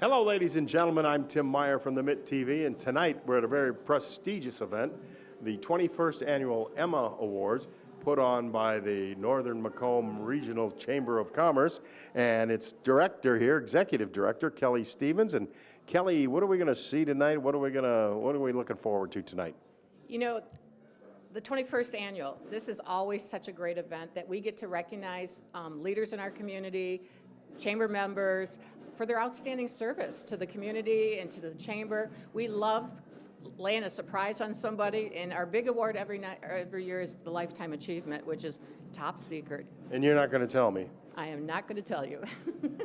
Hello, ladies and gentlemen. I'm Tim Meyer from the Mitt TV, and tonight we're at a very prestigious event, the 21st Annual Emma Awards, put on by the Northern Macomb Regional Chamber of Commerce, and its director here, executive director, Kelly Stevens. And Kelly, what are we going to see tonight? What are we looking forward to tonight? You know, the 21st Annual, this is always such a great event that we get to recognize leaders in our community, chamber members, for their outstanding service to the community and to the chamber. We love laying a surprise on somebody, and our big award every year is the Lifetime Achievement, which is top secret. And you're not going to tell me? I am not going to tell you.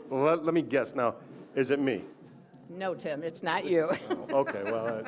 Well, let me guess now. Is it me? No, Tim, it's not you. Oh, okay, well,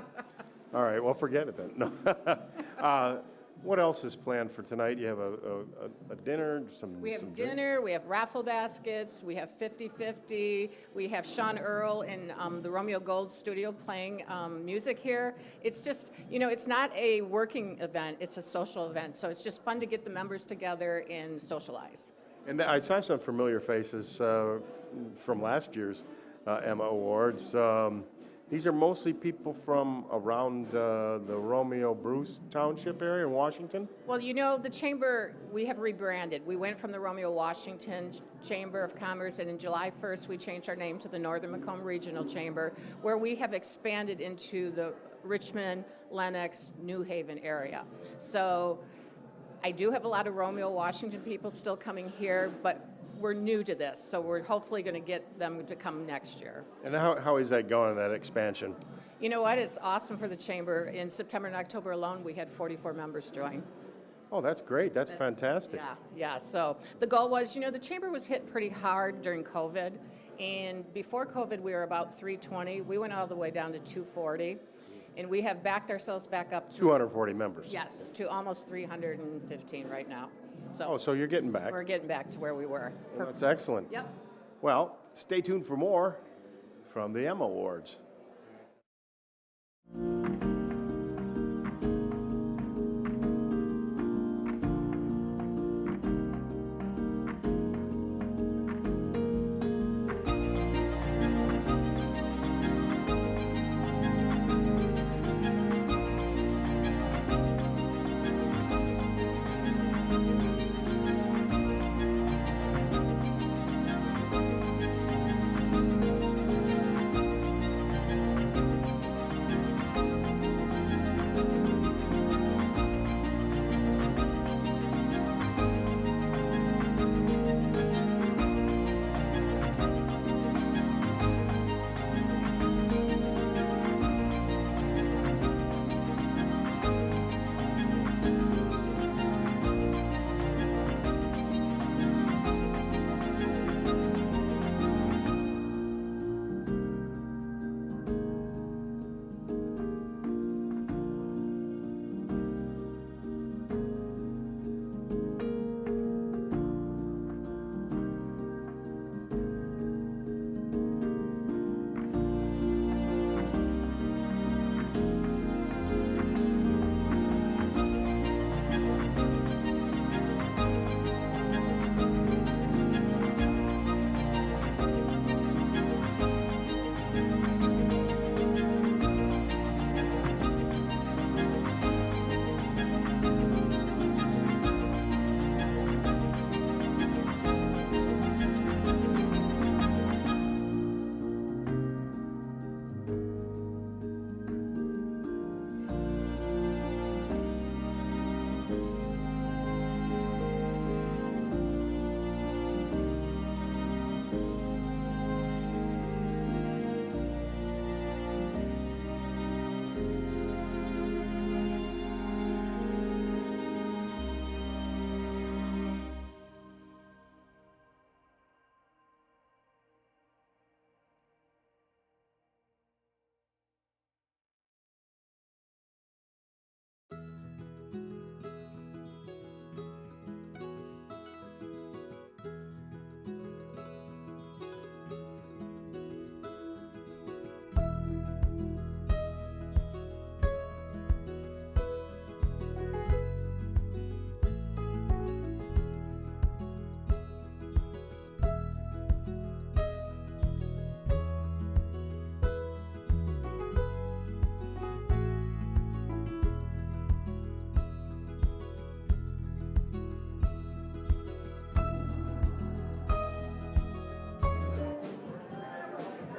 all right, well, forget it then. No. What else is planned for tonight? You have a dinner, We have dinner, we have raffle baskets, we have 50-50, we have Sean Earl in the Romeo Gold studio playing music here. It's just, you know, it's not a working event, it's a social event, so it's just fun to get the members together and socialize. And I saw some familiar faces from last year's Emma Awards. These are mostly people from around the Romeo Bruce Township area in Washington? Well, you know, the chamber, we have rebranded. We went from the Romeo Washington Chamber of Commerce, and in July 1st, we changed our name to the Northern Macomb Regional Chamber, where we have expanded into the Richmond, Lenox, New Haven area. So I do have a lot of Romeo Washington people still coming here, but we're new to this, so we're hopefully going to get them to come next year. And how is that going, that expansion? You know what? It's awesome for the chamber. In September and October alone, we had 44 members join. Oh, that's great. That's fantastic. Yeah. So the goal was, you know, the chamber was hit pretty hard during COVID, and before COVID, we were about 320. We went all the way down to 240, and we have backed ourselves back up to 240 members. Yes, to almost 315 right now. So you're getting back. We're getting back to where we were. Well, that's excellent. Yep. Well, stay tuned for more from the Emma Awards.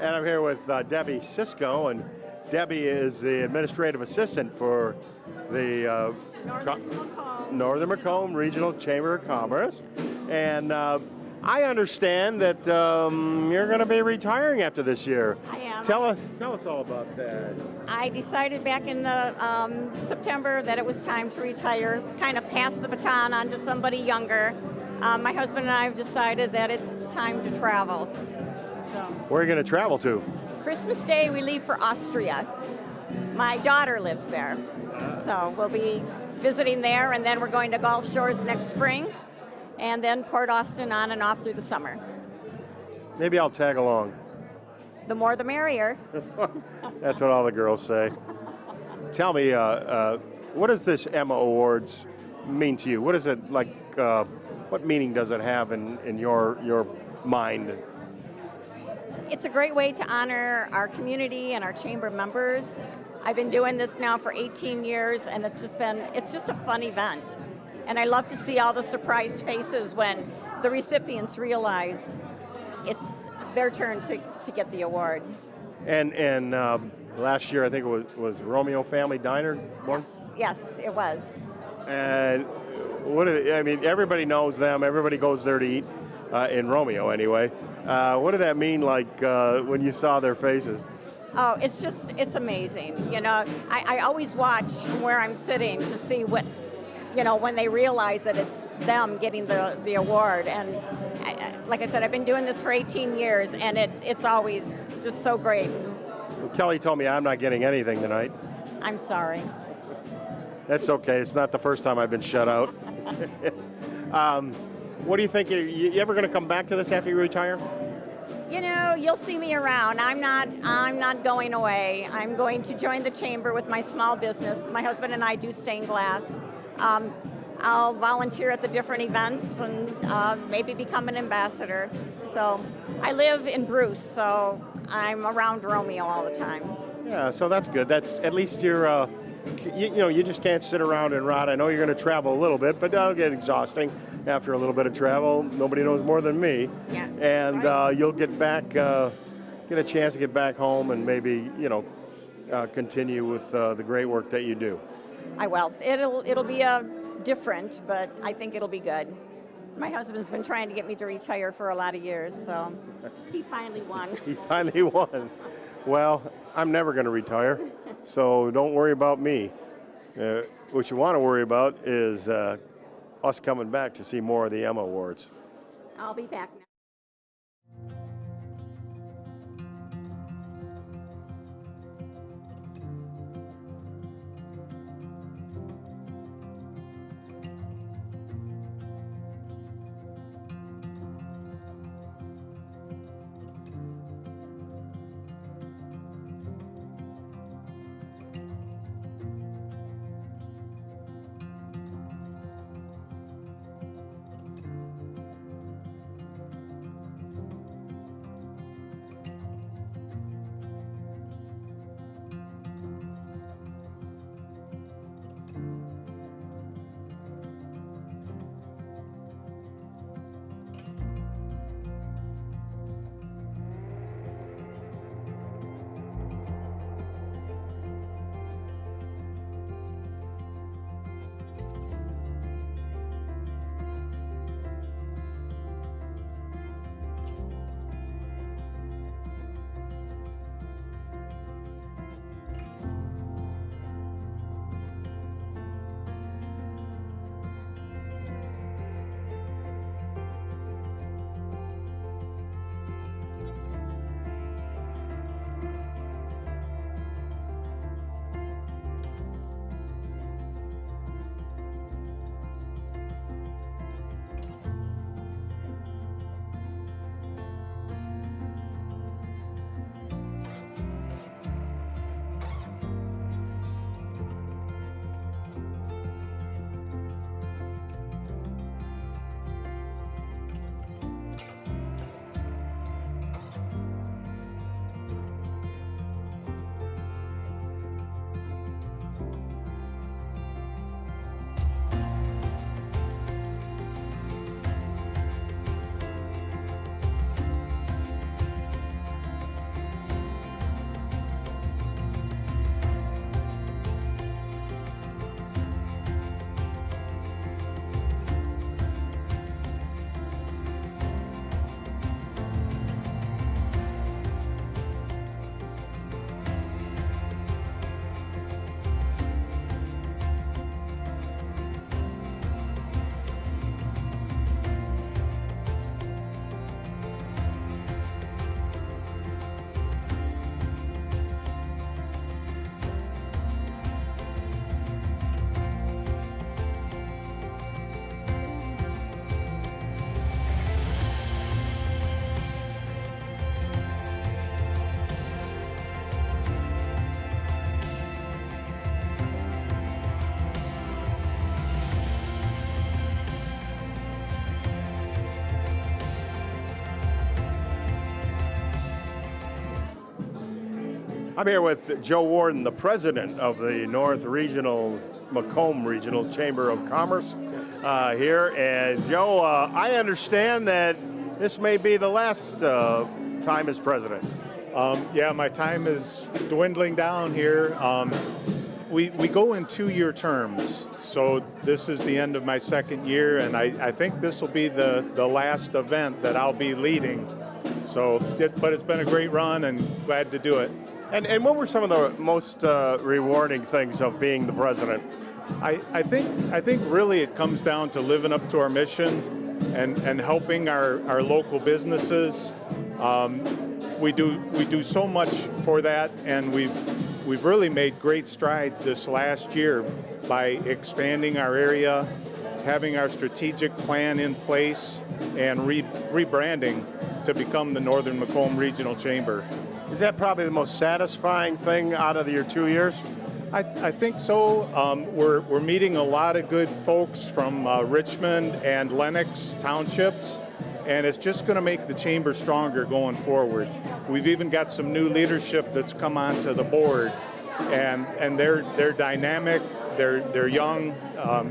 And I'm here with Debbie Cisco, and Debbie is the administrative assistant for the Northern Macomb Regional Chamber of Commerce. And I understand that you're going to be retiring after this year. I am. Tell us all about that. I decided back in the September that it was time to retire, kind of pass the baton on to somebody younger. My husband and I have decided that it's time to travel. So Where are you going to travel to? Christmas Day we leave for Austria. My daughter lives there, so we'll be visiting there, and then we're going to Gulf Shores next spring, and then Port Austin on and off through the summer. Maybe I'll tag along. The more the merrier. That's what all the girls say. Tell me, what does this Emma Awards mean to you? What is it like? What meaning does it have in your mind? It's a great way to honor our community and our chamber members. I've been doing this now for 18 years, and it's just a fun event. And I love to see all the surprised faces when the recipients realize it's their turn to get the award. And last year, I think it was Romeo Family Diner. Yes, it was. And I mean, everybody knows them. Everybody goes there to eat in Romeo, anyway. What did that mean, like when you saw their faces? Oh, it's amazing. You know, I always watch from where I'm sitting to see what, when they realize that it's them getting the award. And like I said, I've been doing this for 18 years, and it's always just so great. Well, Kelly told me I'm not getting anything tonight. I'm sorry. That's okay. It's not the first time I've been shut out. What do you think? You ever going to come back to this after you retire? You'll see me around. I'm not going away. I'm going to join the chamber with my small business. My husband and I do stained glass. I'll volunteer at the different events and maybe become an ambassador. So I live in Bruce, so I'm around Romeo all the time. Yeah, so that's good. That's at least you're. You just can't sit around and rot. I know you're going to travel a little bit, but that'll get exhausting after a little bit of travel. Nobody knows more than me. Yeah. And right. You'll get back, get a chance to get back home and maybe, continue with the great work that you do. I will. It'll be different, but I think it'll be good. My husband's been trying to get me to retire for a lot of years, so he finally won. He finally won. Well, I'm never going to retire, so don't worry about me. What you want to worry about is us coming back to see more of the Emma Awards. I'll be back now. I'm here with Joe Warden, the president of the Macomb Regional Chamber of Commerce here. And Joe, I understand that this may be the last time as president. Yeah, my time is dwindling down here. We go in 2-year terms, so this is the end of my second year, and I think this will be the last event that I'll be leading. So, but it's been a great run and glad to do it. And what were some of the most rewarding things of being the president? I think really it comes down to living up to our mission and helping our local businesses. We do so much for that, and we've really made great strides this last year by expanding our area, having our strategic plan in place, and rebranding to become the Northern Macomb Regional Chamber. Is that probably the most satisfying thing out of your 2 years? I think so. We're meeting a lot of good folks from Richmond and Lenox townships, and it's just going to make the chamber stronger going forward. We've even got some new leadership that's come onto the board, and they're dynamic, they're young.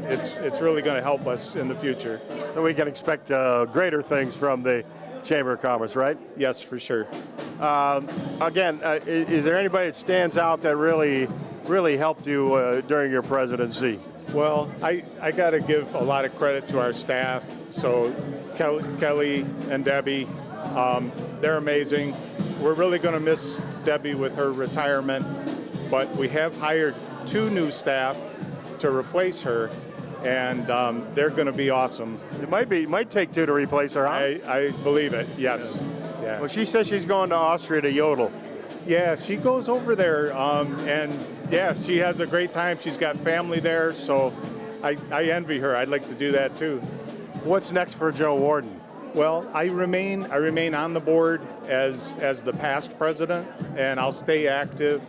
It's really going to help us in the future. So we can expect greater things from the Chamber of Commerce, right? Yes, for sure. Again, is there anybody that stands out that really helped you during your presidency? Well, I got to give a lot of credit to our staff. So Kelly and Debbie, they're amazing. We're really going to miss Debbie with her retirement, but we have hired 2 new staff to replace her, and they're going to be awesome. It might take 2 to replace her, huh? I believe it, yes. Yeah. Well, she says she's going to Austria to yodel. Yeah, she goes over there, and yeah, she has a great time. She's got family there, so I envy her. I'd like to do that too. What's next for Joe Warden? Well, I remain on the board as the past president, and I'll stay active.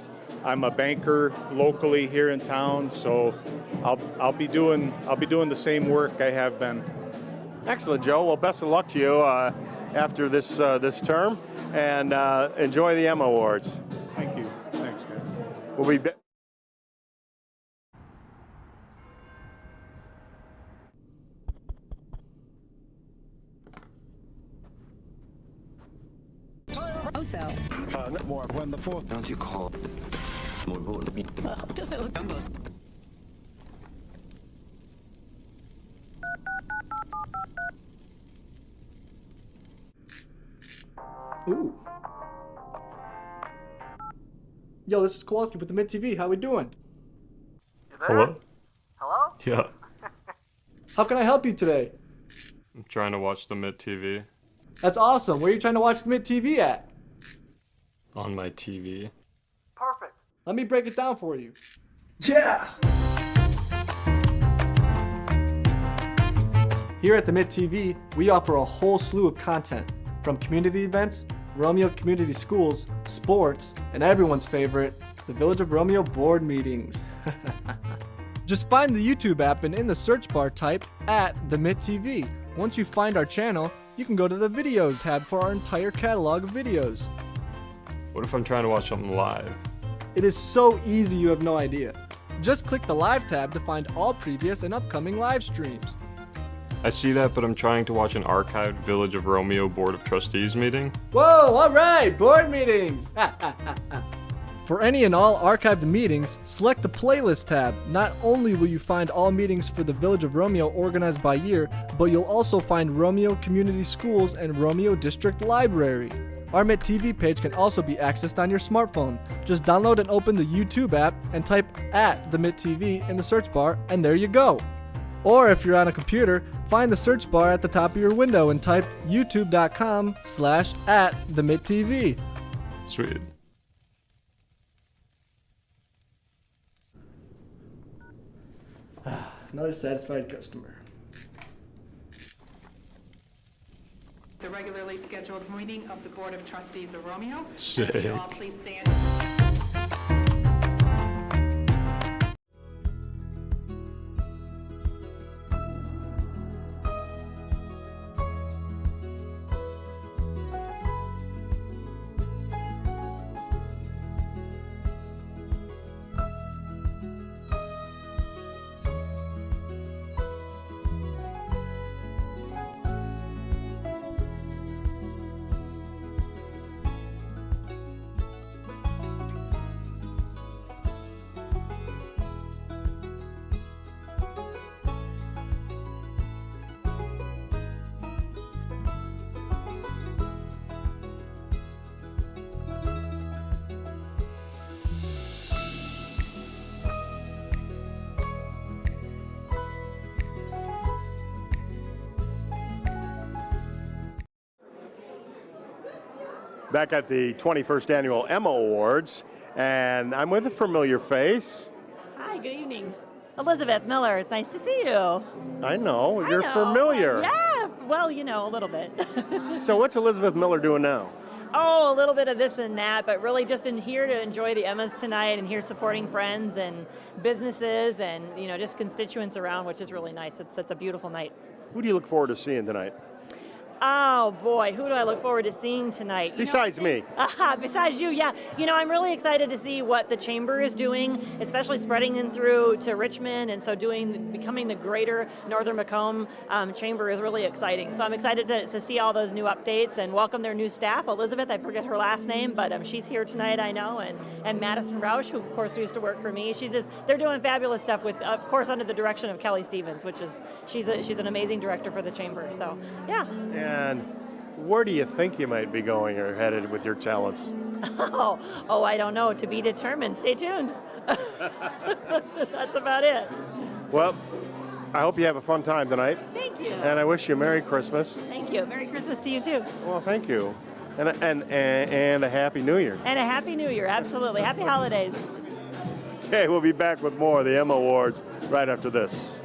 I'm a banker locally here in town, so I'll be doing the same work I have been. Excellent, Joe. Well, best of luck to you after this term, and enjoy the Emma Awards. Thank you. Thanks, guys. We'll be back. So. More when the 4th. Don't you call it more important? Well, does it look almost? Ooh. Yo, this is Kowalski with the Mitt TV. How we doing? You there? Hello? Hello? Yeah, How can I help you today? I'm trying to watch the Mitt TV That's awesome. Where are you trying to watch the Mitt TV at? on my TV. Perfect. Let me break it down for you. Yeah! Here at the Mitt TV, we offer a whole slew of content, from community events, Romeo Community Schools, sports, and everyone's favorite, the Village of Romeo board meetings. Just find the YouTube app and in the search bar type @the Mitt TV. Once you find our channel, you can go to the videos tab for our entire catalog of videos. What if I'm trying to watch something live? It is so easy you have no idea. Just click the live tab to find all previous and upcoming live streams. I see that, but I'm trying to watch an archived Village of Romeo Board of Trustees meeting. Whoa, alright, board meetings! For any and all archived meetings, select the playlist tab. Not only will you find all meetings for the Village of Romeo organized by year, but you'll also find Romeo Community Schools and Romeo District Library. Our Mitt TV page can also be accessed on your smartphone. Just download and open the YouTube app and type @the Mitt TV in the search bar, and there you go. Or if you're on a computer, find the search bar at the top of your window and type youtube.com/@the Mitt TV. Sweet. Another satisfied customer. The regularly scheduled meeting of the Board of Trustees of Romeo. Sick. Could you all please stand? back at the 21st Annual Emma Awards, and I'm with a familiar face. Hi, good evening. Elizabeth Miller, it's nice to see you. I know, you're I know. familiar. Yeah, well, you know, a little bit. So what's Elizabeth Miller doing now? Oh, a little bit of this and that, but really just in here to enjoy the Emmas tonight and here supporting friends and businesses and, you know, just constituents around, which is really nice. It's a beautiful night. Who do you look forward to seeing tonight? Oh boy, who do I look forward to seeing tonight? Besides me. Besides you, yeah. You know, I'm really excited to see what the Chamber is doing, especially spreading them through to Richmond, and so becoming the greater Northern Macomb Chamber is really exciting. So I'm excited to see all those new updates and welcome their new staff. Elizabeth, I forget her last name, but she's here tonight, I know, and Madison Roush, who of course used to work for me. They're doing fabulous stuff with, of course, under the direction of Kelly Stevens, which is she's an amazing director for the Chamber. So yeah. And where do you think you might be going or headed with your talents? Oh, I don't know. To be determined. Stay tuned. That's about it. Well, I hope you have a fun time tonight. Thank you. And I wish you a Merry Christmas. Thank you. Merry Christmas to you too. Well, thank you. And a Happy New Year. And a Happy New Year. Absolutely. Happy holidays. Okay, we'll be back with more of the Emma Awards right after this.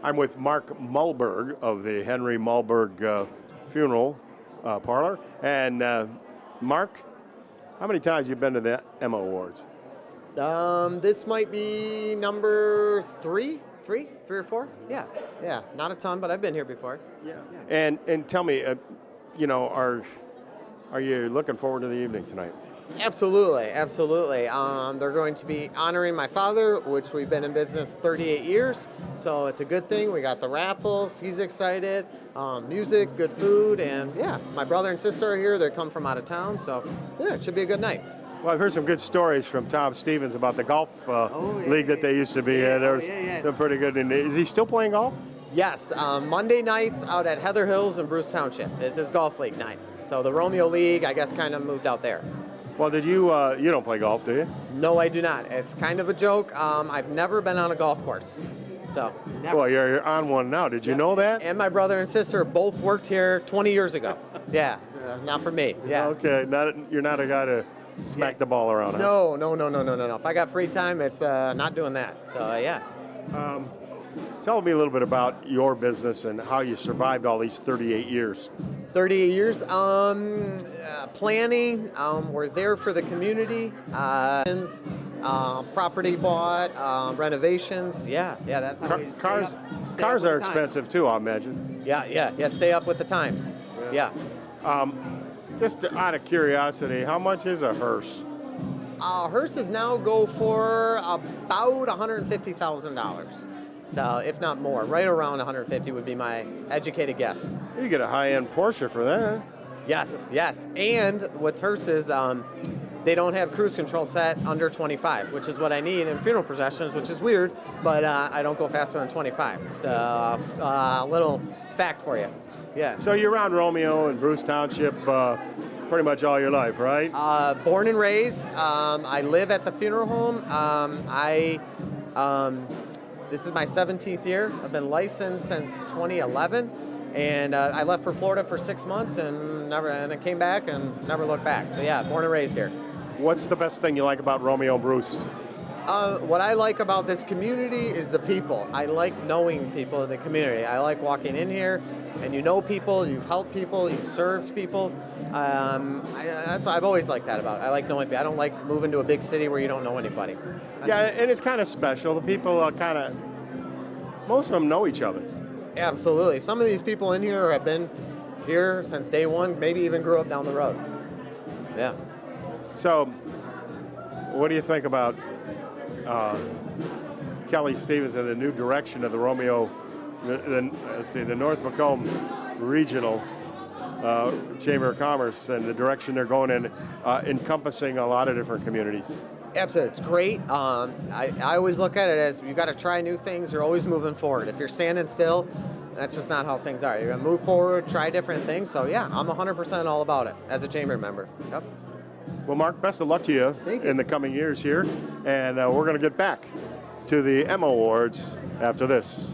I'm with Mark Mulberg of the Henry Mulberg Funeral Parlor. And Mark, how many times have you been to the Emma Awards? This might be number three or four. Yeah, not a ton, but I've been here before. Yeah. And tell me, you know, are you looking forward to the evening tonight? Absolutely. They're going to be honoring my father, which we've been in business 38 years, so it's a good thing. We got the raffles. He's excited. Music, good food, and yeah, my brother and sister are here. They come from out of town, so yeah, it should be a good night. Well, I've heard some good stories from Tom Stevens about the golf league that they used to be in. They're pretty good. Is he still playing golf? Yes, Monday nights out at Heather Hills in Bruce Township is his golf league night. So the Romeo League, I guess, kind of moved out there. Well, did you don't play golf, do you? No, I do not. It's kind of a joke. I've never been on a golf course. So, never. Well, you're on one now. Did you know that? And my brother and sister both worked here 20 years ago. Yeah, not for me. Yeah. Okay, you're not a guy to smack the ball around. No. If I got free time, it's not doing that. So, yeah. Tell me a little bit about your business and how you survived all these 38 years. 38 years. Planning. We're there for the community. Property bought. Renovations. Yeah. That's how we Cars are expensive too, I imagine. Yeah. Stay up with the times. Yeah. Just out of curiosity, how much is a hearse? Hearses now go for about $150,000. So, if not more, right around 150 would be my educated guess. You get a high-end Porsche for that. Yes. And with hearses, they don't have cruise control set under 25, which is what I need in funeral processions, which is weird, but I don't go faster than 25. So, a little fact for you. Yeah. So you're around Romeo and Bruce Township pretty much all your life, right? Born and raised. I live at the funeral home. This is my 17th year. I've been licensed since 2011, and I left for Florida for 6 months and I came back and never looked back. So yeah, born and raised here. What's the best thing you like about Romeo and Bruce? What I like about this community is the people. I like knowing people in the community. I like walking in here and you know people, you've helped people, you've served people. That's what I've always liked that about it. I like knowing people. I don't like moving to a big city where you don't know anybody. Yeah, and it's kind of special. The people are most of them know each other. Absolutely. Some of these people in here have been here since day one, maybe even grew up down the road. Yeah. So, what do you think about Kelly Stevens and the new direction of the Romeo, the North Macomb Regional Chamber of Commerce and the direction they're going in, encompassing a lot of different communities? Absolutely, it's great. I always look at it as you got to try new things. You're always moving forward. If you're standing still, that's just not how things are. You're gonna move forward, try different things. So yeah, I'm 100% all about it as a chamber member. Yep. Well, Mark, best of luck to you in the coming years here, and we're going to get back to the Emma Awards after this.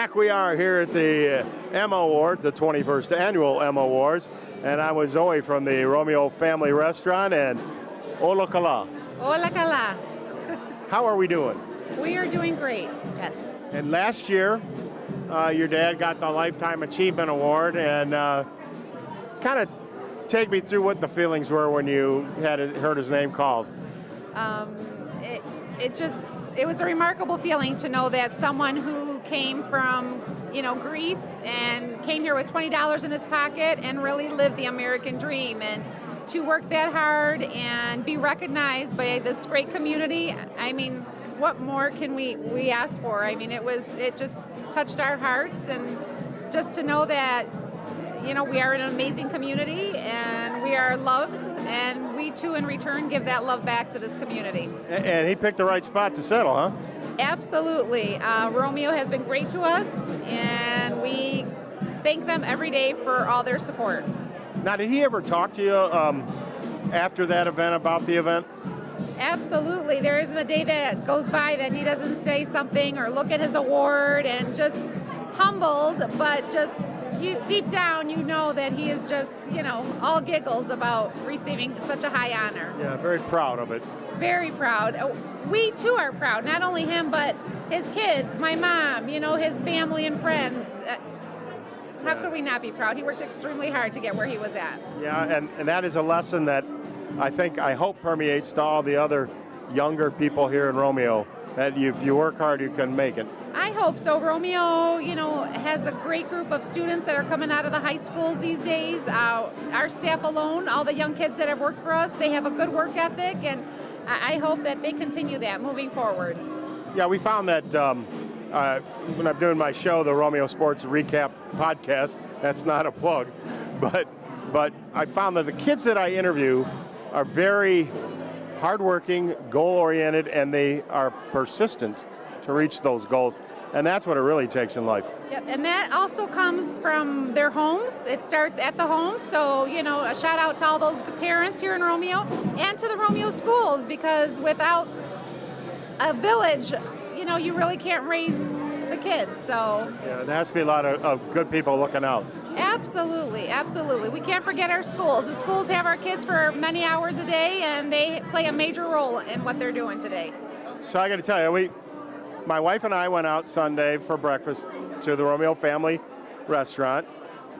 Back we are here at the Emma Awards, the 21st annual Emma Awards, and I'm with Zoe from the Romeo Family Restaurant and Hola Kala. Hola Kala. How are we doing? We are doing great, yes. And last year, your dad got the Lifetime Achievement Award, and kind of take me through what the feelings were when you heard his name called. It was a remarkable feeling to know that someone who came from, Greece and came here with $20 in his pocket and really lived the American dream, and to work that hard and be recognized by this great community. I mean, what more can we ask for? I mean, it just touched our hearts, and just to know that, we are an amazing community and we are loved, and we too in return give that love back to this community. And he picked the right spot to settle, huh? Absolutely. Romeo has been great to us, and we thank them every day for all their support. Now, did he ever talk to you after that event about the event? Absolutely. There isn't a day that goes by that he doesn't say something or look at his award, and just humbled, but just deep down you know that he is just, all giggles about receiving such a high honor. Yeah, very proud of it. Very proud. We too are proud, not only him, but his kids, my mom, his family and friends. How could we not be proud? He worked extremely hard to get where he was at. Yeah, and that is a lesson that I hope permeates to all the other younger people here in Romeo, that if you work hard, you can make it. I hope so. Romeo, has a great group of students that are coming out of the high schools these days. Our staff alone, all the young kids that have worked for us, they have a good work ethic, and I hope that they continue that moving forward. Yeah, we found that when I'm doing my show, the Romeo Sports Recap podcast, that's not a plug, but I found that the kids that I interview are very hardworking, goal-oriented, and they are persistent to reach those goals. And that's what it really takes in life. Yep, and that also comes from their homes. It starts at the home. So, a shout out to all those parents here in Romeo and to the Romeo schools, because without a village, you really can't raise the kids. So yeah, there has to be a lot of good people looking out. Absolutely, absolutely. We can't forget our schools. The schools have our kids for many hours a day, and they play a major role in what they're doing today. So I got to tell you, my wife and I went out Sunday for breakfast to the Romeo Family Restaurant,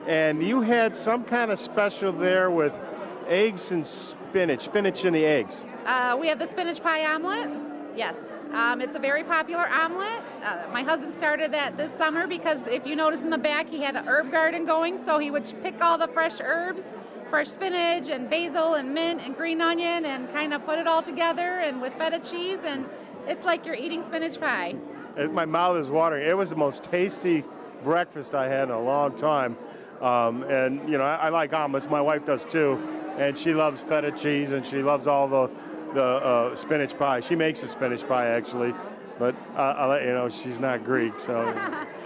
and you had some kind of special there with eggs and spinach in the eggs. We have the spinach pie omelet. Yes, it's a very popular omelet. My husband started that this summer because if you notice in the back, he had an herb garden going, so he would pick all the fresh herbs, fresh spinach and basil and mint and green onion, and kind of put it all together, and with feta cheese, and it's like you're eating spinach pie. My mouth is watering. It was the most tasty breakfast I had in a long time. And I like omelets. My wife does too, and she loves feta cheese, and she loves all the spinach pie. She makes the spinach pie actually, but I'll let you know she's not Greek, so.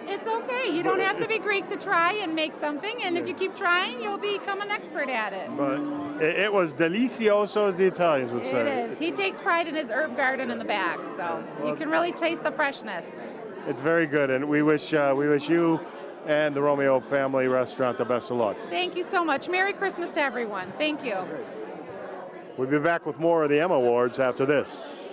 It's okay. You don't have to be Greek to try and make something, and if you keep trying, you'll become an expert at it. But it was delicioso, as the Italians would say. It is. He takes pride in his herb garden in the back, so you can really taste the freshness. It's very good, and we wish you and the Romeo Family Restaurant the best of luck. Thank you so much. Merry Christmas to everyone. Thank you. We'll be back with more of the Emma Awards after this.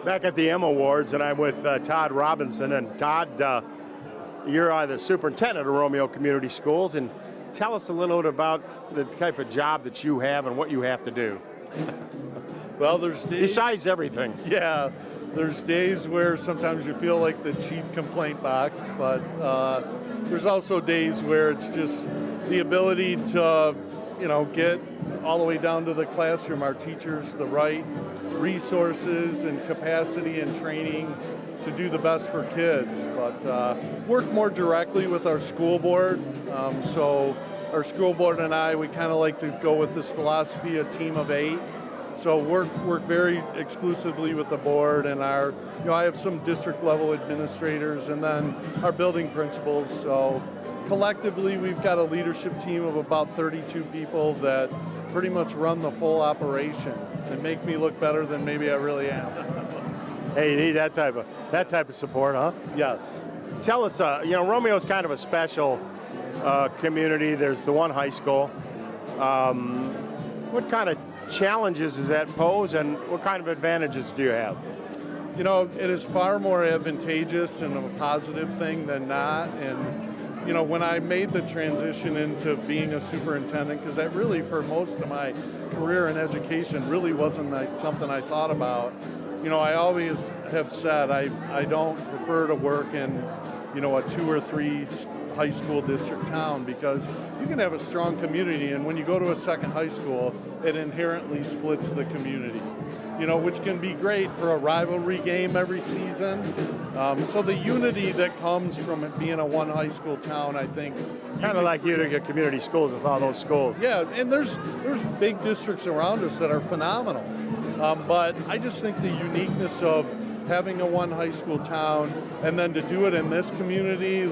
Back at the Emma Awards, and I'm with Todd Robinson. And Todd, you're the superintendent of Romeo Community Schools, and tell us a little bit about the type of job that you have and what you have to do. Well, there's days, besides everything. Yeah, there's days where sometimes you feel like the chief complaint box, but there's also days where it's just the ability to, get all the way down to the classroom, our teachers the right resources and capacity and training to do the best for kids, but work more directly with our school board. So our school board and I, we kind of like to go with this philosophy, a team of 8. So work very exclusively with the board and our, I have some district level administrators and then our building principals. So collectively, we've got a leadership team of about 32 people that pretty much run the full operation and make me look better than maybe I really am. Hey, you need that type of support, huh? Yes. Tell us, Romeo's kind of a special community. There's the one high school. What kind of challenges does that pose, and what kind of advantages do you have? It is far more advantageous and a positive thing than not. And when I made the transition into being a superintendent, because that really, for most of my career in education, really wasn't something I thought about. I always have said I don't prefer to work in, a 2 or 3 high school district town, because you can have a strong community, and when you go to a second high school, it inherently splits the community, which can be great for a rivalry game every season. So the unity that comes from it being a one high school town, I think. Kind of like you to get community schools with all those schools. Yeah, and there's big districts around us that are phenomenal. But I just think the uniqueness of having a one high school town and then to do it in this community,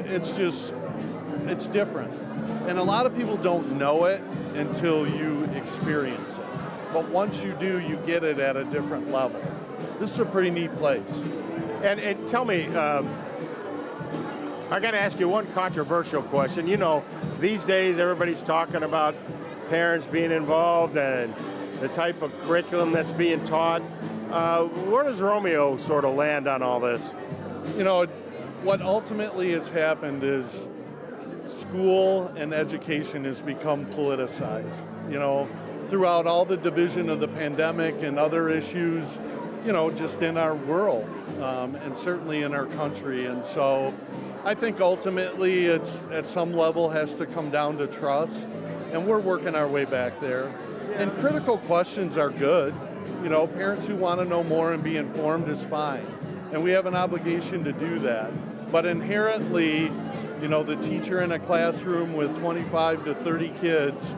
it's different. And a lot of people don't know it until you experience it. But once you do, you get it at a different level. This is a pretty neat place. And tell me, I got to ask you one controversial question. These days everybody's talking about parents being involved and the type of curriculum that's being taught. Where does Romeo sort of land on all this? What ultimately has happened is school and education has become politicized. Throughout all the division of the pandemic and other issues, just in our world and certainly in our country. And so I think ultimately it's at some level has to come down to trust, and we're working our way back there. And critical questions are good. Parents who want to know more and be informed is fine. And we have an obligation to do that. But inherently, the teacher in a classroom with 25 to 30 kids,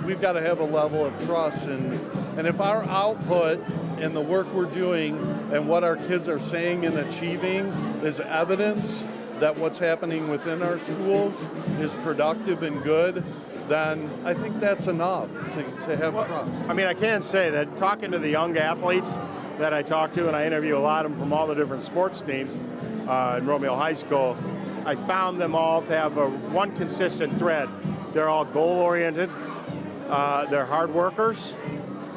we've got to have a level of trust. And if our output and the work we're doing and what our kids are saying and achieving is evidence that what's happening within our schools is productive and good, then I think that's enough to have trust. I mean, I can say that talking to the young athletes that I talk to, and I interview a lot of them from all the different sports teams in Romeo High School, I found them all to have one consistent thread. They're all goal-oriented, they're hard workers,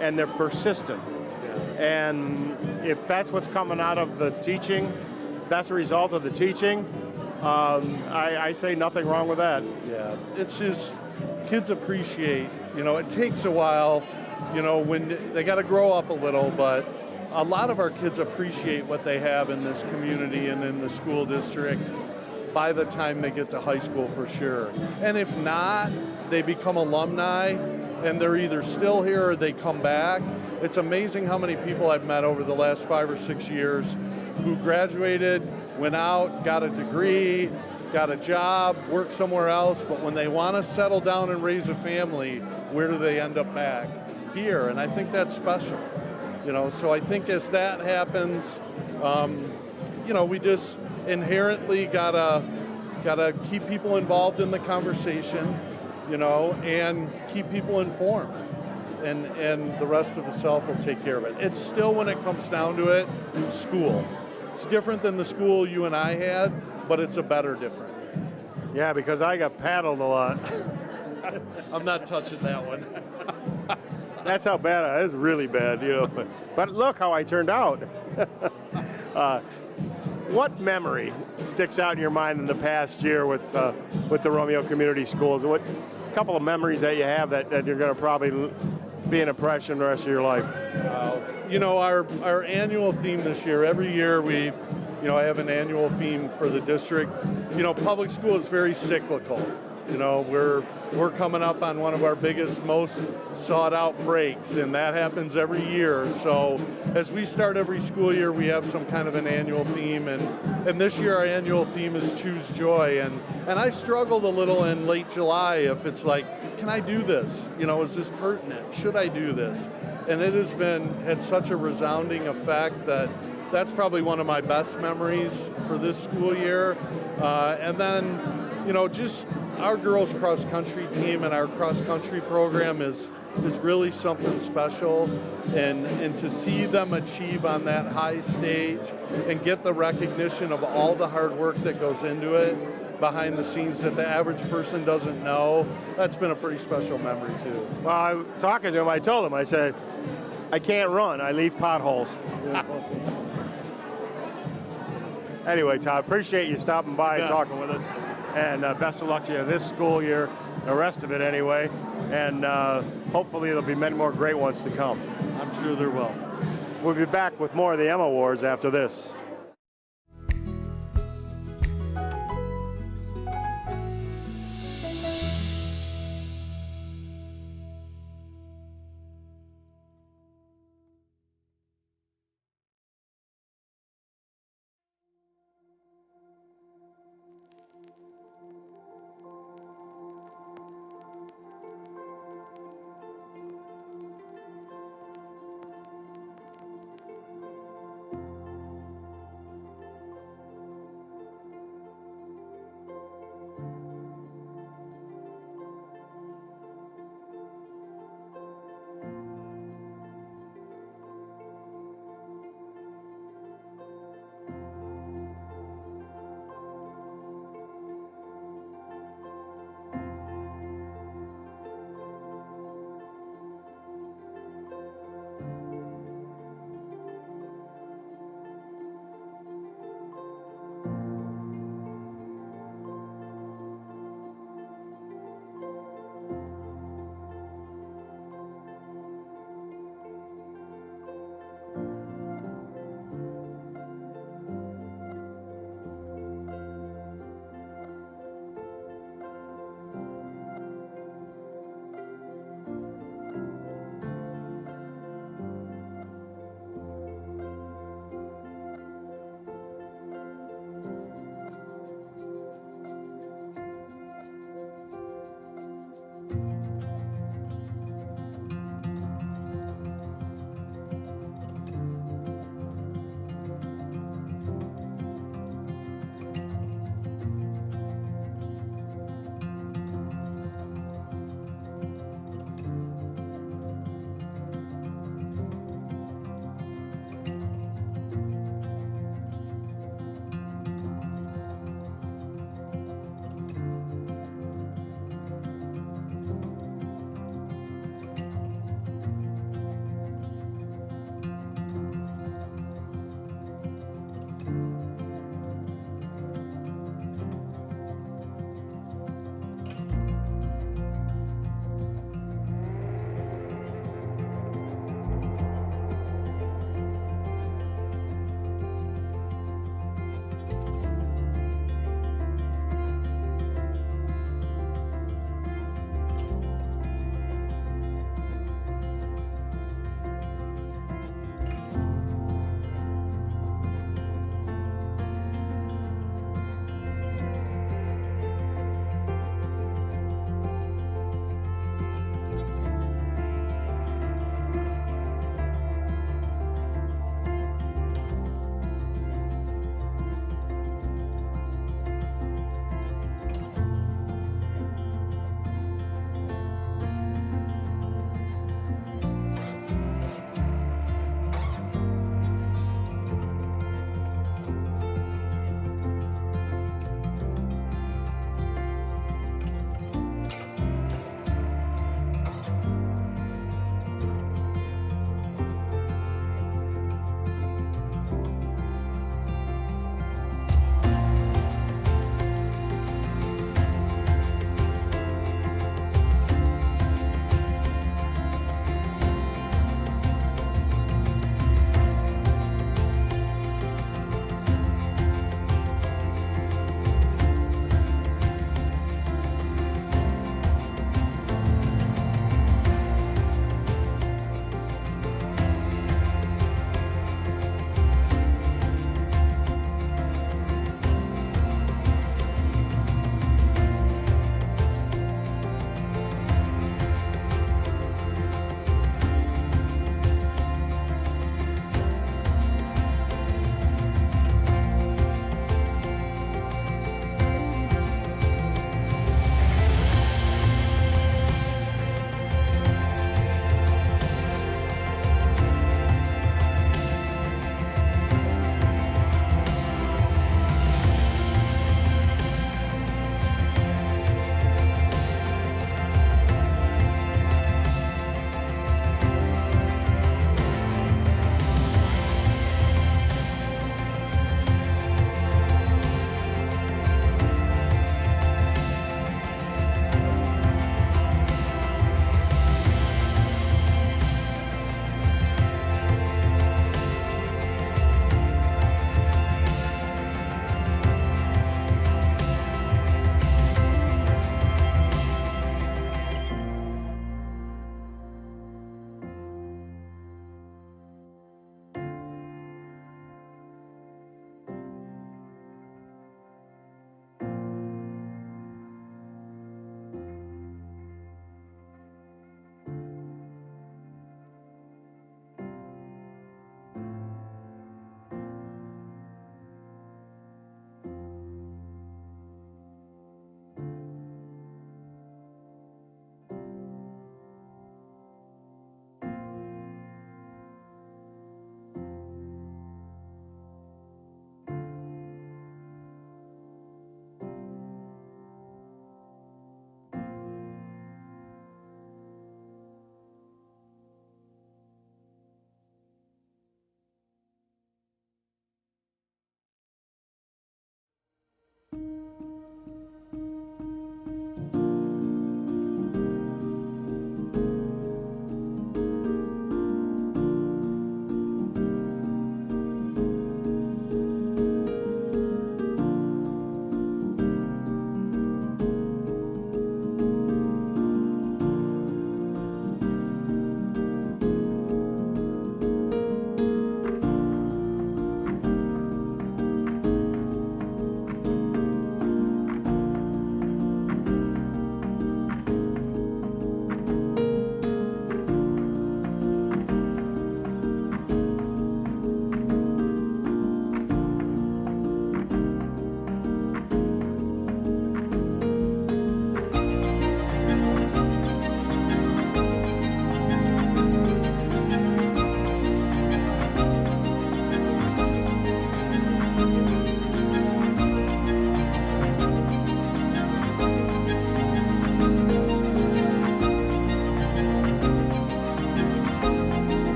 and they're persistent. And if that's what's coming out of the teaching, that's a result of the teaching, I say nothing wrong with that. Yeah, it's just kids appreciate, it takes a while, when they got to grow up a little, but a lot of our kids appreciate what they have in this community and in the school district by the time they get to high school for sure. And if not, they become alumni and they're either still here or they come back. It's amazing how many people I've met over the last 5 or 6 years who graduated, went out, got a degree, got a job, worked somewhere else, but when they want to settle down and raise a family, where do they end up back? Here, and I think that's special. So I think as that happens, we just inherently gotta keep people involved in the conversation, and keep people informed, and the rest of the self will take care of it. It's still, when it comes down to it, school. It's different than the school you and I had, but it's a better different. Yeah, because I got paddled a lot. I'm not touching that one. That's how bad it is. Really bad, you know. But look how I turned out. What memory sticks out in your mind in the past year with the Romeo Community Schools? What couple of memories that you have that you're going to probably be an impression the rest of your life? You know, our annual theme this year, every year we, you know, I have an annual theme for the district. You know, public school is very cyclical. You know, we're coming up on one of our biggest, most sought out breaks, and that happens every year. So as we start every school year, we have some kind of an annual theme, and this year our annual theme is Choose Joy. And I struggled a little in late July if it's like, can I do this? You know, is this pertinent? Should I do this? And it has had such a resounding effect that that's probably one of my best memories for this school year. And then, you know, just our girls cross country team and our cross country program is really something special, and to see them achieve on that high stage and get the recognition of all the hard work that goes into it behind the scenes that the average person doesn't know, that's been a pretty special memory too. Well, I was talking to him, I told him, I said, I can't run, I leave potholes. Anyway, Todd, appreciate you stopping by and talking with us. And best of luck to you this school year, the rest of it anyway. And hopefully there'll be many more great ones to come. I'm sure there will. We'll be back with more of the Emma Awards after this.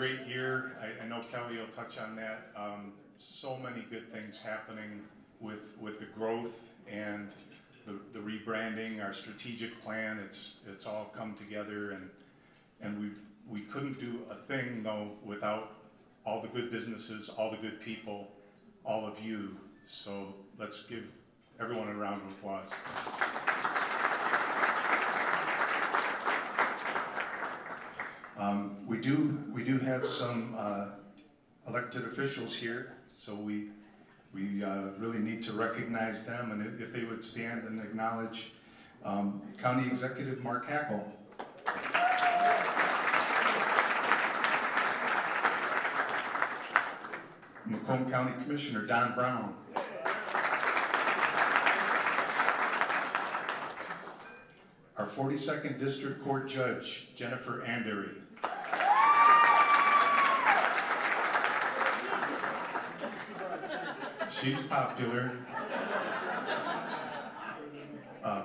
great year. I know Kelly will touch on that. So many good things happening with the growth and the rebranding, our strategic plan. It's all come together, and we couldn't do a thing though without all the good businesses, all the good people, all of you. So let's give everyone a round of applause. We do have some elected officials here, so we really need to recognize them, and if they would stand and acknowledge County Executive Mark Hackle. Macomb County Commissioner Don Brown. Our 42nd District Court Judge, Jennifer Andery. She's popular.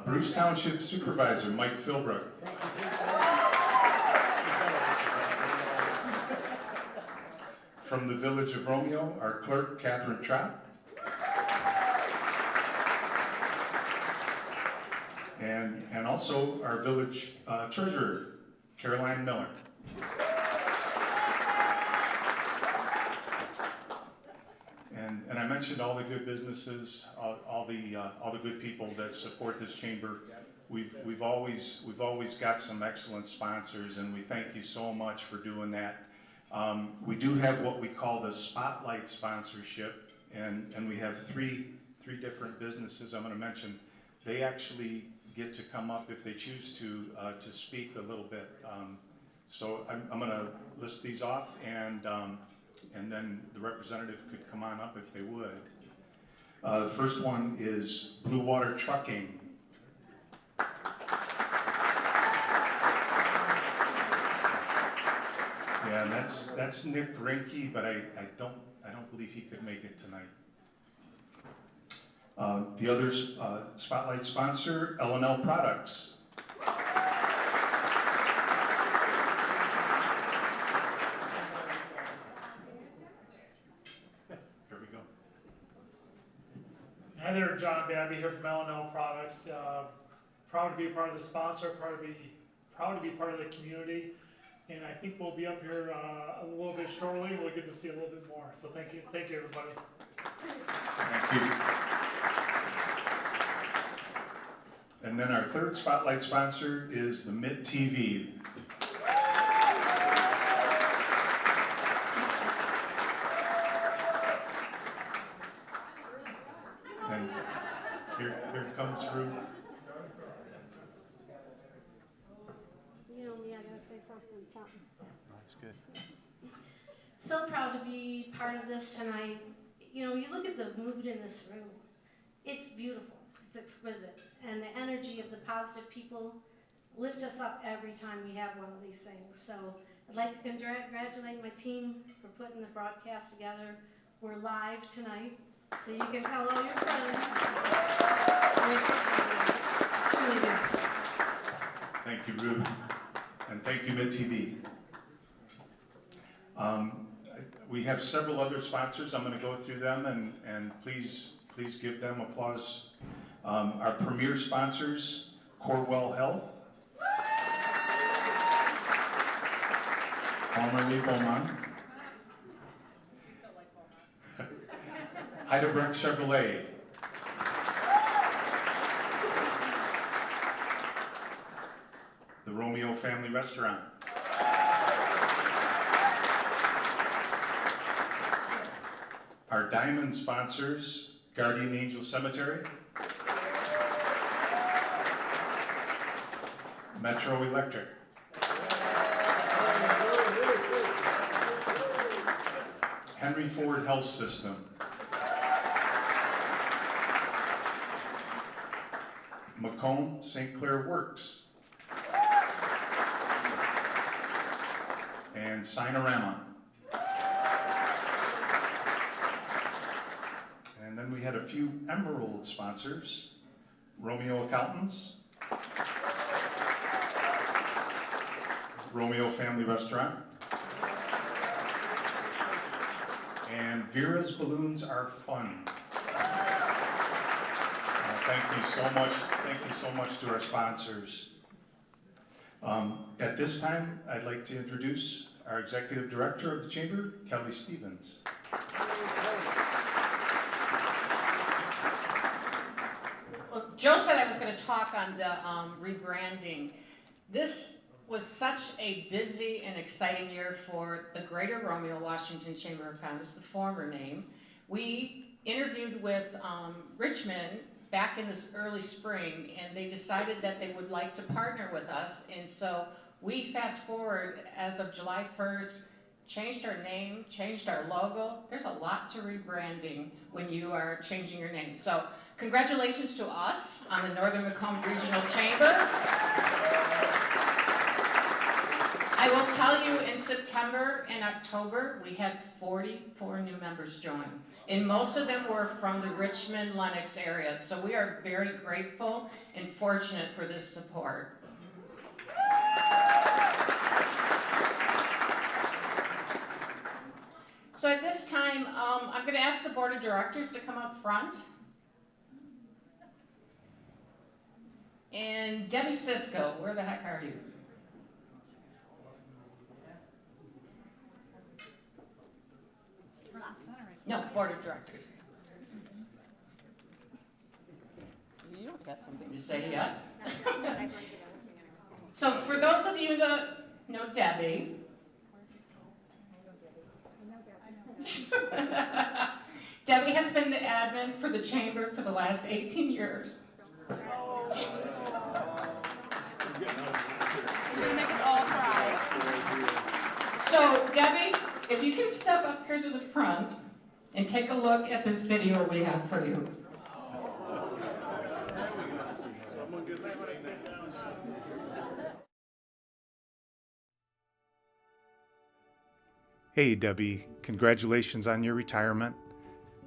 Bruce Township Supervisor, Mike Philbrook. From the Village of Romeo, our clerk, Catherine Trout. And also our village treasurer, Caroline Miller. And I mentioned all the good businesses, all the good people that support this chamber. We've always got some excellent sponsors, and we thank you so much for doing that. We do have what we call the Spotlight sponsorship, and we have three different businesses I'm going to mention. They actually get to come up if they choose to speak a little bit. So I'm going to list these off, and then the representative could come on up if they would. The first one is Blue Water Trucking. Yeah, and that's Nick Rinke, but I don't believe he could make it tonight. The other Spotlight sponsor, L&L Products. Here we go. Hi there, John Babby here from L&L Products. Proud to be a part of the sponsor, proud to be part of the community. And I think we'll be up here a little bit shortly. We'll get to see a little bit more. So thank you everybody. Thank you. And then our third Spotlight sponsor is the Mitt TV. And here comes Ruth. You know me, I gotta say something. That's good. So proud to be part of this tonight. You know, you look at the mood in this room. It's beautiful. It's exquisite. And the energy of the positive people lift us up every time we have one of these things. So I'd like to congratulate my team for putting the broadcast together. We're live tonight, so you can tell all your friends. We appreciate it. Truly do. Thank you, Ruth. And thank you, Mitt TV. We have several other sponsors. I'm going to go through them, and please give them applause. Our premier sponsors, Corewell Health, formerly Beaumont, Heidelberg Chevrolet, the Romeo Family Restaurant, our diamond sponsors, Guardian Angel Cemetery, Metro Electric, Henry Ford Health System, Macomb St. Clair Works, and Sinorama. And then we had a few Emerald sponsors, Romeo Accountants, Romeo Family Restaurant, And Vera's balloons are fun. Thank you so much. Thank you so much to our sponsors. At this time, I'd like to introduce our Executive Director of the Chamber, Kelly Stevens. Well, Joe said I was going to talk on the rebranding. This was such a busy and exciting year for the Greater Romeo Washington Chamber of Commerce, the former name. We interviewed with Richmond back in this early spring, and they decided that they would like to partner with us, and so we fast forward as of July 1st, changed our name, changed our logo. There's a lot to rebranding when you are changing your name. So congratulations to us on the Northern Macomb Regional Chamber. I will tell you, in September and October, we had 44 new members join. And most of them were from the Richmond, Lenox area. So we are very grateful and fortunate for this support. So at this time, I'm going to ask the Board of Directors to come up front. And Debbie Cisco, where the heck are you? No, Board of Directors. You don't have something to say yet. So for those of you that know Debbie, Debbie has been the admin for the Chamber for the last 18 years. You make us all cry. So Debbie, if you can step up here to the front and take a look at this video we have for you. Hey Debbie, congratulations on your retirement.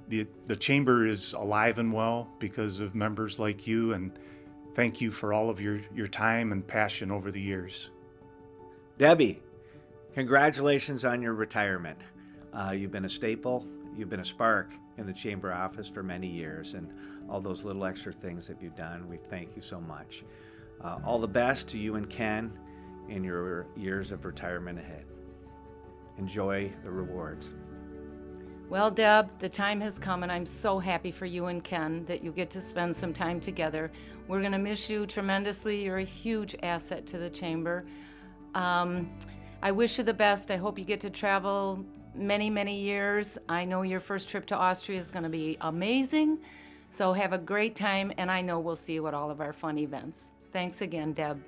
The Chamber is alive and well because of members like you, and thank you for all of your time and passion over the years. Debbie, congratulations on your retirement. You've been a staple, you've been a spark in the Chamber office for many years, and all those little extra things that you've done, we thank you so much. All the best to you and Ken in your years of retirement ahead. Enjoy the rewards. Well, Deb, the time has come, and I'm so happy for you and Ken that you get to spend some time together. We're going to miss you tremendously. You're a huge asset to the Chamber. I wish you the best. I hope you get to travel many, many years. I know your first trip to Austria is going to be amazing, so have a great time, and I know we'll see you at all of our fun events. Thanks again, Deb.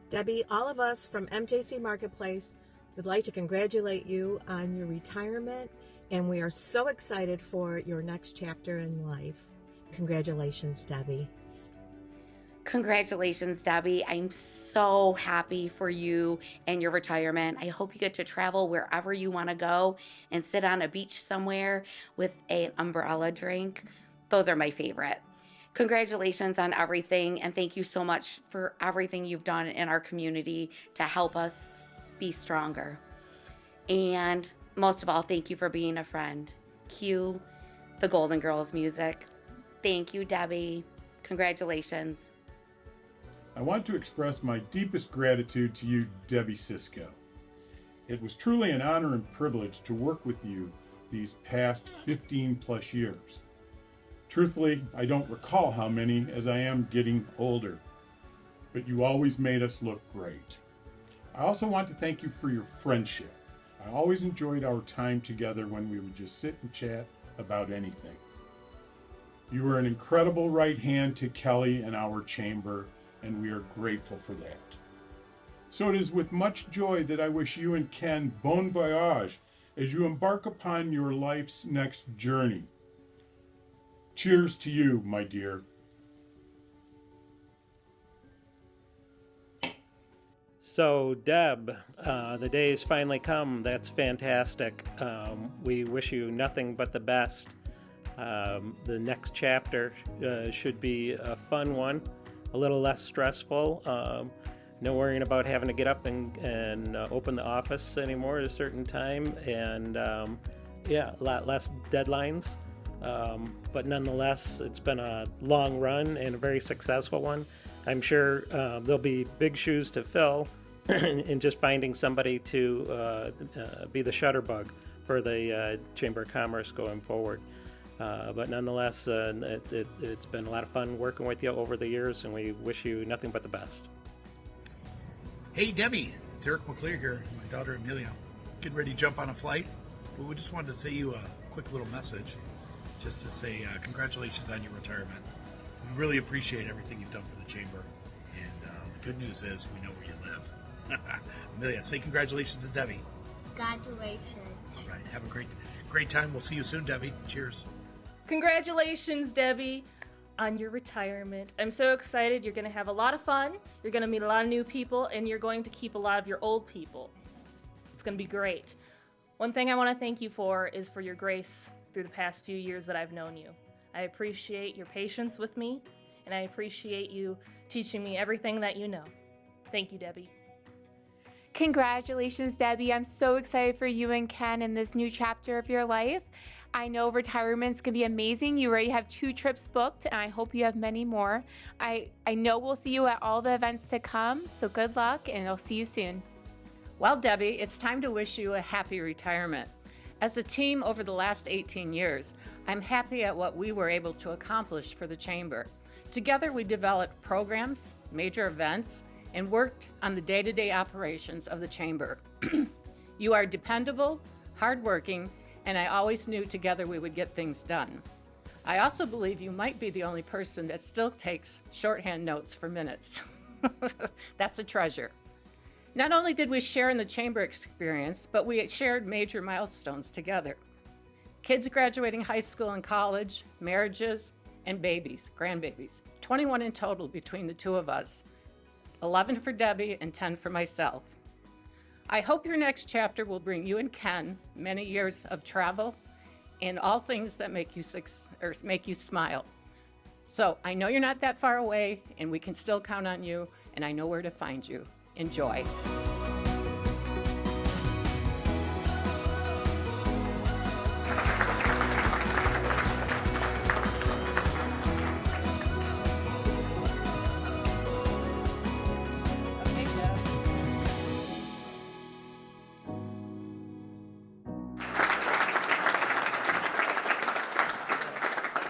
Debbie, all of us from MJC Marketplace would like to congratulate you on your retirement, and we are so excited for your next chapter in life. Congratulations, Debbie. Congratulations, Debbie. I'm so happy for you and your retirement. I hope you get to travel wherever you want to go and sit on a beach somewhere with an umbrella drink. Those are my favorite. Congratulations on everything, and thank you so much for everything you've done in our community to help us be stronger. And most of all, thank you for being a friend. Cue the Golden Girls music. Thank you, Debbie. Congratulations. I want to express my deepest gratitude to you, Debbie Cisco. It was truly an honor and privilege to work with you these past 15 plus years. Truthfully, I don't recall how many, as I am getting older, but you always made us look great. I also want to thank you for your friendship. I always enjoyed our time together when we would just sit and chat about anything. You were an incredible right hand to Kelly and our chamber, and we are grateful for that. So it is with much joy that I wish you and Ken bon voyage as you embark upon your life's next journey. Cheers to you, my dear. So, Deb, the day has finally come. That's fantastic. We wish you nothing but the best. The next chapter should be a fun one, a little less stressful. No worrying about having to get up and open the office anymore at a certain time. And a lot less deadlines. But nonetheless, it's been a long run and a very successful one. I'm sure there'll be big shoes to fill in just finding somebody to be the shutterbug for the Chamber of Commerce going forward. But nonetheless, it's been a lot of fun working with you over the years, and we wish you nothing but the best. Hey, Debbie. It's Eric McClear here, my daughter Amelia. Getting ready to jump on a flight. But we just wanted to say you a quick little message, just to say congratulations on your retirement. We really appreciate everything you've done for the Chamber. And the good news is we know where you live. Amelia, say congratulations to Debbie. Congratulations. All right, have a great time. We'll see you soon, Debbie. Cheers. Congratulations, Debbie, on your retirement. I'm so excited. You're going to have a lot of fun. You're going to meet a lot of new people, and you're going to keep a lot of your old people. It's going to be great. One thing I want to thank you for is for your grace through the past few years that I've known you. I appreciate your patience with me, and I appreciate you teaching me everything that you know. Thank you, Debbie. Congratulations, Debbie. I'm so excited for you and Ken in this new chapter of your life. I know retirement's gonna be amazing. You already have 2 trips booked, and I hope you have many more. I know we'll see you at all the events to come, so good luck, and I'll see you soon. Well, Debbie, it's time to wish you a happy retirement. As a team over the last 18 years, I'm happy at what we were able to accomplish for the Chamber. Together, we developed programs, major events, and worked on the day-to-day operations of the Chamber. You are dependable, hardworking, and I always knew together we would get things done. I also believe you might be the only person that still takes shorthand notes for minutes. That's a treasure. Not only did we share in the Chamber experience, but we shared major milestones together. Kids graduating high school and college, marriages, and babies, grandbabies. 21 in total between the two of us. 11 for Debbie and 10 for myself. I hope your next chapter will bring you and Ken many years of travel and all things that make you smile. So I know you're not that far away, and we can still count on you, and I know where to find you. Enjoy.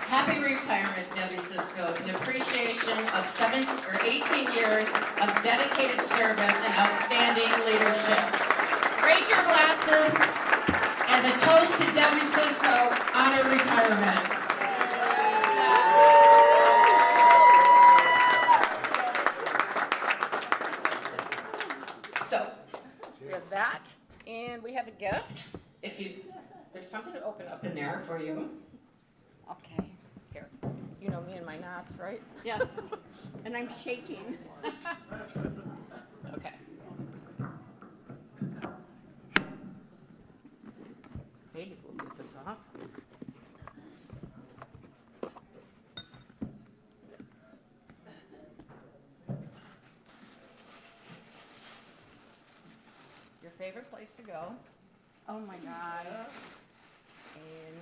Happy retirement, Debbie Cisco, in appreciation of 18 years of dedicated service and outstanding leadership. Raise your glasses as a toast to Debbie Cisco on her retirement. So, we have that, and we have a gift. There's something to open up in there for you. Okay. Here. You know me and my knots, right? Yes. And I'm shaking. Okay. Maybe we'll get this off. Your favorite place to go. Oh my God. And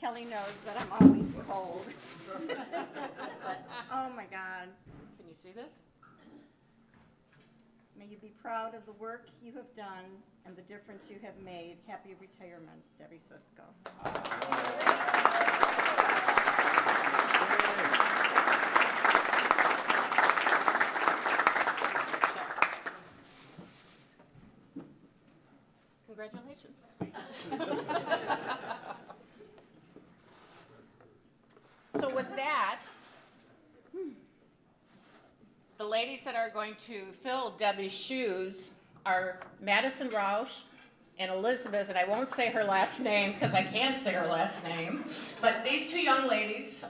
Kelly knows that I'm always cold. Oh my God. Can you see this? May you be proud of the work you have done and the difference you have made. Happy retirement, Debbie Cisco. Congratulations. So with that, the ladies that are going to fill Debbie's shoes are Madison Roush and Elizabeth, and I won't say her last name because I can't say her last name, but these two young ladies,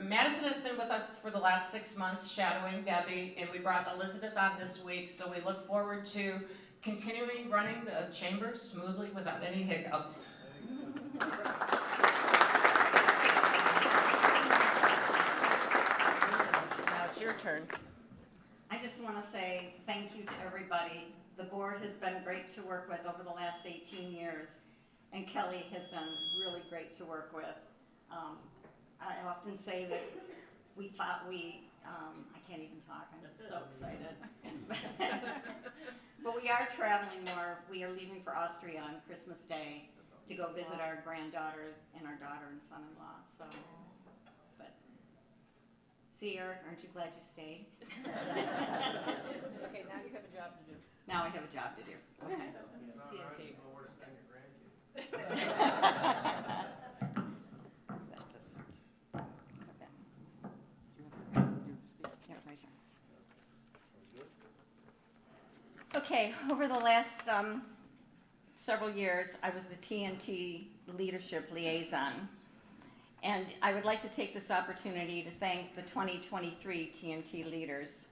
Madison has been with us for the last 6 months shadowing Debbie, and we brought Elizabeth on this week, so we look forward to continuing running the chamber smoothly without any hiccups. Now it's your turn. I just want to say thank you to everybody. The board has been great to work with over the last 18 years, and Kelly has been really great to work with. I often say that I can't even talk, I'm just so excited. But we are traveling more. We are leaving for Austria on Christmas Day to go visit our granddaughter and our daughter and son-in-law. So, but see, Eric, aren't you glad you stayed? Okay, now you have a job to do. Now I have a job to do. Okay. TNT. Okay, over the last several years, I was the TNT leadership liaison. And I would like to take this opportunity to thank the 2023 TNT leaders.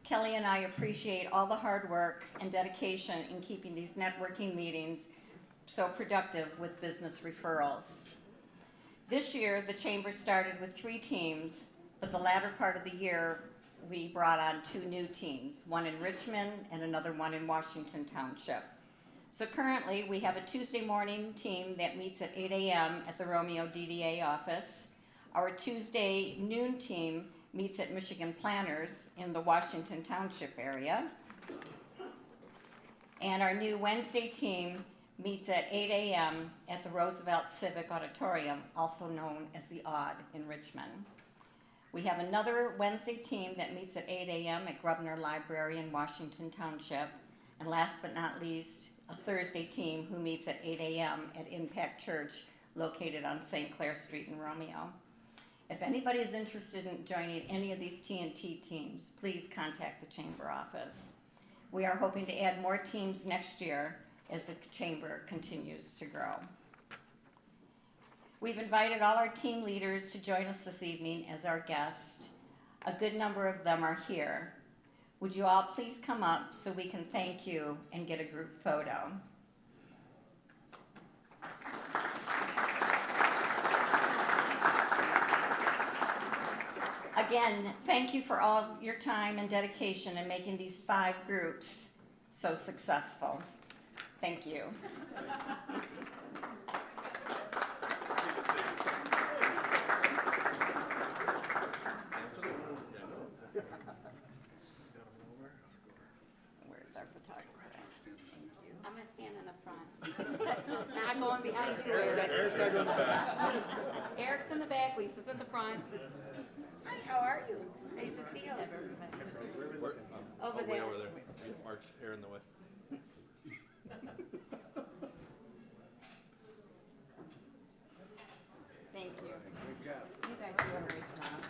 Kelly and I appreciate all the hard work and dedication in keeping these networking meetings so productive with business referrals. This year, the Chamber started with 3 teams, but the latter part of the year, we brought on 2 new teams, one in Richmond and another one in Washington Township. So currently, we have a Tuesday morning team that meets at 8 a.m. at the Romeo DDA office. Our Tuesday noon team meets at Michigan Planners in the Washington Township area. And our new Wednesday team meets at 8 a.m. at the Roosevelt Civic Auditorium, also known as the Odd in Richmond. We have another Wednesday team that meets at 8 a.m. at Grubner Library in Washington Township. And last but not least, a Thursday team who meets at 8 a.m. at Impact Church, located on St. Clair Street in Romeo. If anybody is interested in joining any of these TNT teams, please contact the Chamber office. We are hoping to add more teams next year as the Chamber continues to grow. We've invited all our team leaders to join us this evening as our guests. A good number of them are here. Would you all please come up so we can thank you and get a group photo? Again, thank you for all your time and dedication in making these 5 groups so successful. Thank you. Where's our photographer? Thank you. I'm going to stand in the front. Not going behind you, Eric. Eric's got to go in the back. Eric's in the back, Lisa's in the front. Hi, how are you? Nice to see you. Over there. Over there. Mark's hair in the way. Thank you. You guys do a great job.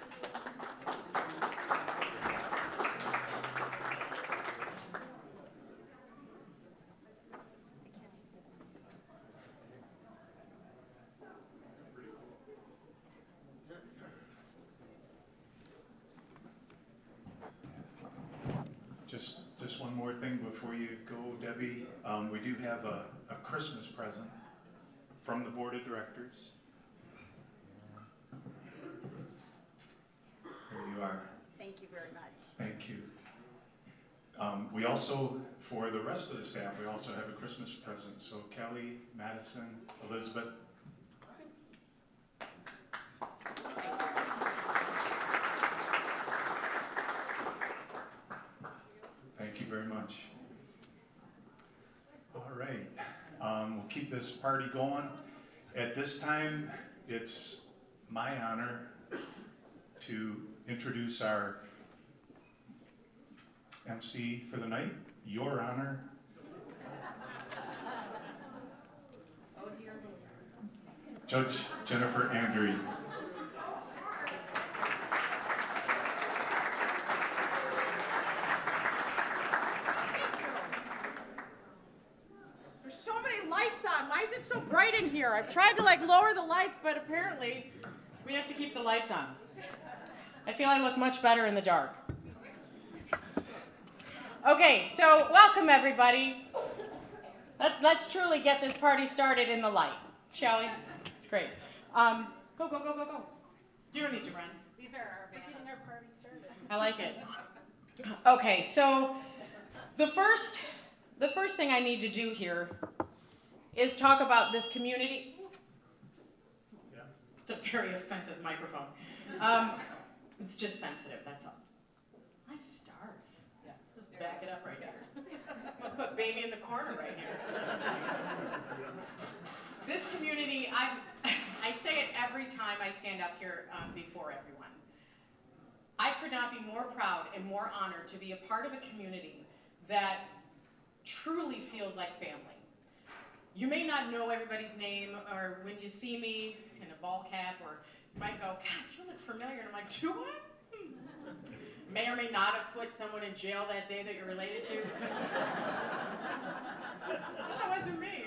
Just one more thing before you go, Debbie. We do have a Christmas present from the Board of Directors. Here you are. Thank you very much. Thank you. We also, for the rest of the staff, we also have a Christmas present. So Kelly, Madison, Elizabeth. Thank you very much. All right, we'll keep this party going. At this time, it's my honor to introduce our MC for the night. Your honor. Oh, dear. Judge Jennifer Andre. There's so many lights on. Why is it so bright in here? I've tried to lower the lights, but apparently we have to keep the lights on. I feel I look much better in the dark. Okay, so welcome everybody. Let's truly get this party started in the light, shall we? It's great. Go, go, go, go, go. You don't need to run. These are our banners. I like it. Okay, so the first thing I need to do here is talk about this community. It's a very offensive microphone. It's just sensitive, that's all. My stars. Yeah, just back it up right here. I'll put baby in the corner right here. This community, I say it every time I stand up here before everyone. I could not be more proud and more honored to be a part of a community that truly feels like family. You may not know everybody's name, or when you see me in a ball cap, or you might go, God, you look familiar, and I'm like, do I? May or may not have put someone in jail that day that you're related to. That wasn't me.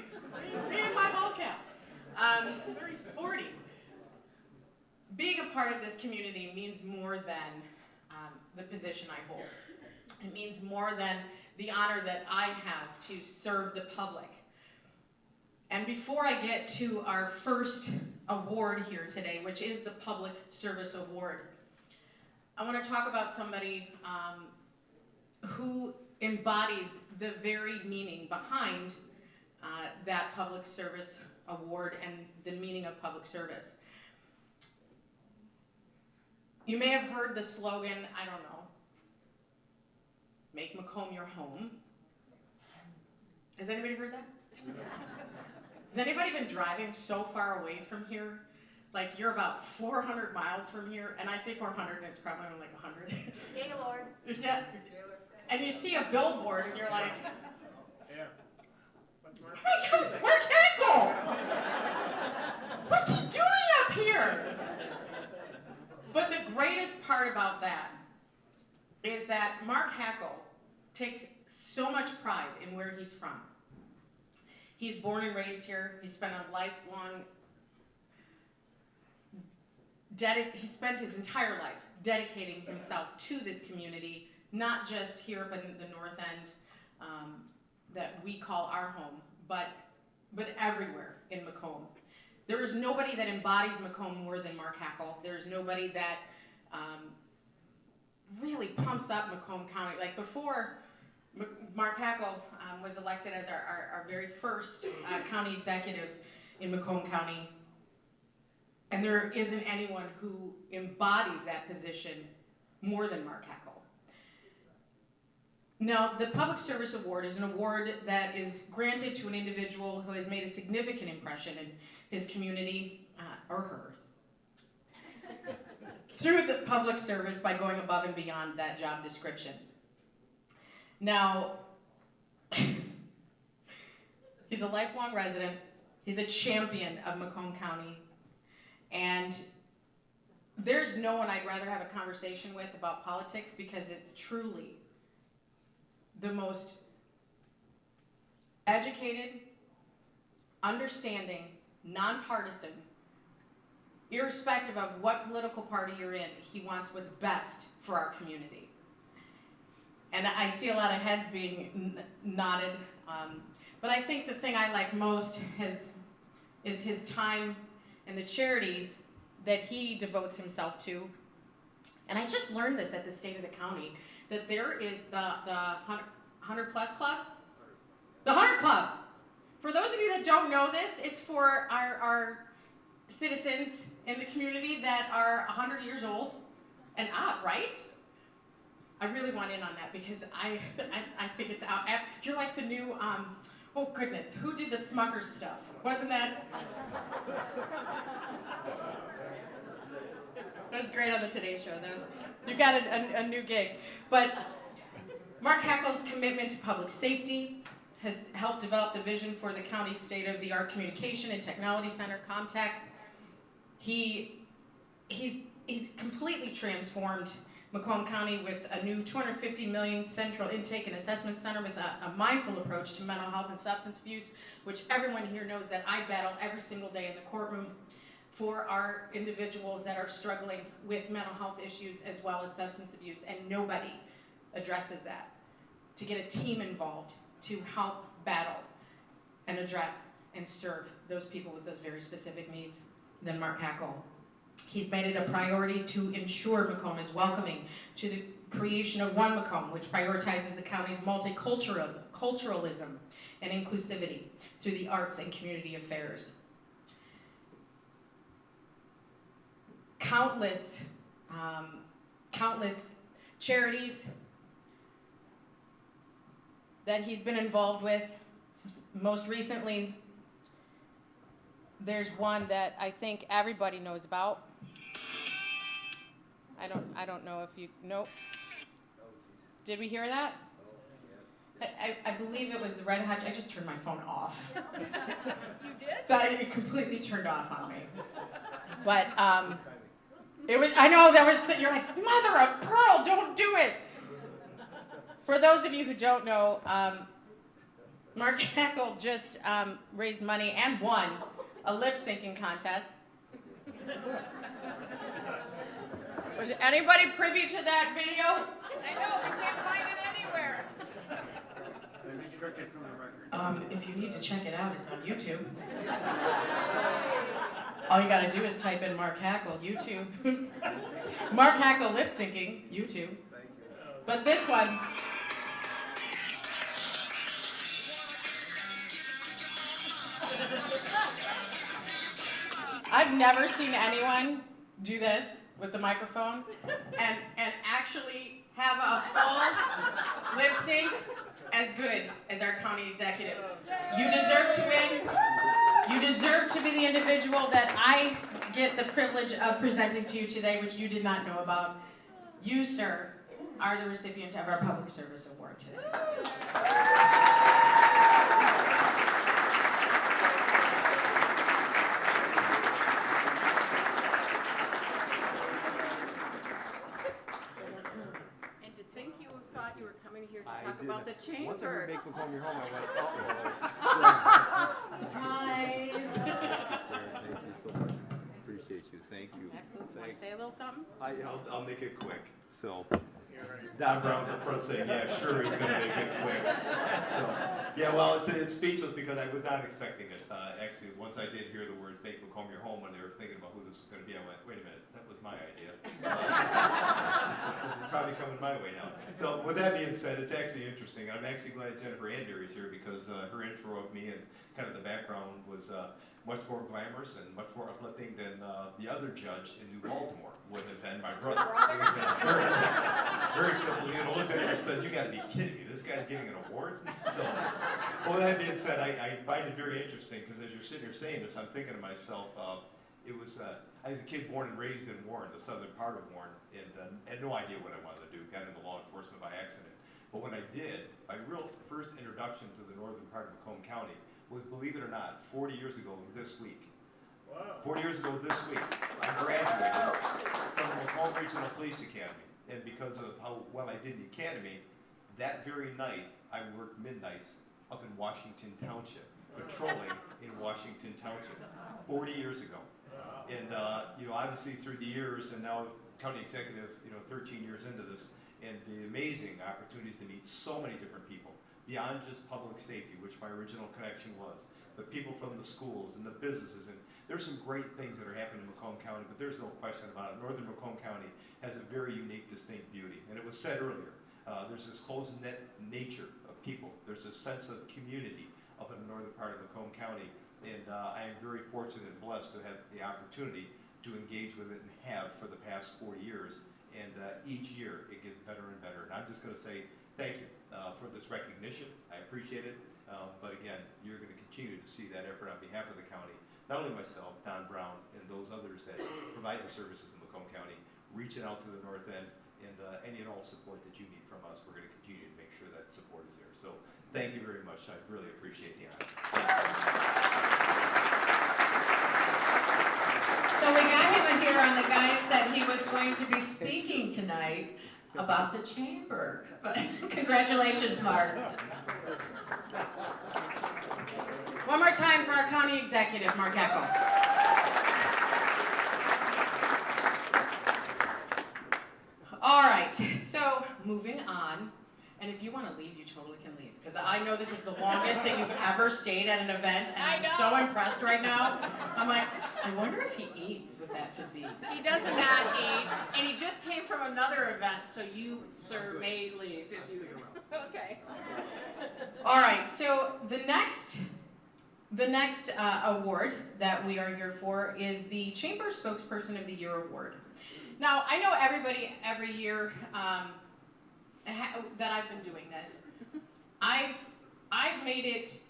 Me and my ball cap. Very sporty. Being a part of this community means more than the position I hold. It means more than the honor that I have to serve the public. And before I get to our first award here today, which is the Public Service Award, I want to talk about somebody who embodies the very meaning behind that Public Service Award and the meaning of public service. You may have heard the slogan, I don't know, make Macomb your home. Has anybody heard that? Has anybody been driving so far away from here? Like you're about 400 miles from here, and I say 400 and it's probably only like 100. Gaylord. Yeah. And you see a billboard and you're like, oh my God, it's Mark Hackle! What's he doing up here? But the greatest part about that is that Mark Hackle takes so much pride in where he's from. He's born and raised here. He spent a lifelong, he spent his entire life dedicating himself to this community, not just here up in the North End that we call our home, but everywhere in Macomb. There is nobody that embodies Macomb more than Mark Hackle. There's nobody that really pumps up Macomb County. Like before Mark Hackle was elected as our very first county executive in Macomb County, and there isn't anyone who embodies that position more than Mark Hackle. Now, the Public Service Award is an award that is granted to an individual who has made a significant impression in his community, or hers, through the public service by going above and beyond that job description. Now, he's a lifelong resident, he's a champion of Macomb County, and there's no one I'd rather have a conversation with about politics because it's truly the most educated, understanding, nonpartisan, irrespective of what political party you're in, he wants what's best for our community. And I see a lot of heads being nodded, but I think the thing I like most is his time and the charities that he devotes himself to. And I just learned this at the State of the County, that there is the 100 Plus Club. The 100 Club. For those of you that don't know this, it's for our citizens in the community that are 100 years old and up, right? I really want in on that because I think it's out. You're like the new, oh goodness, who did the Smuckers stuff? Wasn't that? That was great on the Today Show. You got a new gig. But Mark Hackle's commitment to public safety has helped develop the vision for the county's state-of-the-art communication and technology center, ComTech. He's completely transformed Macomb County with a new $250 million central intake and assessment center with a mindful approach to mental health and substance abuse, which everyone here knows that I battle every single day in the courtroom for our individuals that are struggling with mental health issues as well as substance abuse, and nobody addresses that. To get a team involved to help battle and address and serve those people with those very specific needs than Mark Hackle. He's made it a priority to ensure Macomb is welcoming to creation of One Macomb, which prioritizes the county's multiculturalism and inclusivity through the arts and community affairs. Countless charities that he's been involved with. Most recently, there's one that I think everybody knows about. I don't know if you, nope. Did we hear that? I believe it was the Red Hot. I just turned my phone off. You did? It completely turned off on me. But it was, I know, that was, you're like, mother of pearl, don't do it. For those of you who don't know, Mark Hackle just raised money and won a lip-syncing contest. Was anybody privy to that video? I know, we can't find it anywhere. If you need to check it out, it's on YouTube. All you gotta do is type in Mark Hackle, YouTube. Mark Hackle lip-syncing, YouTube. But this one, I've never seen anyone do this with the microphone and actually have a full lip sync as good as our county executive. You deserve to win. You deserve to be the individual that I get the privilege of presenting to you today, which you did not know about. You, sir, are the recipient of our Public Service Award today. And to think you thought you were coming here to talk about the chamber. Once I heard Make Macomb Your Home, I went, Surprise! Thank you so much. Appreciate you. Thank you. Excellent. Want to Thanks. say a little something? I'll make it quick. So, Don Brown's up front saying, yeah, sure, he's going to make it quick. So, yeah, well, it's speechless because I was not expecting this. Actually, once I did hear the words Make Macomb Your Home when they were thinking about who this was going to be, I went, wait a minute, that was my idea. This is probably coming my way now. So, with that being said, it's actually interesting. I'm actually glad Jennifer Andery is here because her intro of me and kind of the background was much more glamorous and much more uplifting than the other judge in New Baltimore would have been, my brother. It would have been very simple. You know, looked at her and said, you got to be kidding me. This guy's giving an award? So, well, that being said, I find it very interesting because as you're sitting here saying this, I'm thinking to myself, I was a kid born and raised in Warren, the southern part of Warren, and had no idea what I wanted to do. Got into law enforcement by accident. But when I did, my real first introduction to the northern part of Macomb County was, believe it or not, 40 years ago this week. Wow. 40 years ago this week, I graduated from the Macomb Regional Police Academy. And because of how well I did in the academy, that very night, I worked midnights up in Washington Township, patrolling in Washington Township, 40 years ago. And, you know, obviously through the years, and now county executive, you know, 13 years into this, and the amazing opportunities to meet so many different people, beyond just public safety, which my original connection was, but people from the schools and the businesses, and there's some great things that are happening in Macomb County, but there's no question about it. Northern Macomb County has a very unique, distinct beauty, and it was said earlier, there's this close-knit nature of people. There's a sense of community up in the northern part of Macomb County, and I am very fortunate and blessed to have the opportunity to engage with it and have for the past 4 years, and each year it gets better and better. And I'm just going to say thank you for this recognition. I appreciate it, but again, you're going to continue to see that effort on behalf of the county, not only myself, Don Brown, and those others that provide the services in Macomb County, reaching out to the north end, and any and all support that you need from us, we're going to continue to make sure that support is there. So thank you very much. I really appreciate the honor. So we got him here on the guise that he was going to be speaking tonight about the chamber. But congratulations, Mark. One more time for our county executive, Mark Hackle. All right, so moving on. And if you want to leave, you totally can leave. Because I know this is the longest that you've ever stayed at an event, and I'm so impressed right now. I'm like, I wonder if he eats with that physique. He does not eat, and he just came from another event, so you, sir, may leave if you. Okay. All right, so the next award that we are here for is the Chamber Spokesperson of the Year Award. Now, I know everybody every year that I've been doing this, I've made it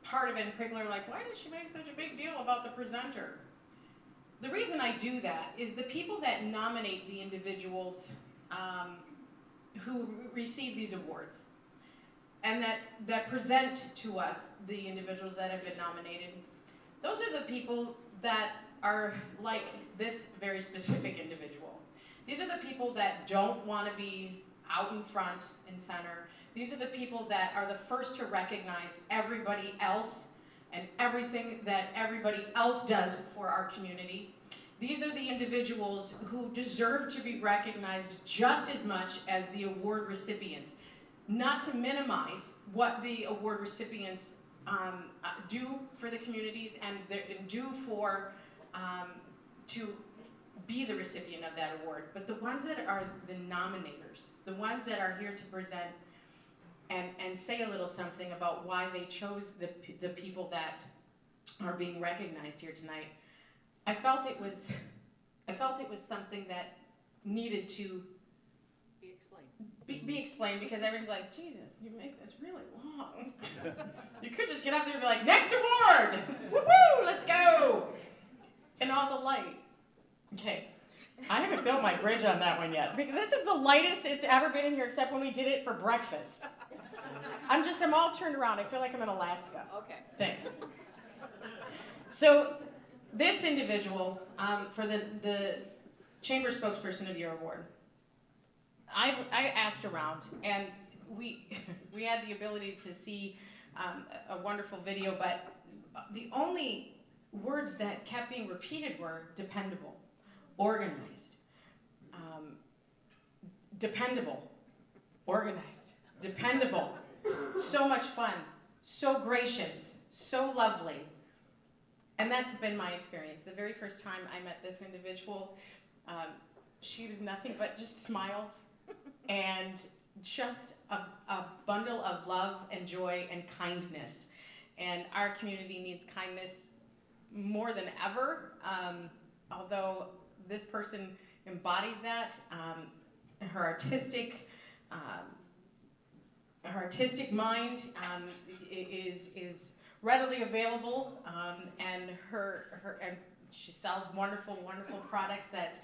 part of it, and people are like, why does she make such a big deal about the presenter? The reason I do that is the people that nominate the individuals who receive these awards and that present to us the individuals that have been nominated, those are the people that are like this very specific individual. These are the people that don't want to be out in front and center. These are the people that are the first to recognize everybody else and everything that everybody else does for our community. These are the individuals who deserve to be recognized just as much as the award recipients. Not to minimize what the award recipients do for the communities and do for to be the recipient of that award, but the ones that are the nominators, the ones that are here to present and say a little something about why they chose the people that are being recognized here tonight. I felt it was something that needed to be explained because everyone's like, Jesus, you make this really long. You could just get up there and be like, next award! Woo-hoo, let's go! And all the light. Okay, I haven't built my bridge on that one yet because this is the lightest it's ever been in here except when we did it for breakfast. I'm all turned around. I feel like I'm in Alaska. Okay. Thanks. So this individual for the Chamber Spokesperson of the Year Award, I asked around, and we had the ability to see a wonderful video, but the only words that kept being repeated were dependable, organized, dependable, organized, dependable, so much fun, so gracious, so lovely. And that's been my experience. The very first time I met this individual, she was nothing but just smiles and just a bundle of love and joy and kindness. And our community needs kindness more than ever, although this person embodies that. Her artistic mind is readily available, and and she sells wonderful products that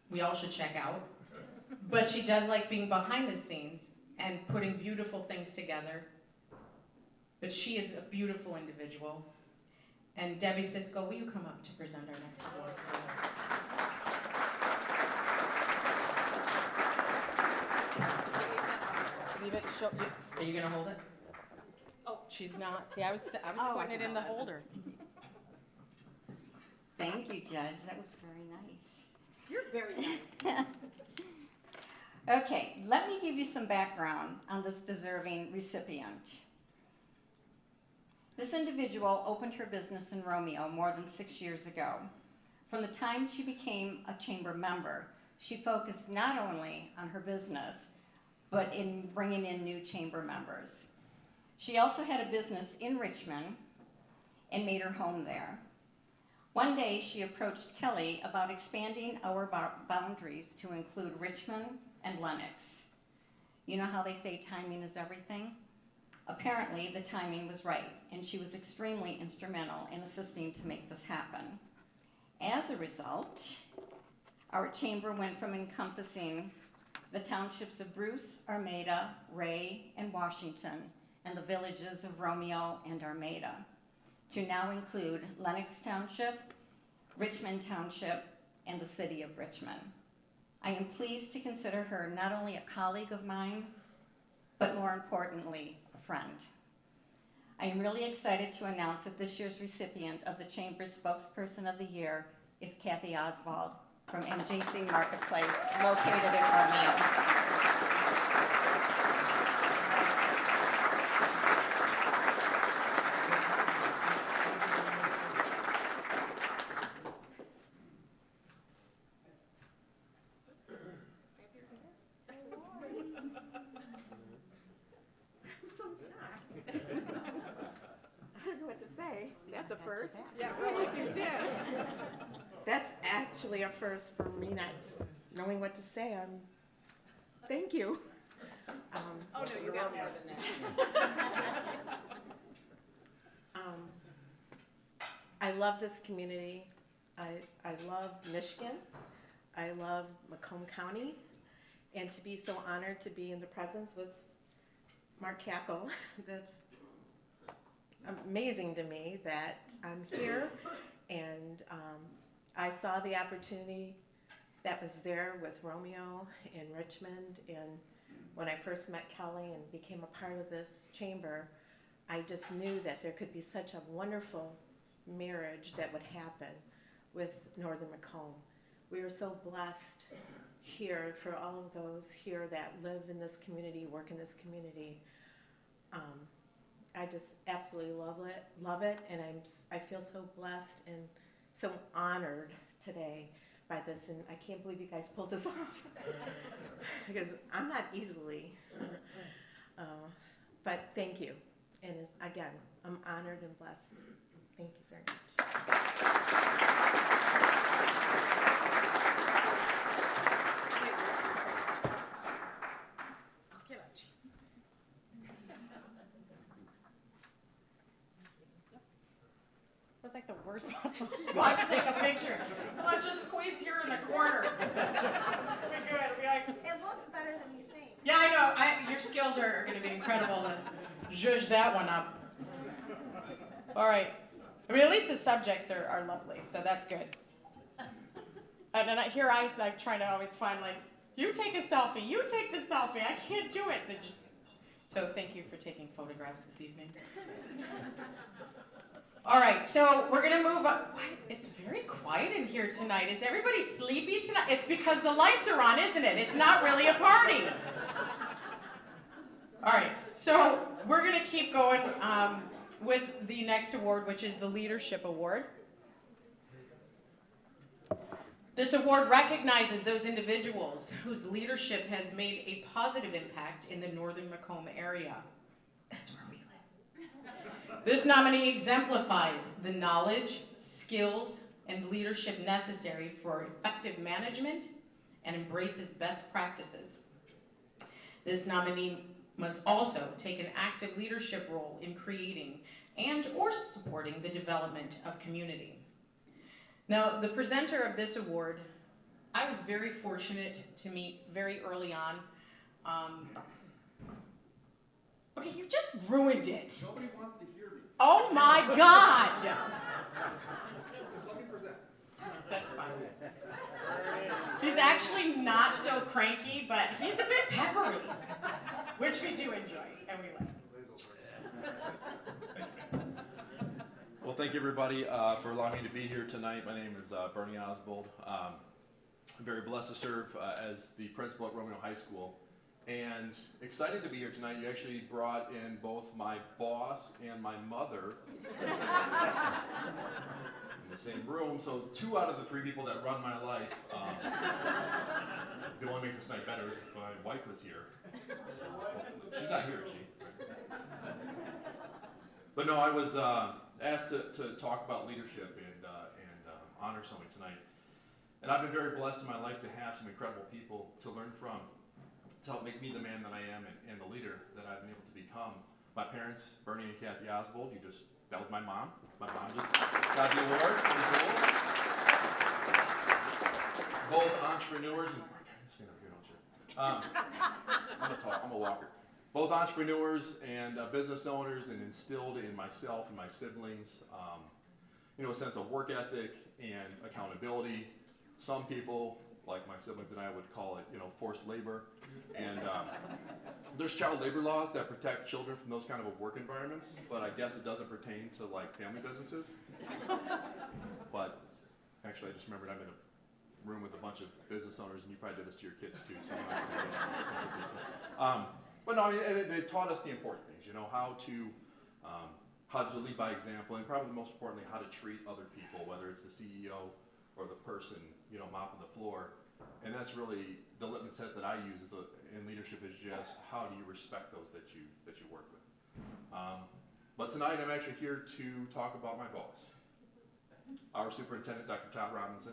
we all should check out. But she does like being behind the scenes and putting beautiful things together. But she is a beautiful individual. And Debbie Cisco, will you come up to present our next award, please? Leave it. Are you gonna hold it? Oh, she's not. See, I was putting it in the holder. Thank you, Judge. That was very nice. You're very nice. Okay, let me give you some background on this deserving recipient. This individual opened her business in Romeo more than 6 years ago. From the time she became a chamber member, she focused not only on her business, but in bringing in new chamber members. She also had a business in Richmond and made her home there. One day, she approached Kelly about expanding our boundaries to include Richmond and Lenox. You know how they say timing is everything? Apparently, the timing was right, and she was extremely instrumental in assisting to make this happen. As a result, our chamber went from encompassing the townships of Bruce, Armada, Ray, and Washington, and the villages of Romeo and Armada, to now include Lenox Township, Richmond Township, and the city of Richmond. I am pleased to consider her not only a colleague of mine, but more importantly, a friend. I am really excited to announce that this year's recipient of the Chamber's Spokesperson of the Year is Kathy Oswald from MJC Marketplace, located in Romeo. Okay, that's a first. Yeah, well, you did. That's actually a first for me, nice. Knowing what to say, thank you. Oh, no, you got more than that. I love this community. I love Michigan. I love Macomb County. And to be so honored to be in the presence with Mark Cackle, that's amazing to me that I'm here. And I saw the opportunity that was there with Romeo in Richmond. And when I first met Kelly and became a part of this chamber, I just knew that there could be such a wonderful marriage that would happen with Northern Macomb. We are so blessed here for all of those here that live in this community, work in this community. I just absolutely love it, and I feel so blessed and so honored today by this, and I can't believe you guys pulled this off because I'm not easily, but thank you. And again, I'm honored and blessed. Thank you very much. That's like the worst possible spot to take a picture. Let's just squeeze here in the corner. It'll be good. It'll be like, it looks better than you think. yeah, I know. Your skills are going to be incredible to zhuzh that one up. All right. I mean, at least the subjects are lovely, so that's good. And then here I like trying to always find like, you take a selfie, you take the selfie. I can't do it. So thank you for taking photographs this evening. All right, so we're gonna move up. What? It's very quiet in here tonight. Is everybody sleepy tonight? It's because the lights are on, isn't it? It's not really a party. All right, so we're gonna keep going with the next award, which is the Leadership Award. This award recognizes those individuals whose leadership has made a positive impact in the Northern Macomb area. That's where we live. This nominee exemplifies the knowledge, skills, and leadership necessary for effective management and embraces best practices. This nominee must also take an active leadership role in creating and or supporting the development of community. Now, the presenter of this award, I was very fortunate to meet very early on. Okay, you just ruined it. Nobody wants to hear me. Oh my God! Just let me present. That's fine. He's actually not so cranky, but he's a bit peppery, which we do enjoy, and we like. Well, thank you everybody for allowing me to be here tonight. My name is Bernie Oswald. I'm very blessed to serve as the principal at Romeo High School. And excited to be here tonight. You actually brought in both my boss and my mother in the same room. So 2 out of the 3 people that run my life could only make this night better if my wife was here. So, she's not here, is she? But no, I was asked to talk about leadership and honor somebody tonight. And I've been very blessed in my life to have some incredible people to learn from, to help make me the man that I am and the leader that I've been able to become. My parents, Bernie and Kathy Oswald, that was my mom. My mom just got the award. Both entrepreneurs, and stand up here, don't you? I'm a walker. Both entrepreneurs and business owners, and instilled in myself and my siblings, a sense of work ethic and accountability. Some people, like my siblings and I, would call it, forced labor. And there's child labor laws that protect children from those kind of work environments, but I guess it doesn't pertain to like family businesses. But actually, I just remembered I'm in a room with a bunch of business owners, and you probably did this to your kids too. So but no, I mean, they taught us the important things. How to lead by example, and probably most importantly, how to treat other people, whether it's the CEO or the person, mopping the floor. And that's really the litmus test that I use in leadership, is just how do you respect those that you work with. But But tonight I'm actually here to talk about my boss, our superintendent, Dr. Todd Robinson.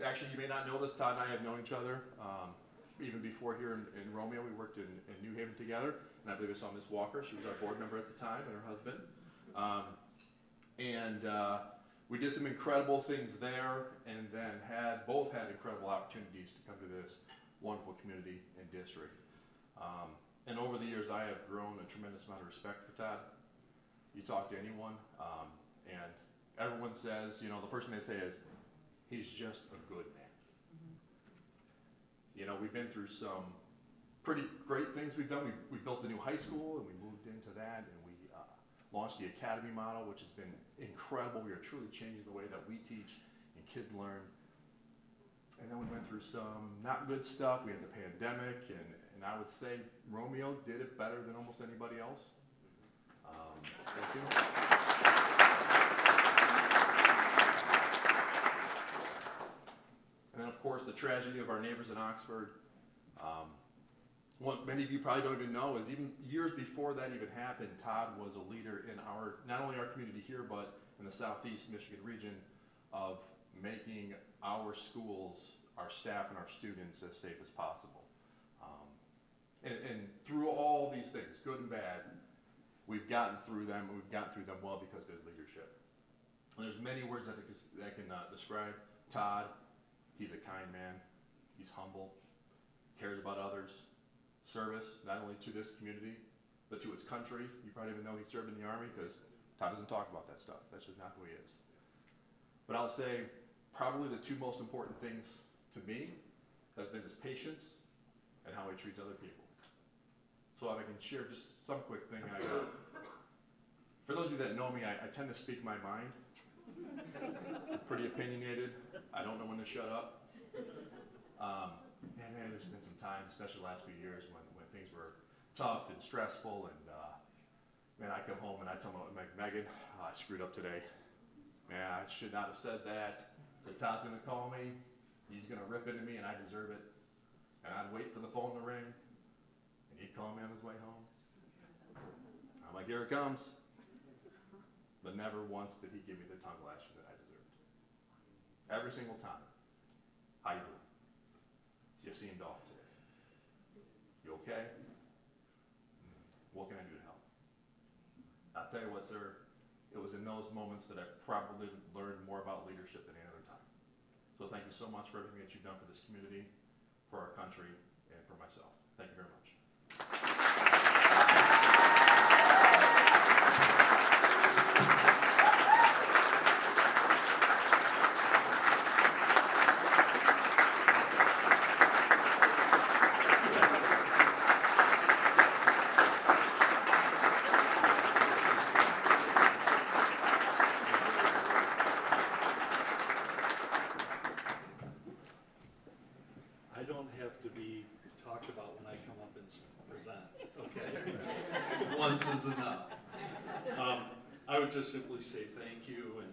Actually, you may not know this, Todd and I have known each other even before here in Romeo. We worked in New Haven together, and I believe I saw Miss Walker. She was our board member at the time, and her husband. We did some incredible things there, and then both had incredible opportunities to come to this wonderful community and district. And over the years, I have grown a tremendous amount of respect for Todd. You talk to anyone, and everyone says, you know, the first thing they say is, he's just a good man. You know, we've been through some pretty great things we've done. We built a new high school, and we moved into that, and we launched the academy model, which has been incredible. We are truly changing the way that we teach and kids learn. And then we went through some not good stuff. We had the pandemic, and I would say Romeo did it better than almost anybody else. Thank you. And then, of course, the tragedy of our neighbors in Oxford. What many of you probably don't even know is even years before that even happened, Todd was a leader in not only our community here, but in the Southeast Michigan region of making our schools, our staff, and our students as safe as possible. And through all these things, good and bad, we've gotten through them, and we've gotten through them well because of his leadership. And there's many words that can describe Todd. He's a kind man. He's humble. Cares about others. Service, not only to this community, but to his country. You probably even know he served in the Army because Todd doesn't talk about that stuff. That's just not who he is. But I'll say probably the two most important things to me has been his patience and how he treats other people. So if I can share just some quick thing. For those of you that know me, I tend to speak my mind. I'm pretty opinionated. I don't know when to shut up. And man, there's been some times, especially the last few years, when things were tough and stressful, and man, I come home and I tell Megan, I screwed up today. Man, I should not have said that. So Todd's gonna call me, he's gonna rip into me, and I deserve it. And I'd wait for the phone to ring, and he'd call me on his way home. I'm like, here it comes. But never once did he give me the tongue lashing that I deserved. Every single time. How you doing? You seemed off today. You okay? What can I do to help? I'll tell you what, sir, it was in those moments that I probably learned more about leadership than any other time. So thank you so much for everything that you've done for this community, for our country, and for myself. Thank you very much. I don't have to be talked about when I come up and present, okay? Once is enough. I would just simply say thank you, and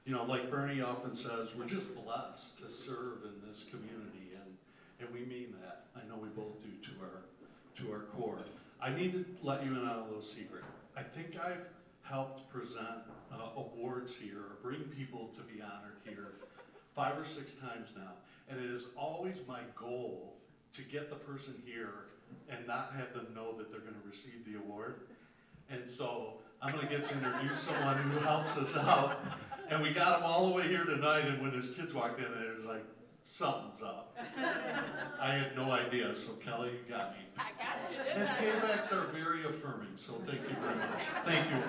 you know, like Bernie often says, we're just blessed to serve in this community, and we mean that. I know we both do to our core. I need to let you in on a little secret. I think I've helped present awards here, or bring people to be honored here 5 or 6 times now. And it is always my goal to get the person here and not have them know that they're going to receive the award. And so I'm going to get to introduce someone who helps us out. And we got him all the way here tonight, and when his kids walked in, it was like, something's up. I had no idea, so Kelly, you got me. I got you, didn't And I? paybacks are very affirming, so thank you very much. Thank you.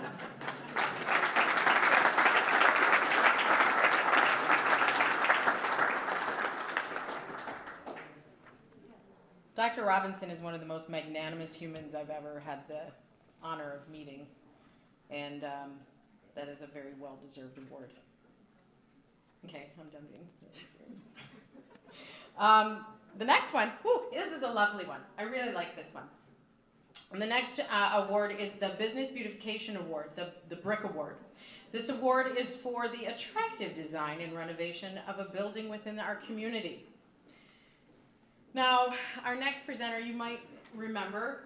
Dr. Robinson is one of the most magnanimous humans I've ever had the honor of meeting, and that is a very well-deserved award. Okay, I'm done being really serious. The next one, this is a lovely one. I really like this one. And the next award is the Business Beautification Award, the Brick Award. This award is for the attractive design and renovation of a building within our community. Now, our next presenter, you might remember,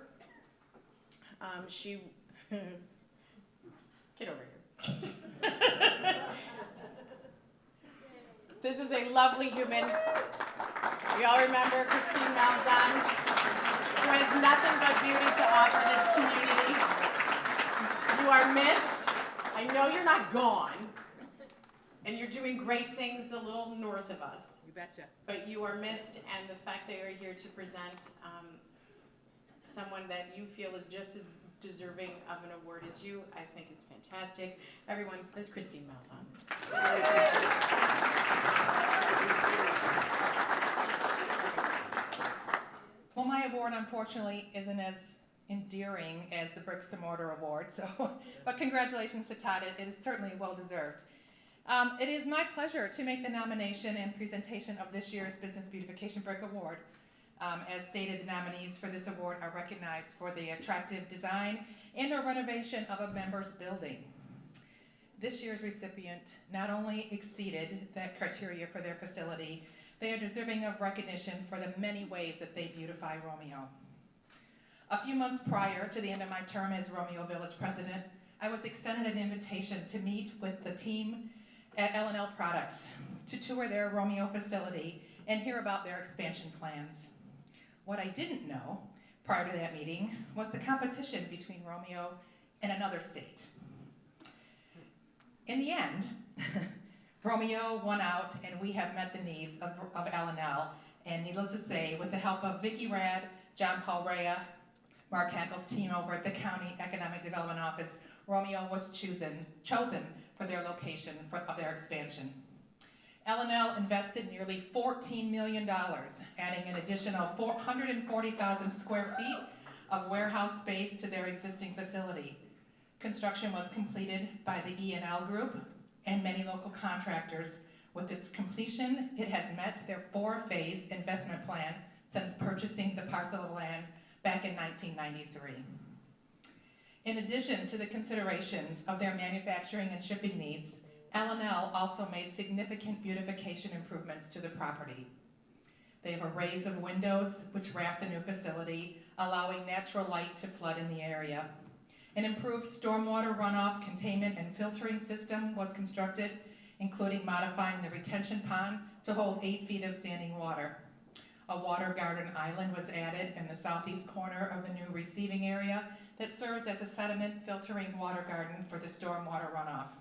she Get over here. This is a lovely human. We all remember Christine Malzahn, who has nothing but beauty to offer this community. You are missed. I know you're not gone, and you're doing great things a little north of us. You betcha. But you are missed, and the fact that you're here to present someone that you feel is just as deserving of an award as you, I think is fantastic. Everyone, this is Christine Malzahn. Well, my award, unfortunately, isn't as endearing as the Bricks and Mortar Award, but congratulations to Todd. It is certainly well-deserved. It is my pleasure to make the nomination and presentation of this year's Business Beautification Brick Award. As stated, the nominees for this award are recognized for the attractive design and or renovation of a member's building. This year's recipient not only exceeded that criteria for their facility, they are deserving of recognition for the many ways that they beautify Romeo. A few months prior to the end of my term as Romeo Village President, I was extended an invitation to meet with the team at L&L Products to tour their Romeo facility and hear about their expansion plans. What I didn't know prior to that meeting was the competition between Romeo and another state. In the end, Romeo won out, and we have met the needs of L&L, and needless to say, with the help of Vicki Rad, John Paul Rea, Mark Hankel's team over at the County Economic Development Office, Romeo was chosen for their location of their expansion. L&L invested nearly $14 million, adding an additional 440,000 square feet of warehouse space to their existing facility. Construction was completed by the E&L Group and many local contractors. With its completion, it has met their 4-phase investment plan since purchasing the parcel of land back in 1993. In addition to the considerations of their manufacturing and shipping needs, L&L also made significant beautification improvements to the property. They have arrays of windows which wrap the new facility, allowing natural light to flood in the area. An improved stormwater runoff containment and filtering system was constructed, including modifying the retention pond to hold 8 feet of standing water. A water garden island was added in the southeast corner of the new receiving area that serves as a sediment filtering water garden for the stormwater runoff.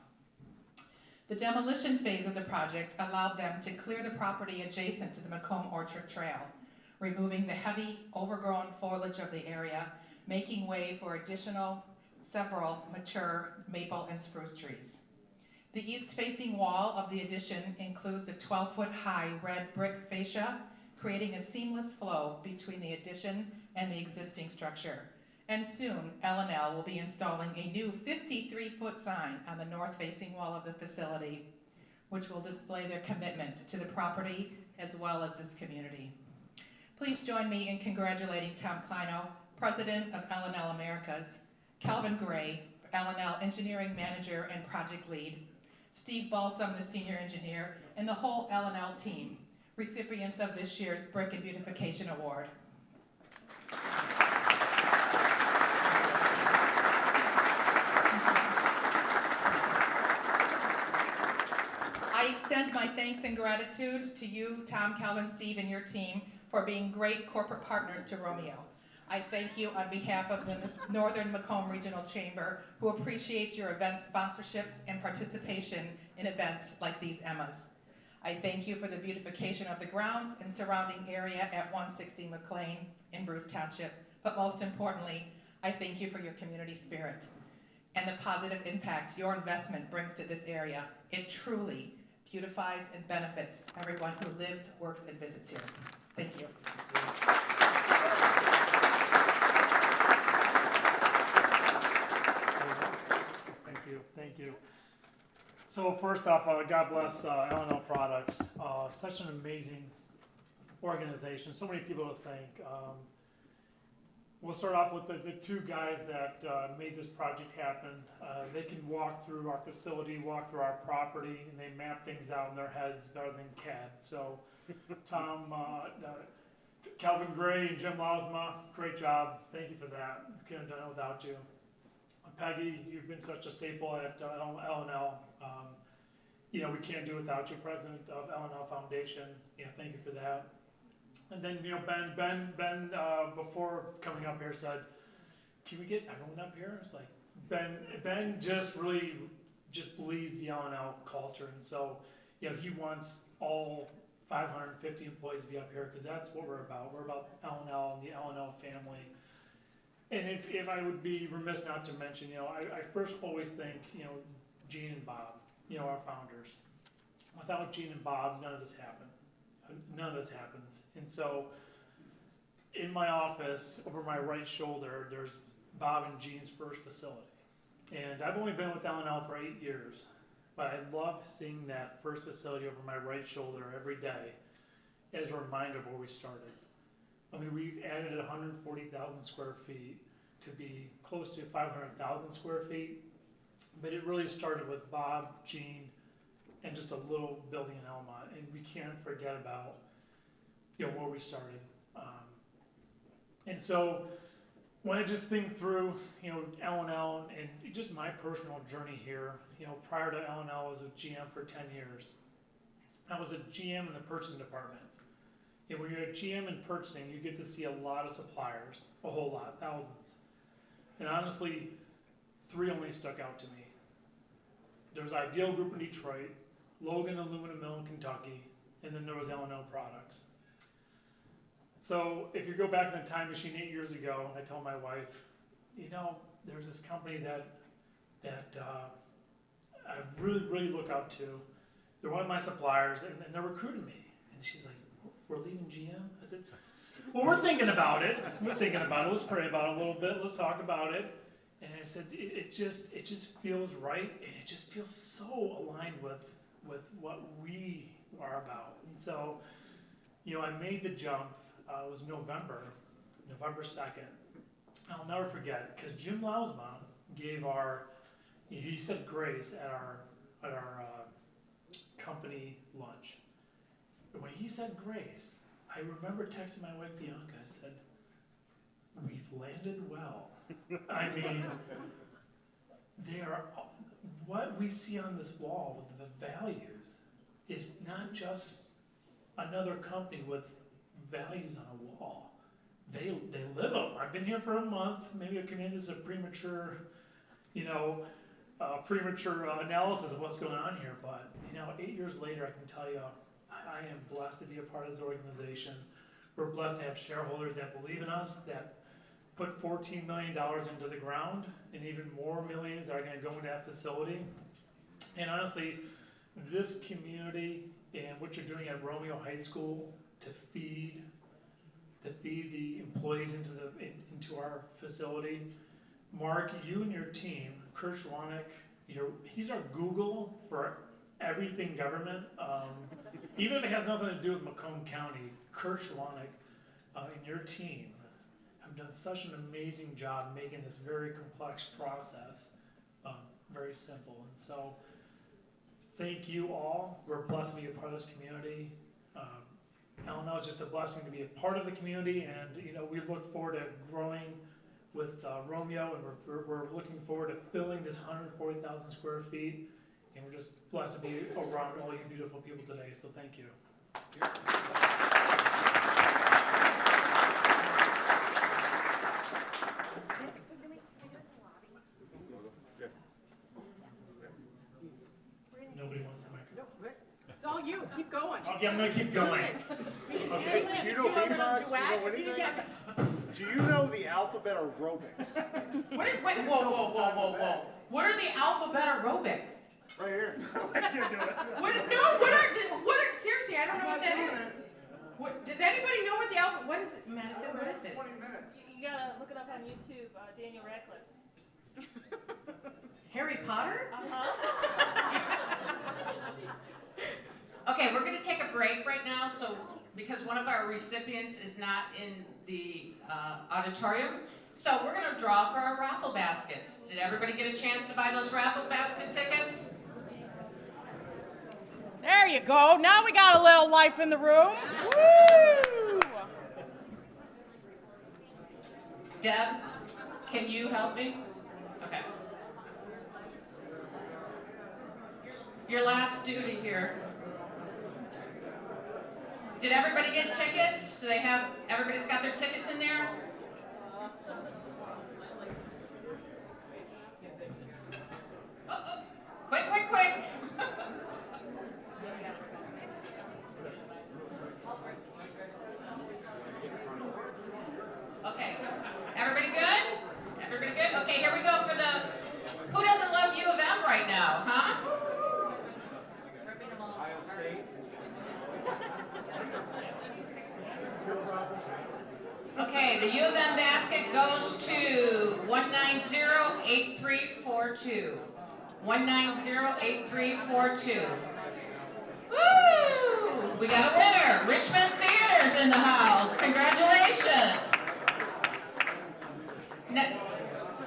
The demolition phase of the project allowed them to clear the property adjacent to the Macomb Orchard Trail, removing the heavy, overgrown foliage of the area, making way for several mature maple and spruce trees. The east-facing wall of the addition includes a 12-foot high red brick fascia, creating a seamless flow between the addition and the existing structure. And soon, L&L will be installing a new 53-foot sign on the north-facing wall of the facility, which will display their commitment to the property as well as this community. Please join me in congratulating Tom Kleino, President of L&L Americas, Calvin Gray, L&L Engineering Manager and Project Lead, Steve Balsam, the Senior Engineer, and the whole L&L team, recipients of this year's Brick and Beautification Award. I extend my thanks and gratitude to you, Tom, Calvin, Steve, and your team for being great corporate partners to Romeo. I thank you on behalf of the Northern Macomb Regional Chamber, who appreciates your event sponsorships and participation in events like these Emmas. I thank you for the beautification of the grounds and surrounding area at 160 McLean in Bruce Township, but most importantly, I thank you for your community spirit and the positive impact your investment brings to this area. It truly beautifies and benefits everyone who lives, works, and visits here. Thank you. Thank you. So first off, God bless L&L Products. Such an amazing organization. So many people to thank. We'll start off with the two guys that made this project happen. They can walk through our facility, walk through our property, and they map things out in their heads better than CAD. So Tom, Calvin Gray and Jim Lausma, great job. Thank you for that. Couldn't have done it without you. Peggy, you've been such a staple at L&L. You know, we can't do without you, president of L&L Foundation. You know, thank you for that. And then, you know, Ben, before coming up here said, can we get everyone up here? It's like, Ben just really just bleeds the L&L culture. And so, you know, he wants all 550 employees to be up here because that's what we're about. We're about L&L and the L&L family. And if I would be remiss not to mention, you know, I first always think, you know, Gene and Bob, you know, our founders. Without Gene and Bob, none of this happened. None of this happens. And so in my office, over my right shoulder, there's Bob and Gene's first facility. And I've only been with L&L for 8 years, but I love seeing that first facility over my right shoulder every day as a reminder of where we started. I mean, we've added 140,000 square feet to be close to 500,000 square feet, but it really started with Bob, Gene, and just a little building in Elmont, and we can't forget about, you know, where we started. And so when I just think through, you know, L&L and just my personal journey here, you know, prior to L&L, I was a GM for 10 years. I was a GM in the purchasing department. And when you're a GM in purchasing, you get to see a lot of suppliers, a whole lot, thousands. And honestly, 3 only stuck out to me. There was Ideal Group in Detroit, Logan Aluminum Mill in Kentucky, and then there was L&L Products. So if you go back in the time machine 8 years ago, I told my wife, you know, there's this company that I really, really look up to. They're one of my suppliers, and they're recruiting me. And she's like, we're leaving GM? I said, well, we're thinking about it. We're thinking about it. Let's pray about it a little bit. Let's talk about it. And I said, it just feels right, and it just feels so aligned with what we are about. And so, you know, I made the jump. It was November 2nd. I'll never forget, because Jim Lausma gave he said grace at our company lunch. And when he said grace, I remember texting my wife Bianca. I said, we've landed well. I mean, what we see on this wall with the values is not just another company with values on a wall. They live them. I've been here for a month. Maybe I come in as a premature, you know, analysis of what's going on here. But, you know, 8 years later, I can tell you, I am blessed to be a part of this organization. We're blessed to have shareholders that believe in us, that put $14 million into the ground, and even more millions that are going to go into that facility. And honestly, this community and what you're doing at Romeo High School to feed the employees into our facility. Mark, you and your team, Kurt Schwanek, he's our Google for everything government. Even if it has nothing to do with Macomb County, Kurt Schwanek and your team have done such an amazing job making this very complex process very simple. And so, thank you all. We're blessed to be a part of this community. L&L is just a blessing to be a part of the community, and you know, we look forward to growing with Romeo, and we're looking forward to filling this 140,000 square feet, and we're just blessed to be around all you beautiful people today, so thank you. Nobody wants the microphone. It's all you. Keep going. Okay, I'm going to keep going. Okay. Do you know beatbox? Do you know anything? Do you know the alphabet aerobics? Wait, whoa. What are the alphabet aerobics? Right here. I can't do it. Seriously, I don't know what that is. Does anybody know what the alphabet, what is it, Madison, what is it? 20 minutes. You gotta look it up on YouTube, Daniel Radcliffe. Harry Potter? Okay, we're going to take a break right now, so because one of our recipients is not in the auditorium. So we're going to draw for our raffle baskets. Did everybody get a chance to buy those raffle basket tickets? There you go. Now we got a little life in the room. Woo! Deb, can you help me? Okay. your last duty here. Did everybody get tickets? Do they have, everybody's got their tickets in there? Quick, quick, quick. Okay, everybody good? Everybody good? Okay, here we go for the, who doesn't love U of M right now, huh? Okay, the U of M basket goes to 1908342. 1908342. Woo! We got a winner. Richmond Theater's in the house. Congratulations.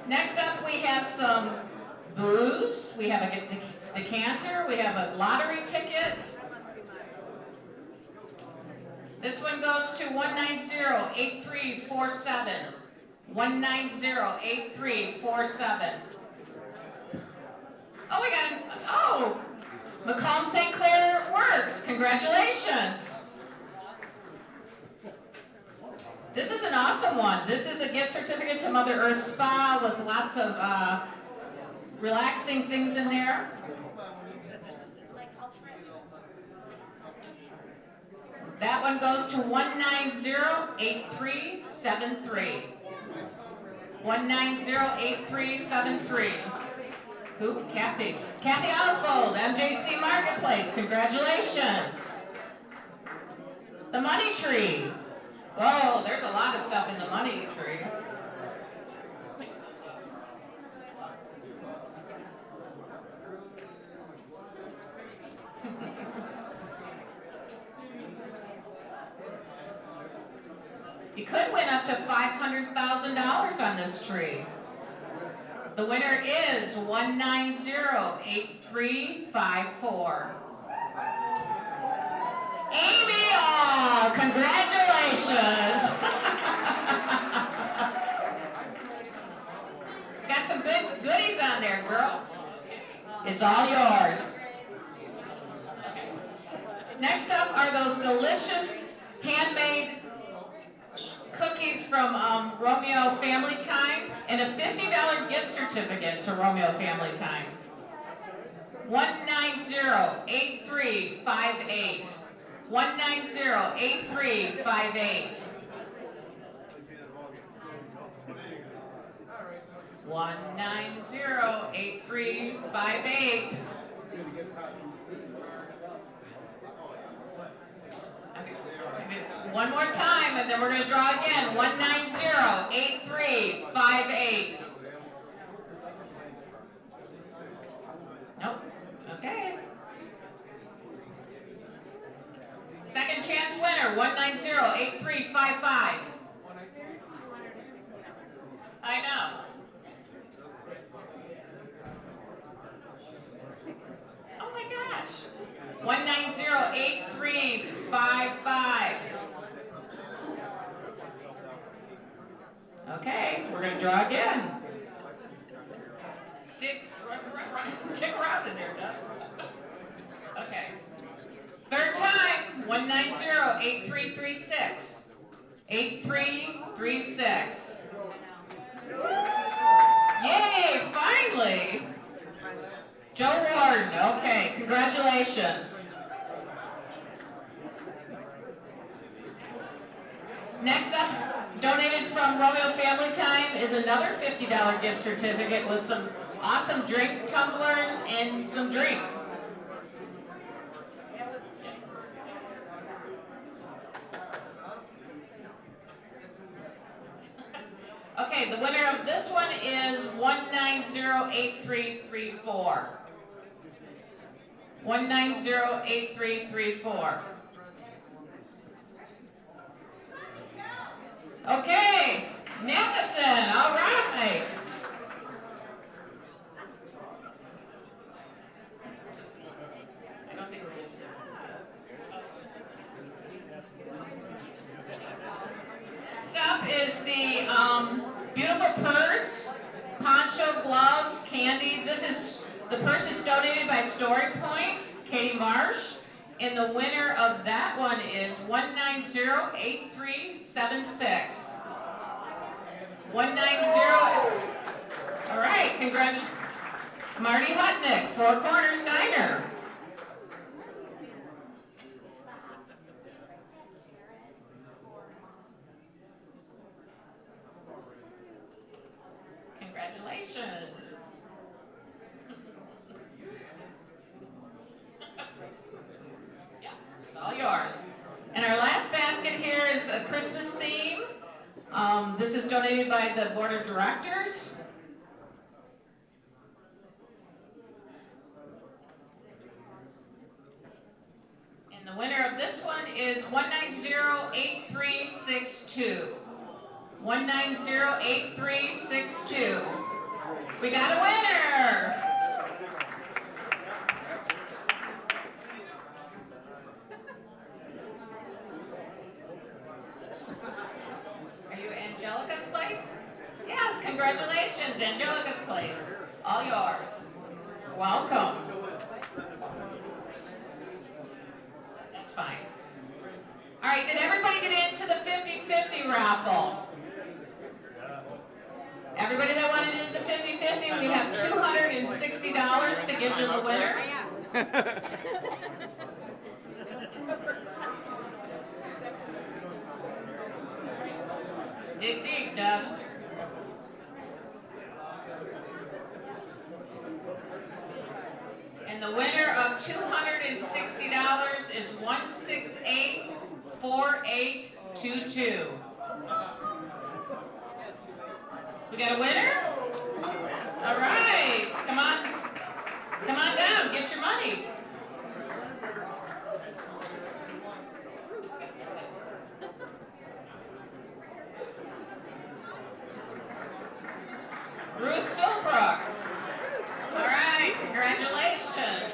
Next up, we have some booze. We have a decanter. We have a lottery ticket. This one goes to 1908347. 1908347. Oh, we got an, oh, Macomb St. Clair Works. Congratulations. This is an awesome one. This is a gift certificate to Mother Earth Spa with lots of relaxing things in there. That one goes to 1908373. 1908373. Who? Kathy. Kathy Oswald, MJC Marketplace. Congratulations. The Money Tree. Whoa, there's a lot of stuff in the Money Tree. You could win up to $500,000 on this tree. The winner is 1908354. Amy, oh, congratulations. Got some good goodies on there, girl. It's all yours. Next up are those delicious handmade cookies from Romeo Family Time and a $50 gift certificate to Romeo Family Time. 1908358. 1908358. 1908358. One more time, and then we're going to draw again. 1908358. Nope. Okay. Second chance winner, 1908355. I know. Oh my gosh. 1908355. Okay, we're going to draw again. Dick around in there, Doug. Okay. Third time, 1908336. 8336. Yay, finally! Joe Warden, okay, congratulations. Next up, donated from Romeo Family Time is another $50 gift certificate with some awesome drink tumblers and some drinks. Okay, the winner of this one is 1908334. 1908334. Okay, Nicholson, all right. Next up is the beautiful purse, poncho, gloves, candy. The purse is donated by Story Point. Katie Marsh. And the winner of that one is 1908376. 190. All right, congrats. Marty Hutnick, Four Corners Diner. Congratulations. Yeah, it's all yours. And our last basket here is a Christmas theme. This is donated by the Board of Directors. And the winner of this one is 1908362. 1908362. We got a winner! Are you Angelica's Place? Yes, congratulations, Angelica's Place. All yours. Welcome. That's fine. All right, did everybody get into the 50-50 raffle? Everybody that wanted into 50-50, we have $260 to give to the winner. Dig, dig, Doug. And the winner of $260 is 1684822. We got a winner? All right, come on down, get your money. Ruth Philbrook. All right, congratulations.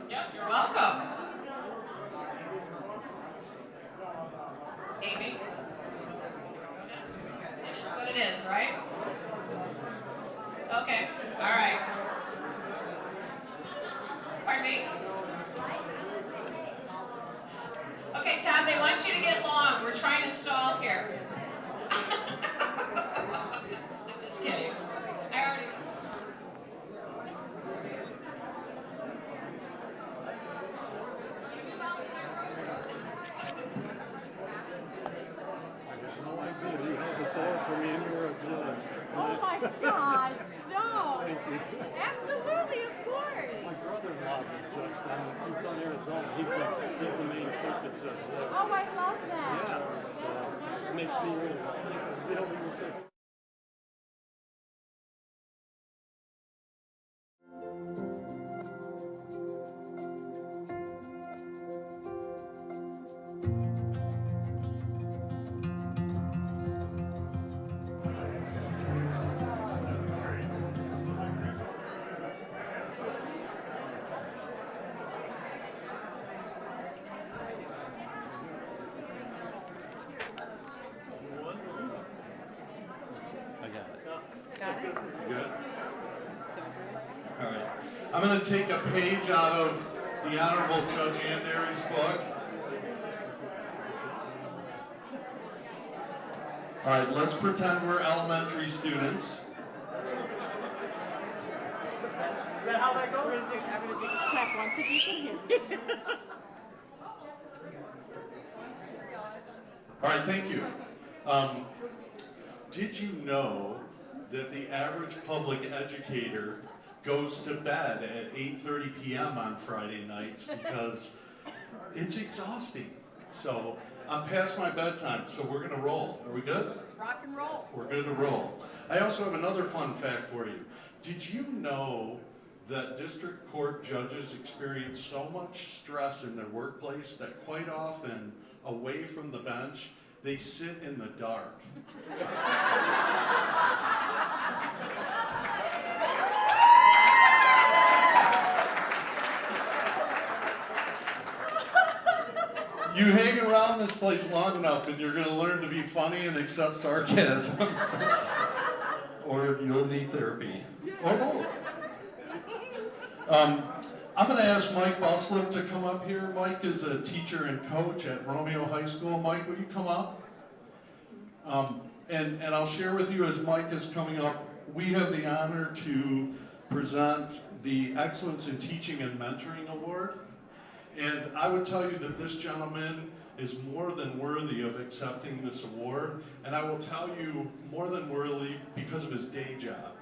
Yep, you're welcome. Amy? That's what it is, right? Okay, all right. Pardon me? Okay, Todd, they want you to get long. We're trying to stall here. Just kidding. I already... Oh my gosh, no! Thank you. Absolutely, of course! My brother-in-law's a judge down in Tucson, Arizona. He's the main circuit judge there. Oh, I love that! Yeah, so it makes me really feel even say. Got it? Good? All right. I'm going to take a page out of the Honorable Judge Andery's book. All right, let's pretend we're elementary students. Is that how that goes? I'm gonna do clap once if you can hear me. All right, thank you. Did you know that the average public educator goes to bed at 8:30 p.m. on Friday nights because it's exhausting? So I'm past my bedtime, so we're gonna roll. Are we good? Rock and roll. We're good to roll. I also have another fun fact for you. Did you know that district court judges experience so much stress in their workplace that quite often, away from the bench, they sit in the dark? You hang around this place long enough and you're going to learn to be funny and accept sarcasm. or you'll need therapy, or both. I'm going to ask Mike Buslip to come up here. Mike is a teacher and coach at Romeo High School. Mike, will you come up? And I'll share with you as Mike is coming up, we have the honor to present the Excellence in Teaching and Mentoring Award. And I would tell you that this gentleman is more than worthy of accepting this award. And I will tell you more than worthy because of his day job.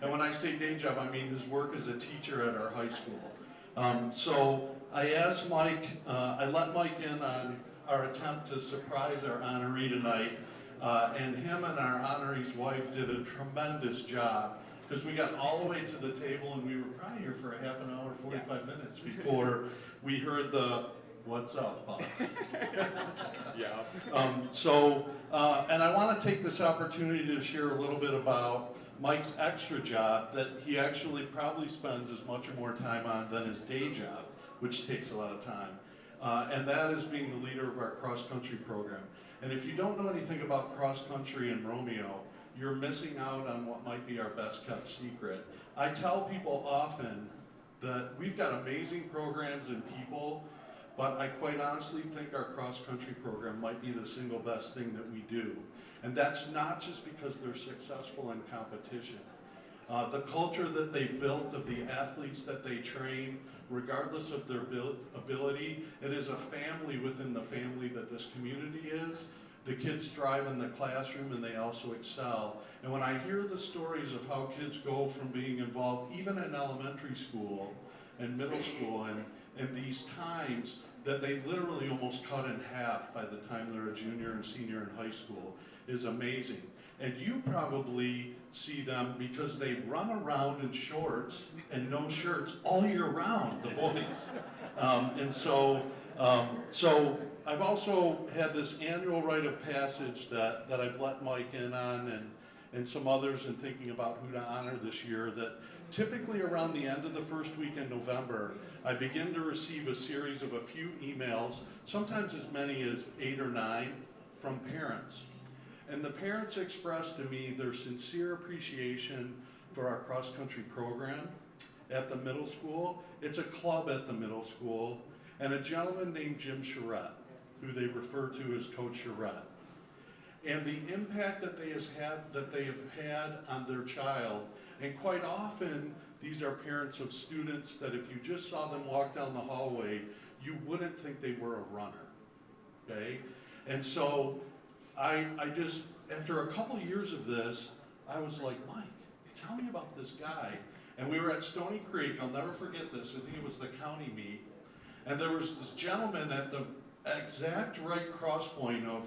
And when I say day job, I mean his work as a teacher at our high school. So I asked Mike, I let Mike in on our attempt to surprise our honoree tonight. And him and our honoree's wife did a tremendous job because we got all the way to the table and we were probably here for a half an hour, 45 minutes before we heard the "What's up, boss?" Yeah. And I want to take this opportunity to share a little bit about Mike's extra job that he actually probably spends as much or more time on than his day job, which takes a lot of time. And that is being the leader of our cross-country program. And if you don't know anything about cross-country in Romeo, you're missing out on what might be our best kept secret. I tell people often that we've got amazing programs and people, but I quite honestly think our cross-country program might be the single best thing that we do. And that's not just because they're successful in competition. The culture that they built of the athletes that they train, regardless of their ability, it is a family within the family that this community is. The kids thrive in the classroom and they also excel. And when I hear the stories of how kids go from being involved even in elementary school and middle school and these times that they literally almost cut in half by the time they're a junior and senior in high school is amazing. And you probably see them because they run around in shorts and no shirts all year round, the boys. So I've also had this annual rite of passage that I've let Mike in on and some others in thinking about who to honor this year, that typically around the end of the first week in November, I begin to receive a series of a few emails, sometimes as many as 8 or 9, from parents. And the parents express to me their sincere appreciation for our cross-country program at the middle school. It's a club at the middle school, and a gentleman named Jim Charette, who they refer to as Coach Charette. And the impact that they have had on their child, and quite often these are parents of students that if you just saw them walk down the hallway, you wouldn't think they were a runner, okay? And so I just, after a couple years of this, I was like, Mike, tell me about this guy. And we were at Stony Creek, I'll never forget this, I think it was the county meet, and there was this gentleman at the exact right cross point of,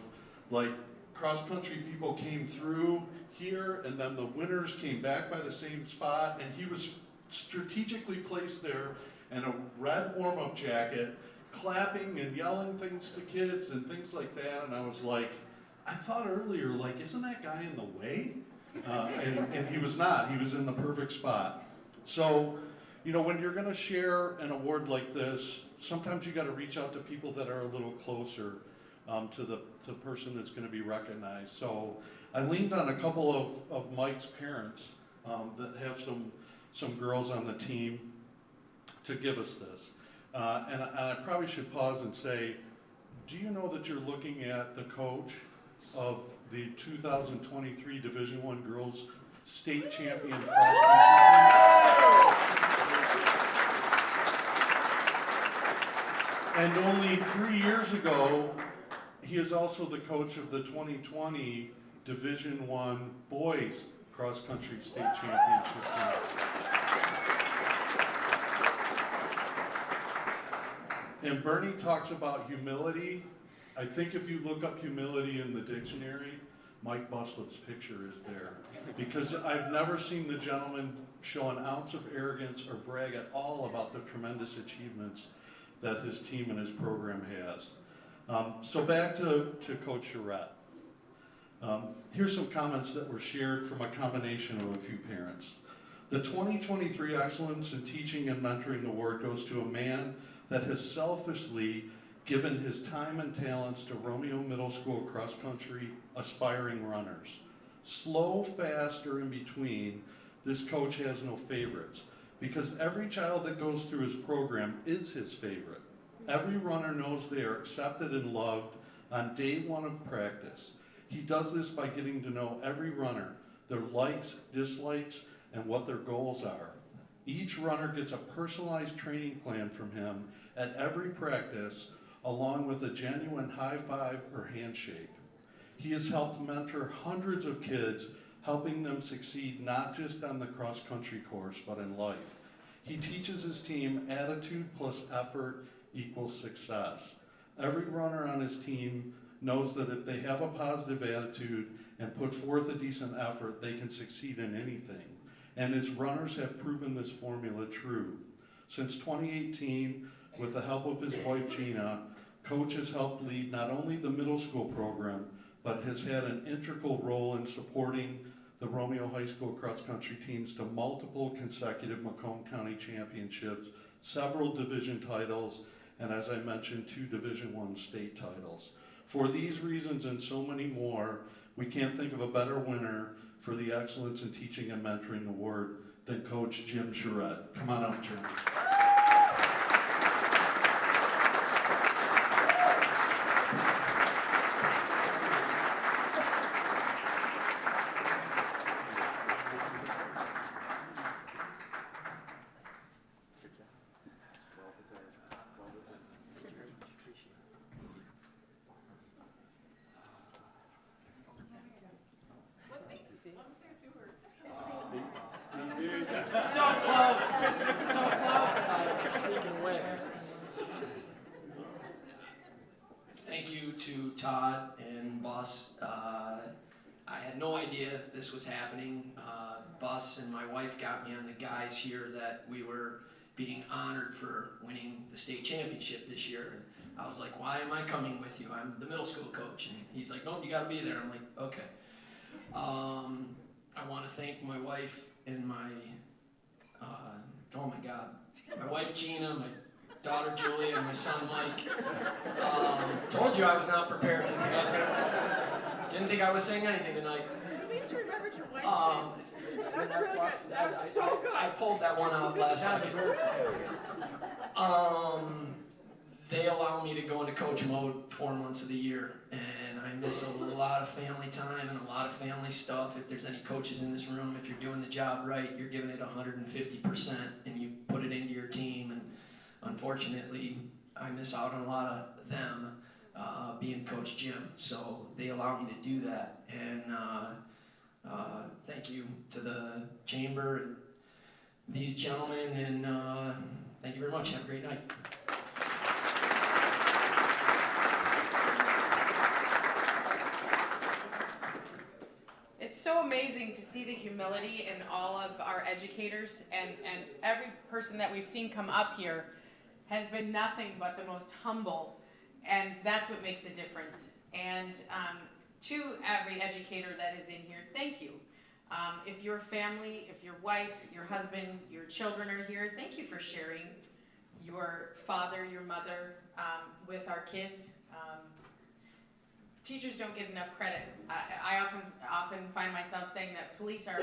like, cross-country people came through here, and then the winners came back by the same spot, and he was strategically placed there in a red warm-up jacket, clapping and yelling things to kids and things like that, and I was like, I thought earlier, like, isn't that guy in the way? And he was not. He was in the perfect spot. So, you know, when you're going to share an award like this, sometimes you got to reach out to people that are a little closer to the person that's going to be recognized. So I leaned on a couple of Mike's parents that have some girls on the team to give us this. And I probably should pause and say, do you know that you're looking at the coach of the 2023 Division I Girls State Champion cross country? And only 3 years ago, he is also the coach of the 2020 Division I Boys Cross Country State Championship team. And Bernie talks about humility. I think if you look up humility in the dictionary, Mike Buslip's picture is there. Because I've never seen the gentleman show an ounce of arrogance or brag at all about the tremendous achievements that his team and his program has. So back to Coach Charette. Here's some comments that were shared from a combination of a few parents. The 2023 Excellence in Teaching and Mentoring Award goes to a man that has selfishly given his time and talents to Romeo Middle School cross-country aspiring runners. Slow, fast, or in between, this coach has no favorites, because every child that goes through his program is his favorite. Every runner knows they are accepted and loved on day one of practice. He does this by getting to know every runner, their likes, dislikes, and what their goals are. Each runner gets a personalized training plan from him at every practice, along with a genuine high five or handshake. He has helped mentor hundreds of kids, helping them succeed not just on the cross-country course, but in life. He teaches his team attitude plus effort equals success. Every runner on his team knows that if they have a positive attitude and put forth a decent effort, they can succeed in anything. And his runners have proven this formula true. Since 2018, with the help of his wife Gina, Coach has helped lead not only the middle school program, but has had an integral role in supporting the Romeo High School cross-country teams to multiple consecutive Macomb County championships, several division titles, and as I mentioned, 2 Division I state titles. For these reasons and so many more, we can't think of a better winner for the Excellence in Teaching and Mentoring Award than Coach Jim Charette. Come on up, Jim. Thank you to Todd and Bus. I had no idea this was happening. Bus and my wife got me on the guys here that we were being honored for winning the state championship this year. And I was like, why am I coming with you? I'm the middle school coach. And he's like, no, you gotta be there. I'm like, okay. I wanna thank my wife and my, oh my God, my wife Gina, my daughter Julia, and my son Mike. Told you I was not prepared. Didn't think I was saying anything tonight. At least you remembered your wife's name. That's really good. That's so good. I pulled that one out last second. They allow me to go into coach mode 4 months of the year, and I miss a lot of family time and a lot of family stuff. If there's any coaches in this room, if you're doing the job right, you're giving it 150%, and you put it into your team. And unfortunately, I miss out on a lot of them being Coach Jim. So they allow me to do that, and thank you to the chamber and these gentlemen, and thank you very much. Have a great night. It's so amazing to see the humility in all of our educators, and every person that we've seen come up here has been nothing but the most humble, and that's what makes a difference. And to every educator that is in here, thank you. If your family, if your wife, your husband, your children are here, thank you for sharing your father, your mother with our kids. Teachers don't get enough credit. I often find myself saying that police are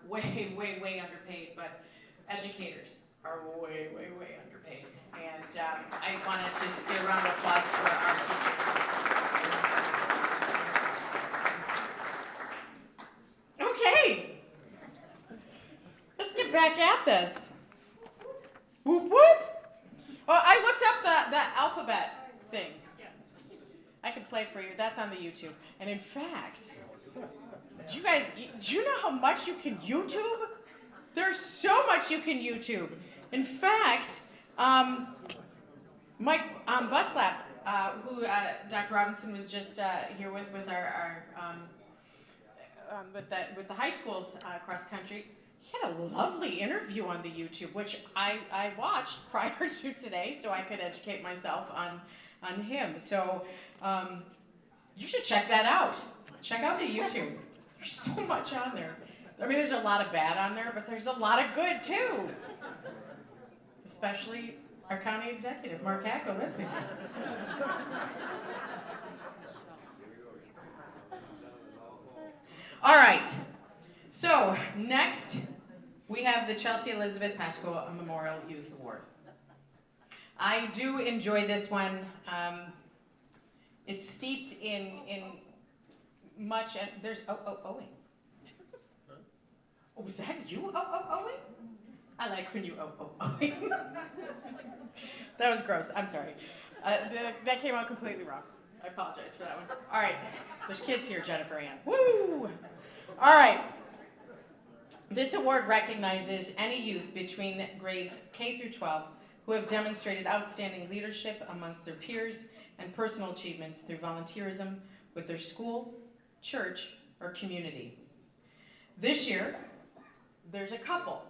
way, way, way underpaid, but educators are way, way, way underpaid. And I want to just give a round of applause for our teachers. Okay, let's get back at this. Whoop whoop. Oh, I looked up the alphabet thing. I can play for you. That's on the YouTube. And in fact, do you know how much you can YouTube? There's so much you can YouTube. In fact, Mike Buslap, who Dr. Robinson was just here with our with the high schools cross country, he had a lovely interview on the YouTube, which I watched prior to today, so I could educate myself on him. So you should check that out. Check out the YouTube. There's so much on there. I mean, there's a lot of bad on there, but there's a lot of good too. Especially our county executive, Mark Hacko, lives here. All right. So next, we have the Chelsea Elizabeth Pasco Memorial Youth Award. I do enjoy this one. It's steeped in much, and there's, Owen. Oh, was that you, Owen? I like when you, Owen. That was gross, I'm sorry. That came out completely wrong. I apologize for that one. All right, there's kids here, Jennifer Ann. Woo! All right. This award recognizes any youth between grades K through 12 who have demonstrated outstanding leadership amongst their peers and personal achievements through volunteerism with their school, church, or community. This year, there's a couple.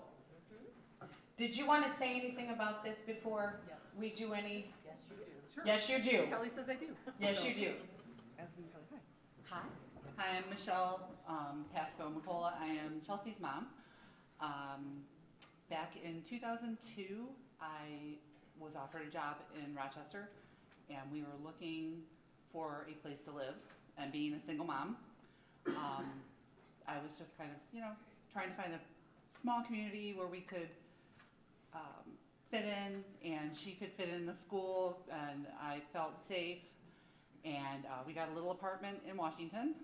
Did you want to say anything about this before we do any? Yes, you do. Sure. Yes, you do. Kelly says I do. Yes, So- you do. Hi. Hi, I'm Michelle Pasco McCullough. I am Chelsea's mom. Back in 2002, I was offered a job in Rochester, and we were looking for a place to live. And being a single mom, I was just kind of, trying to find a small community where we could fit in, and she could fit in the school, and I felt safe. And we got a little apartment in Washington,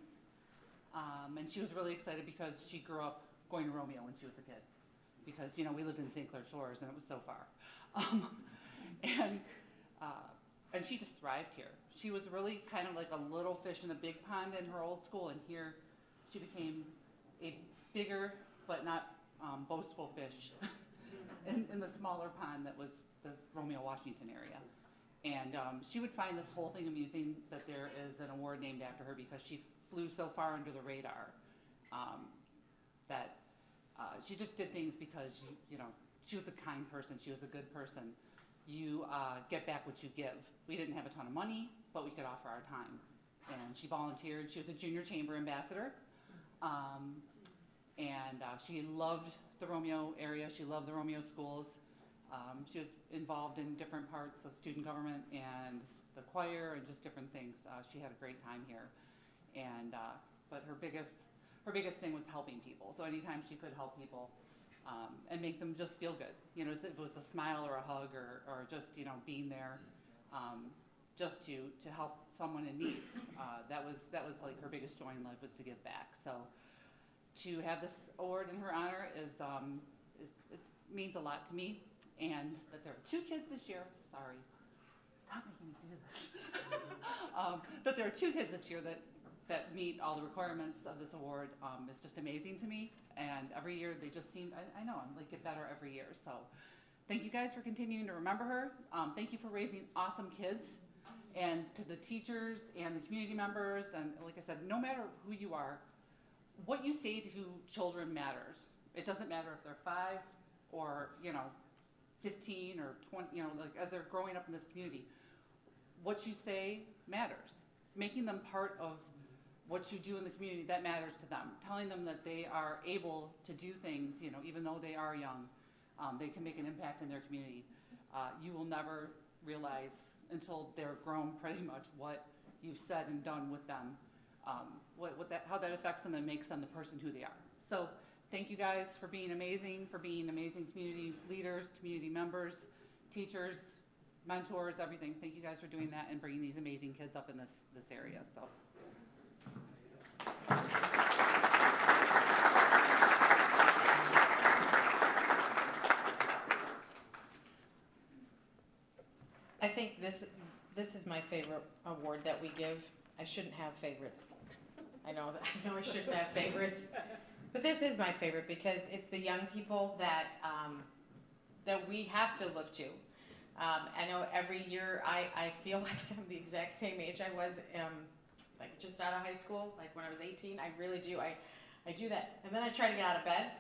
and she was really excited because she grew up going to Romeo when she was a kid, because we lived in St. Clair Shores and it was so far, and she just thrived here. She was really kind of like a little fish in a big pond in her old school, and here she became a bigger but not boastful fish in the smaller pond that was the Romeo, Washington area. And she would find this whole thing amusing that there is an award named after her because she flew so far under the radar that she just did things because she was a kind person, she was a good person. You get back what you give. We didn't have a ton of money, but we could offer our time. And she volunteered. She was a junior chamber ambassador. She loved the Romeo area. She loved the Romeo schools. She was involved in different parts of student government and the choir and just different things. She had a great time here. But her biggest thing was helping people. So anytime she could help people and make them just feel good, if it was a smile or a hug or just being there, just to help someone in need, that was like her biggest joy in life, was to give back. So to have this award in her honor it means a lot to me. And that there are 2 kids this year, sorry, stop making me do this. That there are 2 kids this year that meet all the requirements of this award is just amazing to me. And every year they just seem, I know, I'm like get better every year. So thank you guys for continuing to remember her. Thank you for raising awesome kids. And to the teachers and the community members, and like I said, no matter who you are, what you say to children matters. It doesn't matter if they're 5 or 15 or 20, like as they're growing up in this community, what you say matters. Making them part of what you do in the community, that matters to them. Telling them that they are able to do things, even though they are young, they can make an impact in their community. You will never realize until they're grown pretty much what you've said and done with them, how that affects them and makes them the person who they are. So thank you guys for being amazing community leaders, community members, teachers, mentors, everything. Thank you guys for doing that and bringing these amazing kids up in this area. So. I think this is my favorite award that we give. I shouldn't have favorites. I know I shouldn't have favorites. But this is my favorite because it's the young people that we have to look to. I know every year I feel like I'm the exact same age I was like just out of high school, like when I was 18. I really do. I do that. And then I try to get out of bed.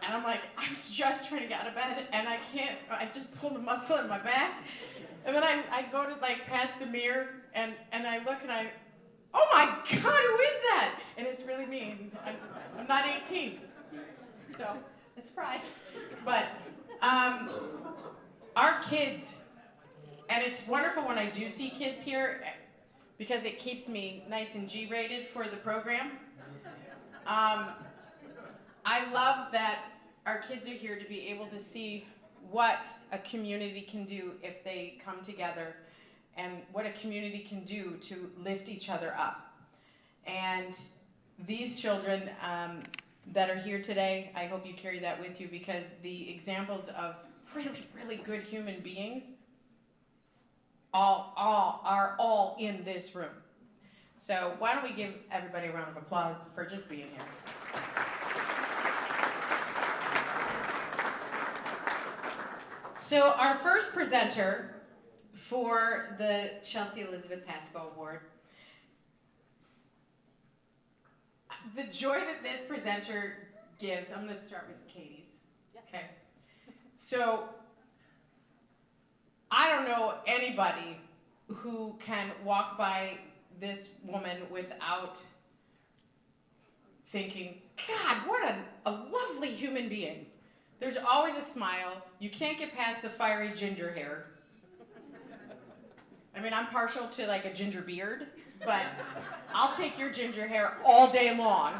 And I'm like, I was just trying to get out of bed and I can't. I just pulled a muscle in my back. And then I go to like past the mirror and I look and oh my God, who is that? And it's really me. I'm not 18. So, a surprise. But our kids, and it's wonderful when I do see kids here because it keeps me nice and G-rated for the program. I love that our kids are here to be able to see what a community can do if they come together and what a community can do to lift each other up. And these children that are here today, I hope you carry that with you, because the examples of really, really good human beings are all in this room. So why don't we give everybody a round of applause for just being here. So our first presenter for the Chelsea Elizabeth Pascoe Award, the joy that this presenter gives, I'm going to start with Katie's. Okay. So I don't know anybody who can walk by this woman without thinking, God, what a lovely human being. There's always a smile. You can't get past the fiery ginger hair. I mean, I'm partial to like a ginger beard, but I'll take your ginger hair all day long.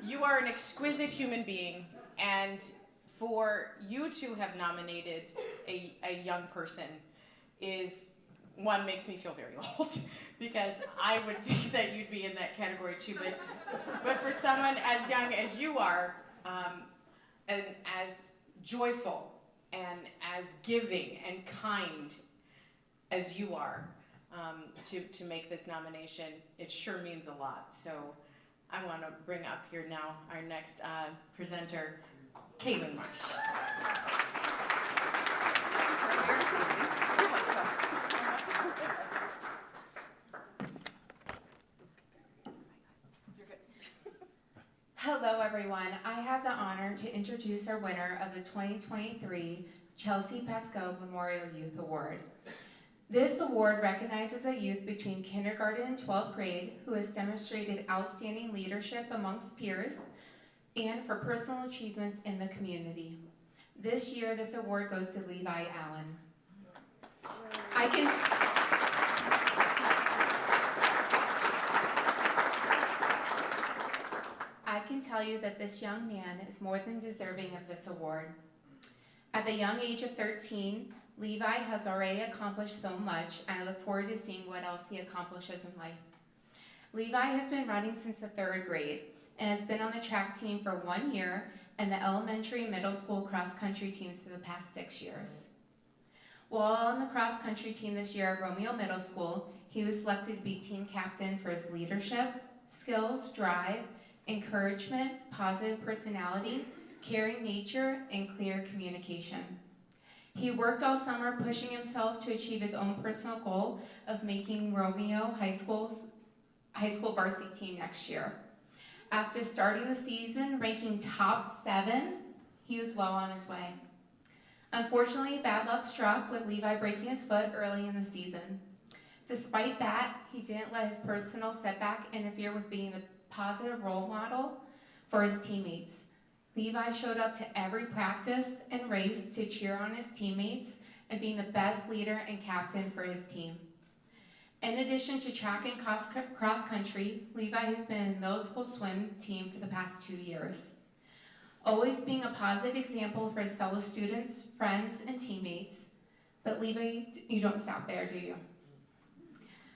You are an exquisite human being, and for you to have nominated a young person is, one, makes me feel very old, because I would think that you'd be in that category too, but for someone as young as you are, and as joyful and as giving and kind as you are, to make this nomination, it sure means a lot. So I want to bring up here now our next presenter, Caitlin Marsh. Hello everyone, I have the honor to introduce our winner of the 2023 Chelsea Pascoe Memorial Youth Award. This award recognizes a youth between kindergarten and 12th grade who has demonstrated outstanding leadership amongst peers and for personal achievements in the community. This year, this award goes to Levi Allen. I can tell you that this young man is more than deserving of this award. At the young age of 13, Levi has already accomplished so much, and I look forward to seeing what else he accomplishes in life. Levi has been running since the 3rd grade and has been on the track team for 1 year and the elementary and middle school cross-country teams for the past 6 years. While on the cross-country team this year at Romeo Middle School, he was selected to be team captain for his leadership, skills, drive, encouragement, positive personality, caring nature, and clear communication. He worked all summer pushing himself to achieve his own personal goal of making Romeo High School varsity team next year. After starting the season ranking top 7, he was well on his way. Unfortunately, bad luck struck with Levi breaking his foot early in the season. Despite that, he didn't let his personal setback interfere with being the positive role model for his teammates. Levi showed up to every practice and race to cheer on his teammates and being the best leader and captain for his team. In addition to track and cross country, Levi has been in the middle school swim team for the past 2 years. Always being a positive example for his fellow students, friends, and teammates. But Levi, you don't stop there, do you?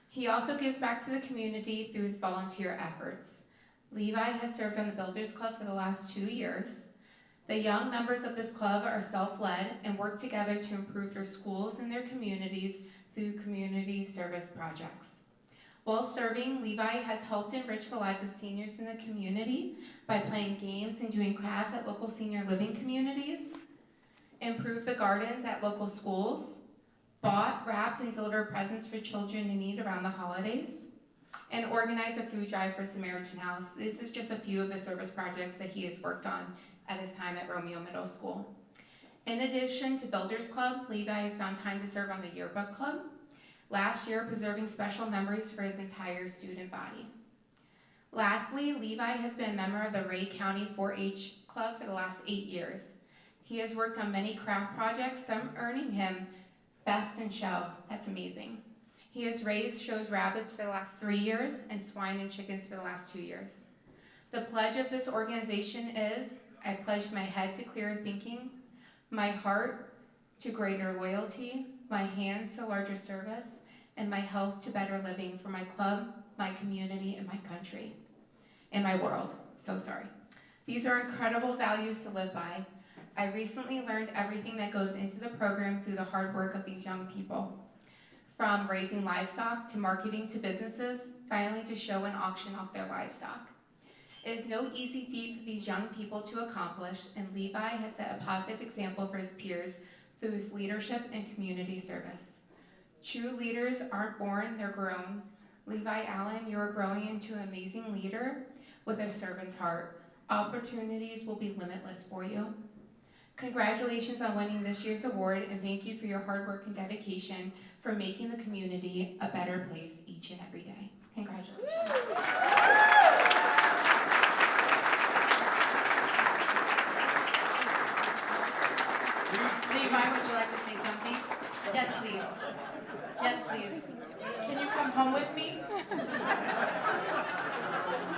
He also gives back to the community through his volunteer efforts. Levi has served on the Builders Club for the last 2 years. The young members of this club are self-led and work together to improve their schools and their communities through community service projects. While serving, Levi has helped enrich the lives of seniors in the community by playing games and doing crafts at local senior living communities, improved the gardens at local schools, bought, wrapped, and delivered presents for children in need around the holidays, and organized a food drive for Samaritan House. This is just a few of the service projects that he has worked on at his time at Romeo Middle School. In addition to Builders Club, Levi has found time to serve on the Yearbook Club, last year preserving special memories for his entire student body. Lastly, Levi has been a member of the Ray County 4-H Club for the last 8 years. He has worked on many craft projects, some earning him Best in Show. That's amazing. He has raised shows rabbits for the last 3 years and swine and chickens for the last 2 years. The pledge of this organization is, I pledge my head to clearer thinking, my heart to greater loyalty, my hands to larger service, and my health to better living for my club, my community, and my country, and my world. So sorry. These are incredible values to live by. I recently learned everything that goes into the program through the hard work of these young people. From raising livestock to marketing to businesses, finally to show and auction off their livestock. It is no easy feat for these young people to accomplish, and Levi has set a positive example for his peers through his leadership and community service. True leaders aren't born, they're grown. Levi Allen, you're growing into an amazing leader with a servant's heart. Opportunities will be limitless for you. Congratulations on winning this year's award, and thank you for your hard work and dedication for making the community a better place each and every day. Congratulations. Levi, would you like to say something? Yes, please. Yes, please. Can you come home with me?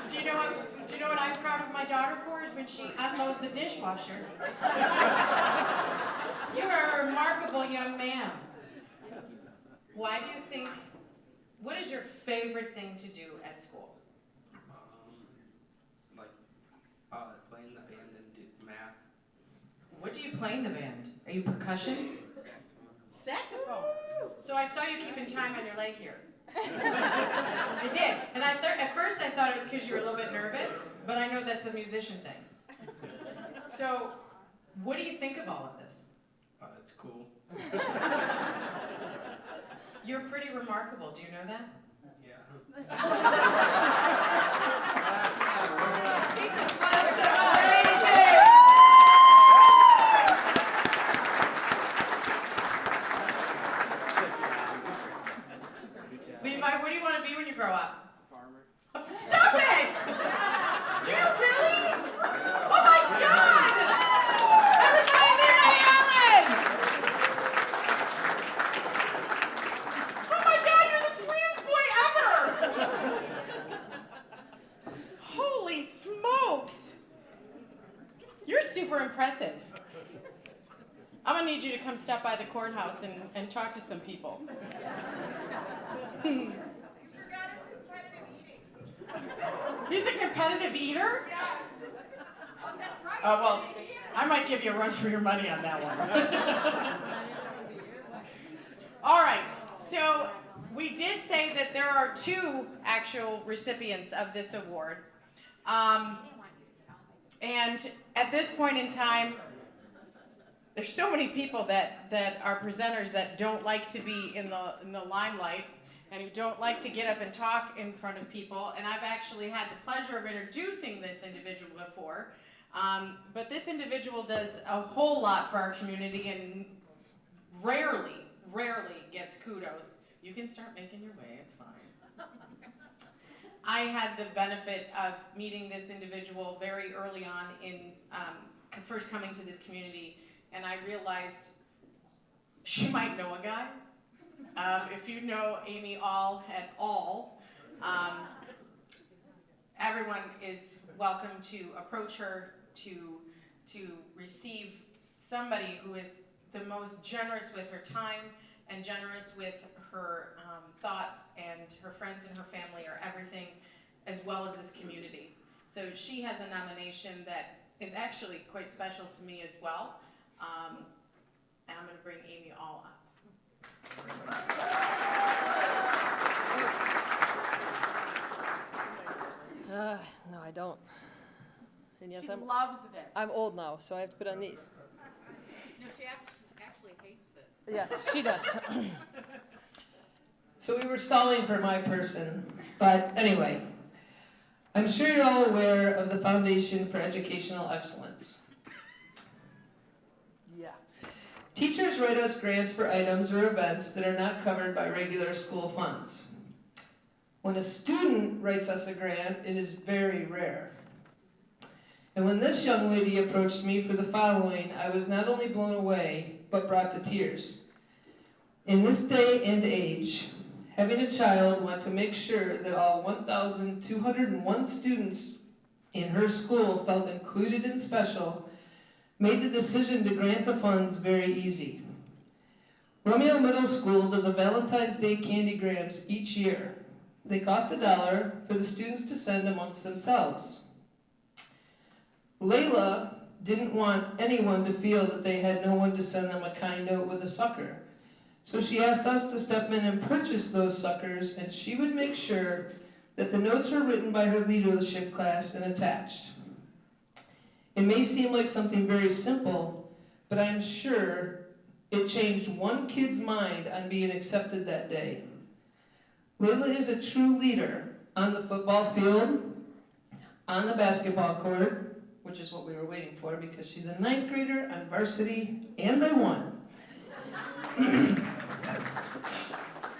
Do you know what I'm proud of my daughter for? Is when she unloads the dishwasher. You are a remarkable young man. Why do you think, what is your favorite thing to do at school? Playing the band and do math. What do you play in the band? Are you percussion? Saxophone. So I saw you keeping time on your leg here. I did. And at first I thought it was because you were a little bit nervous, but I know that's a musician thing. So what do you think of all of this? It's cool. You're pretty remarkable. Do you know that? Levi, what do you want to be when you grow up? Farmer. Stop it! Do you really? Oh my God! Everybody, Levi Allen! Oh my God, you're the sweetest boy ever! Holy smokes! You're super impressive. I'm gonna need you to come stop by the courthouse and talk to some people. He's a competitive eater? Oh, well, I might give you a run for your money on that one. All right, so we did say that there are 2 actual recipients of this award. And at this point in time, there's so many people that are presenters that don't like to be in the limelight and who don't like to get up and talk in front of people. And I've actually had the pleasure of introducing this individual before. But this individual does a whole lot for our community and rarely gets kudos. You can start making your way, it's fine. I had the benefit of meeting this individual very early on in first coming to this community, and I realized she might know a guy. If you know Amy All at all, everyone is welcome to approach her to receive somebody who is the most generous with her time and generous with her thoughts, and her friends and her family are everything, as well as this community. So she has a nomination that is actually quite special to me as well. And I'm going to bring Amy All up. No, I don't. And yes, She loves this. I'm old now, so I have to put on these. No, she actually hates this. Yes, she does. So we were stalling for my person, but anyway, I'm sure you're all aware of the Foundation for Educational Excellence. Yeah. Teachers write us grants for items or events that are not covered by regular school funds. When a student writes us a grant, it is very rare. And when this young lady approached me for the following, I was not only blown away, but brought to tears. In this day and age, having a child want to make sure that all 1,201 students in her school felt included and special made the decision to grant the funds very easy. Romeo Middle School does a Valentine's Day candygrams each year. They cost $1 for the students to send amongst themselves. Layla didn't want anyone to feel that they had no one to send them a kind note with a sucker. So she asked us to step in and purchase those suckers, and she would make sure that the notes were written by her leadership class and attached. It may seem like something very simple, but I am sure it changed one kid's mind on being accepted that day. Layla is a true leader on the football field, on the basketball court, which is what we were waiting for because she's a 9th grader on varsity, and they won.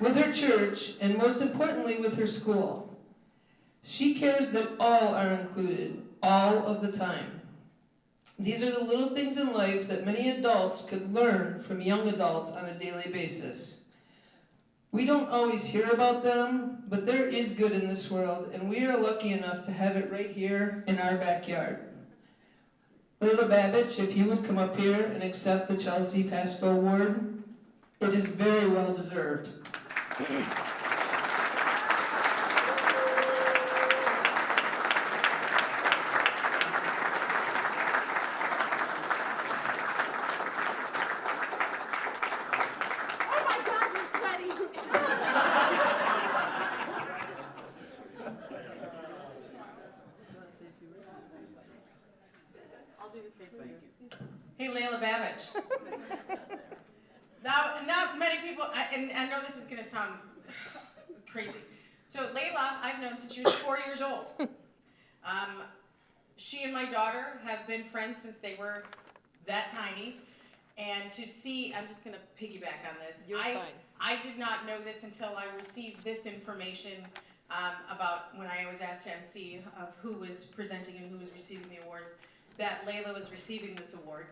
With her church, and most importantly with her school. She cares that all are included, all of the time. These are the little things in life that many adults could learn from young adults on a daily basis. We don't always hear about them, but there is good in this world, and we are lucky enough to have it right here in our backyard. Layla Babbage, if you would come up here and accept the Chelsea Pasco Award, it is very well deserved. Hey, Layla Babbage. Now many people, and I know this is going to sound crazy. So Layla, I've known since she was 4 years old. She and my daughter have been friends since they were that tiny. And to see, I'm just going to piggyback on this. You're fine. I did not know this until I received this information about when I was asked to MC of who was presenting and who was receiving the awards, that Layla was receiving this award.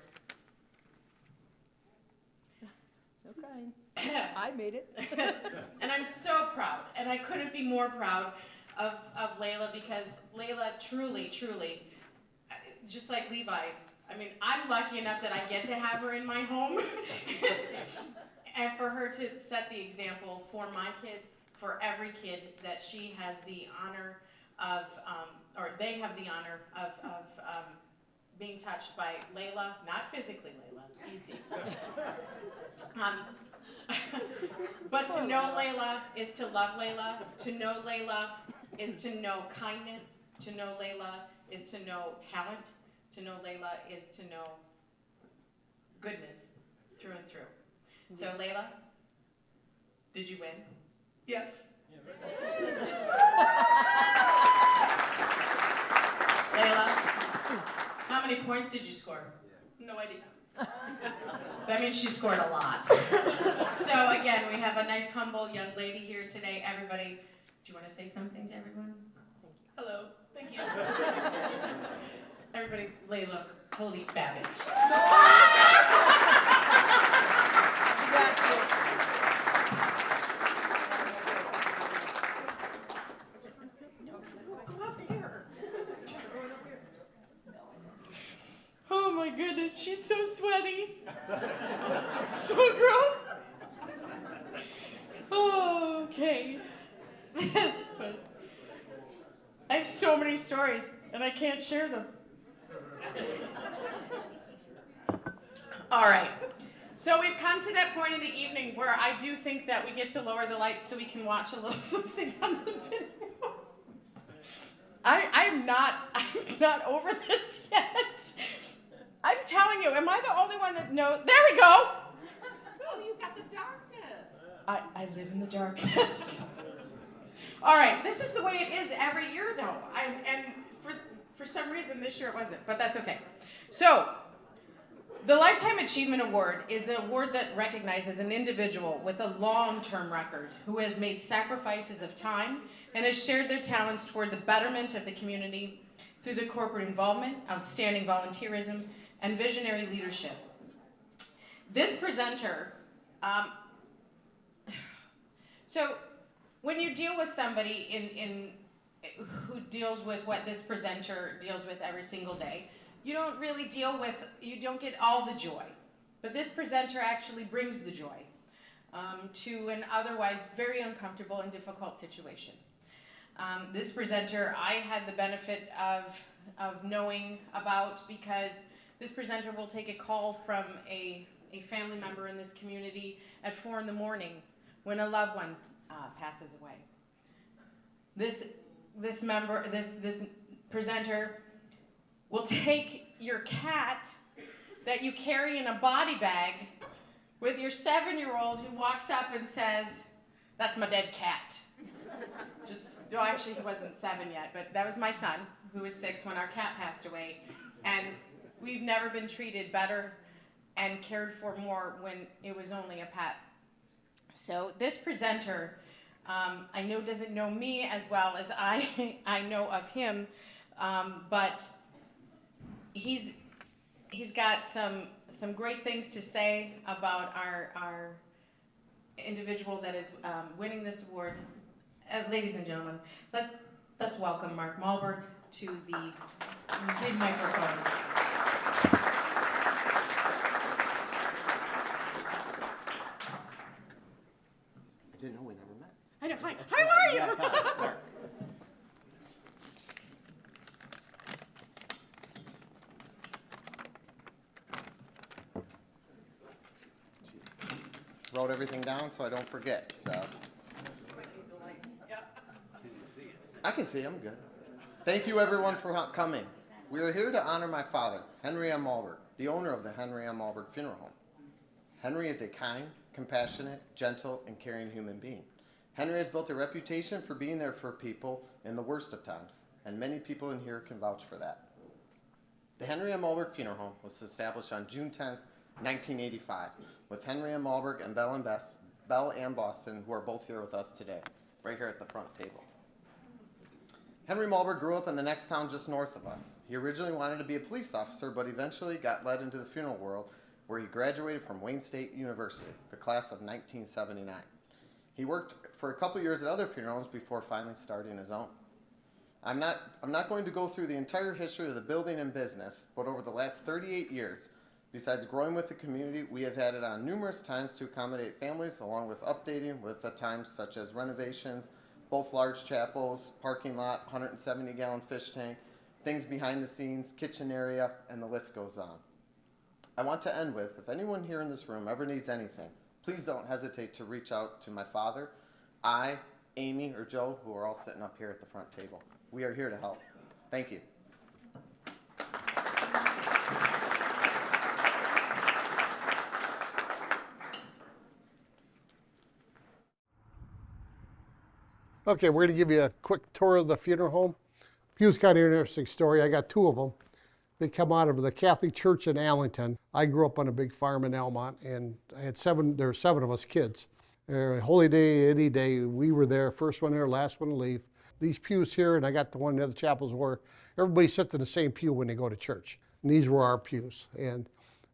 Okay. I made it. And I'm so proud, and I couldn't be more proud of Layla because Layla truly, just like Levi, I mean, I'm lucky enough that I get to have her in my home. And for her to set the example for my kids, for every kid, that she has the honor of, or they have the honor of being touched by Layla, not physically Layla, easy. But to know Layla is to love Layla. To know Layla is to know kindness. To know Layla is to know talent. To know Layla is to know goodness through and through. So Layla, did you win? Yes. Layla, how many points did you score? No idea. That means she scored a lot. So again, we have a nice, humble young lady here today. Everybody, do you want to say something to everyone? Hello. Thank you. Everybody, Layla, holy Babbage. She got you. Come up here. Oh my goodness, she's so sweaty. So gross. Oh, okay. That's fun. I have so many stories and I can't share them. All right. So we've come to that point in the evening where I do think that we get to lower the lights so we can watch a little something on the video. I'm not over this yet. I'm telling you, am I the only one that knows? There we go. Oh, you got the darkness. I live in the darkness. All right, this is the way it is every year, though. And for some reason this year it wasn't, but that's okay. So, the Lifetime Achievement Award is an award that recognizes an individual with a long-term record who has made sacrifices of time and has shared their talents toward the betterment of the community through the corporate involvement, outstanding volunteerism, and visionary leadership. This presenter, so when you deal with somebody who deals with what this presenter deals with every single day, you don't really you don't get all the joy. But this presenter actually brings the joy to an otherwise very uncomfortable and difficult situation. This presenter I had the benefit of knowing about because this presenter will take a call from a family member in this community at 4 in the morning when a loved one passes away. This presenter will take your cat that you carry in a body bag with your 7-year-old who walks up and says, "That's my dead cat." No, actually he wasn't 7 yet, but that was my son who was 6 when our cat passed away. And we've never been treated better and cared for more when it was only a pet. So this presenter, I know doesn't know me as well as I know of him, but he's got some great things to say about our individual that is winning this award. Ladies and gentlemen, let's welcome Mark Malberg to the big microphone. I didn't know we never met. I know. Hi. How are you? Yes, hi, Mark. Wrote everything down so I don't forget. So I can see. I'm good. Thank you, everyone, for coming. We are here to honor my father, Henry M. Malberg, the owner of the Henry M. Malberg Funeral Home. Henry is a kind, compassionate, gentle, and caring human being. Henry has built a reputation for being there for people in the worst of times, and many people in here can vouch for that. The Henry M. Malberg Funeral Home was established on June 10, 1985, with Henry M. Malberg and Belle Ann Boston, who are both here with us today, right here at the front table. Henry Malberg grew up in the next town just north of us. He originally wanted to be a police officer, but eventually got led into the funeral world, where he graduated from Wayne State University, the class of 1979. He worked for a couple years at other funeral homes before finally starting his own. I'm not going to go through the entire history of the building and business, but over the last 38 years, besides growing with the community, we have had it on numerous times to accommodate families, along with updating with the times such as renovations, both large chapels, parking lot, 170-gallon fish tank, things behind the scenes, kitchen area, and the list goes on. I want to end with, if anyone here in this room ever needs anything, please don't hesitate to reach out to my father, I, Amy, or Joe, who are all sitting up here at the front table. We are here to help. Thank you. Okay, we're going to give you a quick tour of the funeral home. Pew's got an interesting story. I got two of them. They come out of the Catholic Church in Allington. I grew up on a big farm in Almont, and I had there were 7 of us kids. Holy day, any day, we were there, first one there, last one to leave. These pews here, and I got the one in the other chapels where everybody sits in the same pew when they go to church. And these were our pews. And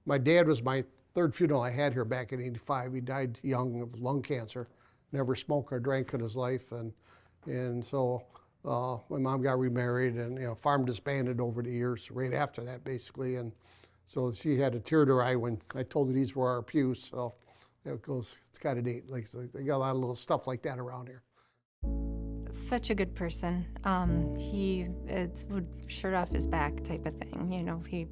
my dad was my 3rd funeral I had here back in '85. He died young of lung cancer. Never smoked or drank in his life, and so my mom got remarried, and farm disbanded over the years. Right after that, basically, and so she had a tear to her eye when I told her these were our pews. So it goes. It's kind of neat. Like they got a lot of little stuff like that around here. Such a good person. He would shirt off his back type of thing. He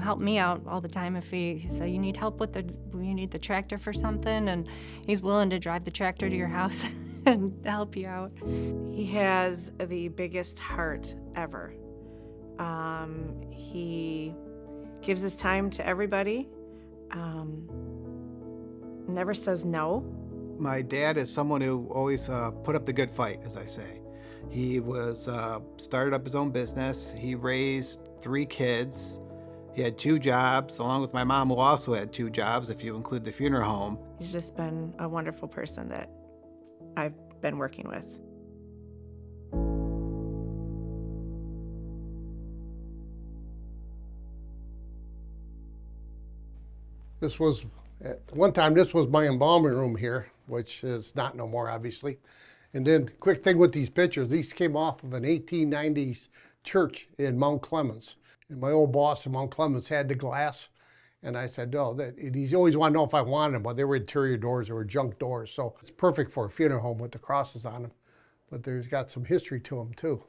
helped me out all the time. If he said, you need help with you need the tractor for something, and he's willing to drive the tractor to your house and help you out. He has the biggest heart ever. He gives his time to everybody, never says no. My dad is someone who always put up the good fight, as I say. He was started up his own business. He raised 3 kids. He had 2 jobs, along with my mom, who also had 2 jobs, if you include the funeral home. He's just been a wonderful person that I've been working with. This was, at one time, this was my embalming room here, which is not no more, obviously. And then, quick thing with these pictures, these came off of an 1890s church in Mount Clemens. And my old boss in Mount Clemens had the glass. And I said, no, he always wanted to know if I wanted them, but they were interior doors, they were junk doors. So it's perfect for a funeral home with the crosses on them. But there's got some history to them too.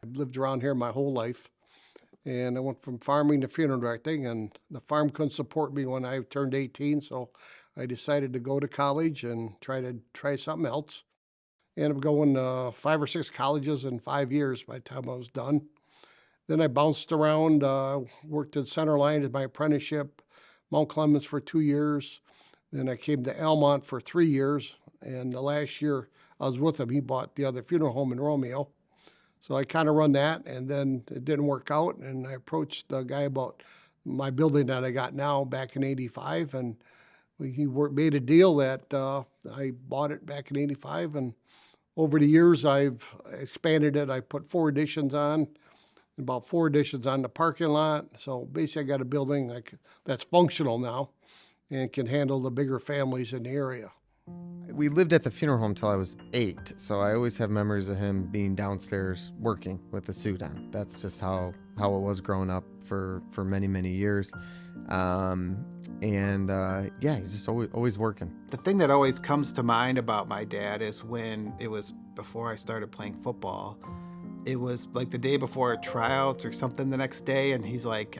I've lived around here my whole life. And I went from farming to funeral directing, and the farm couldn't support me when I turned 18, so I decided to go to college and try something else. Ended up going to 5 or 6 colleges in 5 years by the time I was done. Then I bounced around, worked at Centerline as my apprenticeship, Mount Clemens for 2 years. Then I came to Almont for 3 years, and the last year I was with him, he bought the other funeral home in Romeo. So I kind of run that, and then it didn't work out, and I approached the guy about my building that I got now back in '85, and made a deal that I bought it back in '85, and over the years I've expanded it. I put 4 additions on, about 4 additions on the parking lot. So basically I got a building that's functional now and can handle the bigger families in the area. We lived at the funeral home till I was 8, so I always have memories of him being downstairs working with a suit on. That's just how it was growing up for many, many years. Yeah, he's just always working. The thing that always comes to mind about my dad is when it was before I started playing football. It was like the day before tryouts or something the next day, and he's like,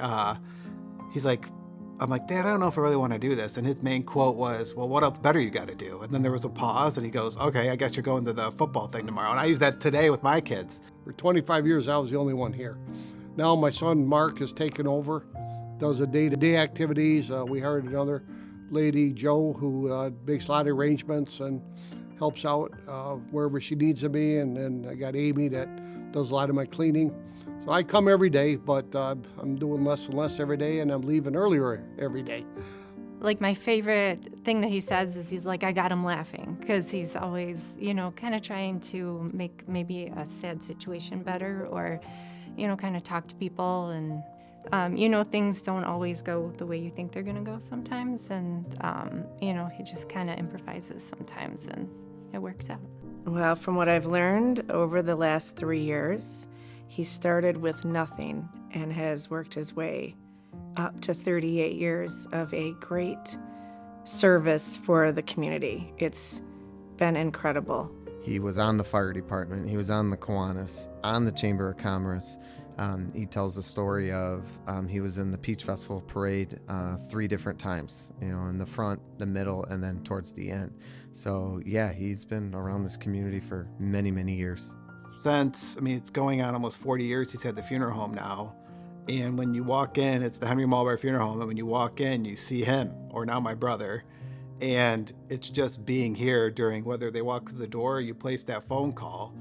I'm like, Dad, I don't know if I really want to do this. And his main quote was, well, what else better you got to do? And then there was a pause, and he goes, okay, I guess you're going to the football thing tomorrow. And I use that today with my kids. For 25 years, I was the only one here. Now my son Mark has taken over, does the day-to-day activities. We hired another lady, Jo, who makes a lot of arrangements and helps out wherever she needs to be. And then I got Amy that does a lot of my cleaning. So I come every day, but I'm doing less and less every day, and I'm leaving earlier every day. Like, my favorite thing that he says is he's like, I got him laughing, because he's always, kind of trying to make maybe a sad situation better, or, kind of talk to people. And, things don't always go the way you think they're going to go sometimes. And, he just kind of improvises sometimes, and it works out. Well, from what I've learned over the last 3 years, he started with nothing and has worked his way up to 38 years of a great service for the community. It's been incredible. He was on the fire department, he was on the Kiwanis, on the Chamber of Commerce. He tells the story of he was in the Peach Festival parade 3 different times, in the front, the middle, and then towards the end. So yeah, he's been around this community for many, many years. It's going on almost 40 years he's had the funeral home now. And when you walk in, it's the Henry Malberg Funeral Home, and when you walk in, you see him, or now my brother. And it's just being here during, whether they walk through the door or you place that phone call.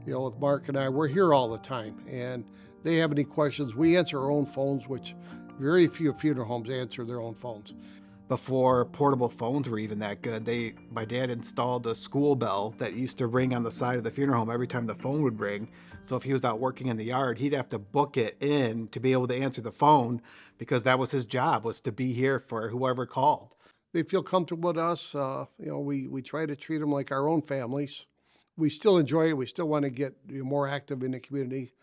With Mark and I, we're here all the time, and they have any questions, we answer our own phones, which very few funeral homes answer their own phones. Before portable phones were even that good, my dad installed a school bell that used to ring on the side of the funeral home every time the phone would ring. So if he was out working in the yard, he'd have to book it in to be able to answer the phone, because that was his job, was to be here for whoever called. They feel comfortable with us. We try to treat them like our own families. We still enjoy it. We still want to get more active in the community,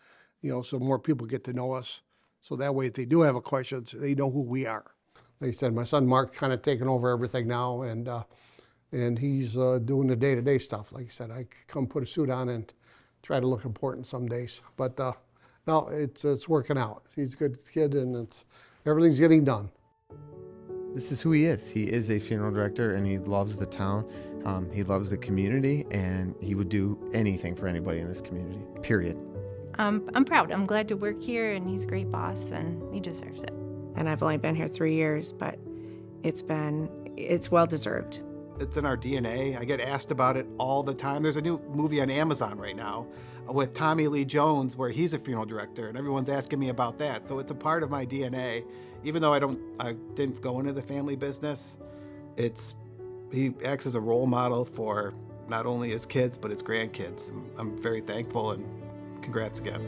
so more people get to know us. So that way, if they do have a question, they know who we are. Like I said, my son Mark kind of taking over everything now, and he's doing the day-to-day stuff. Like I said, I come put a suit on and try to look important some days. But no, it's working out. He's a good kid, and everything's getting done. This is who he is. He is a funeral director, and he loves the town. He loves the community, and he would do anything for anybody in this community, period. I'm proud. I'm glad to work here, and he's a great boss, and he deserves it. And I've only been here 3 years, but it's well-deserved. It's in our DNA. I get asked about it all the time. There's a new movie on Amazon right now with Tommy Lee Jones where he's a funeral director, and everyone's asking me about that. So it's a part of my DNA. Even though I didn't go into the family business, he acts as a role model for not only his kids, but his grandkids. I'm very thankful, and congrats again.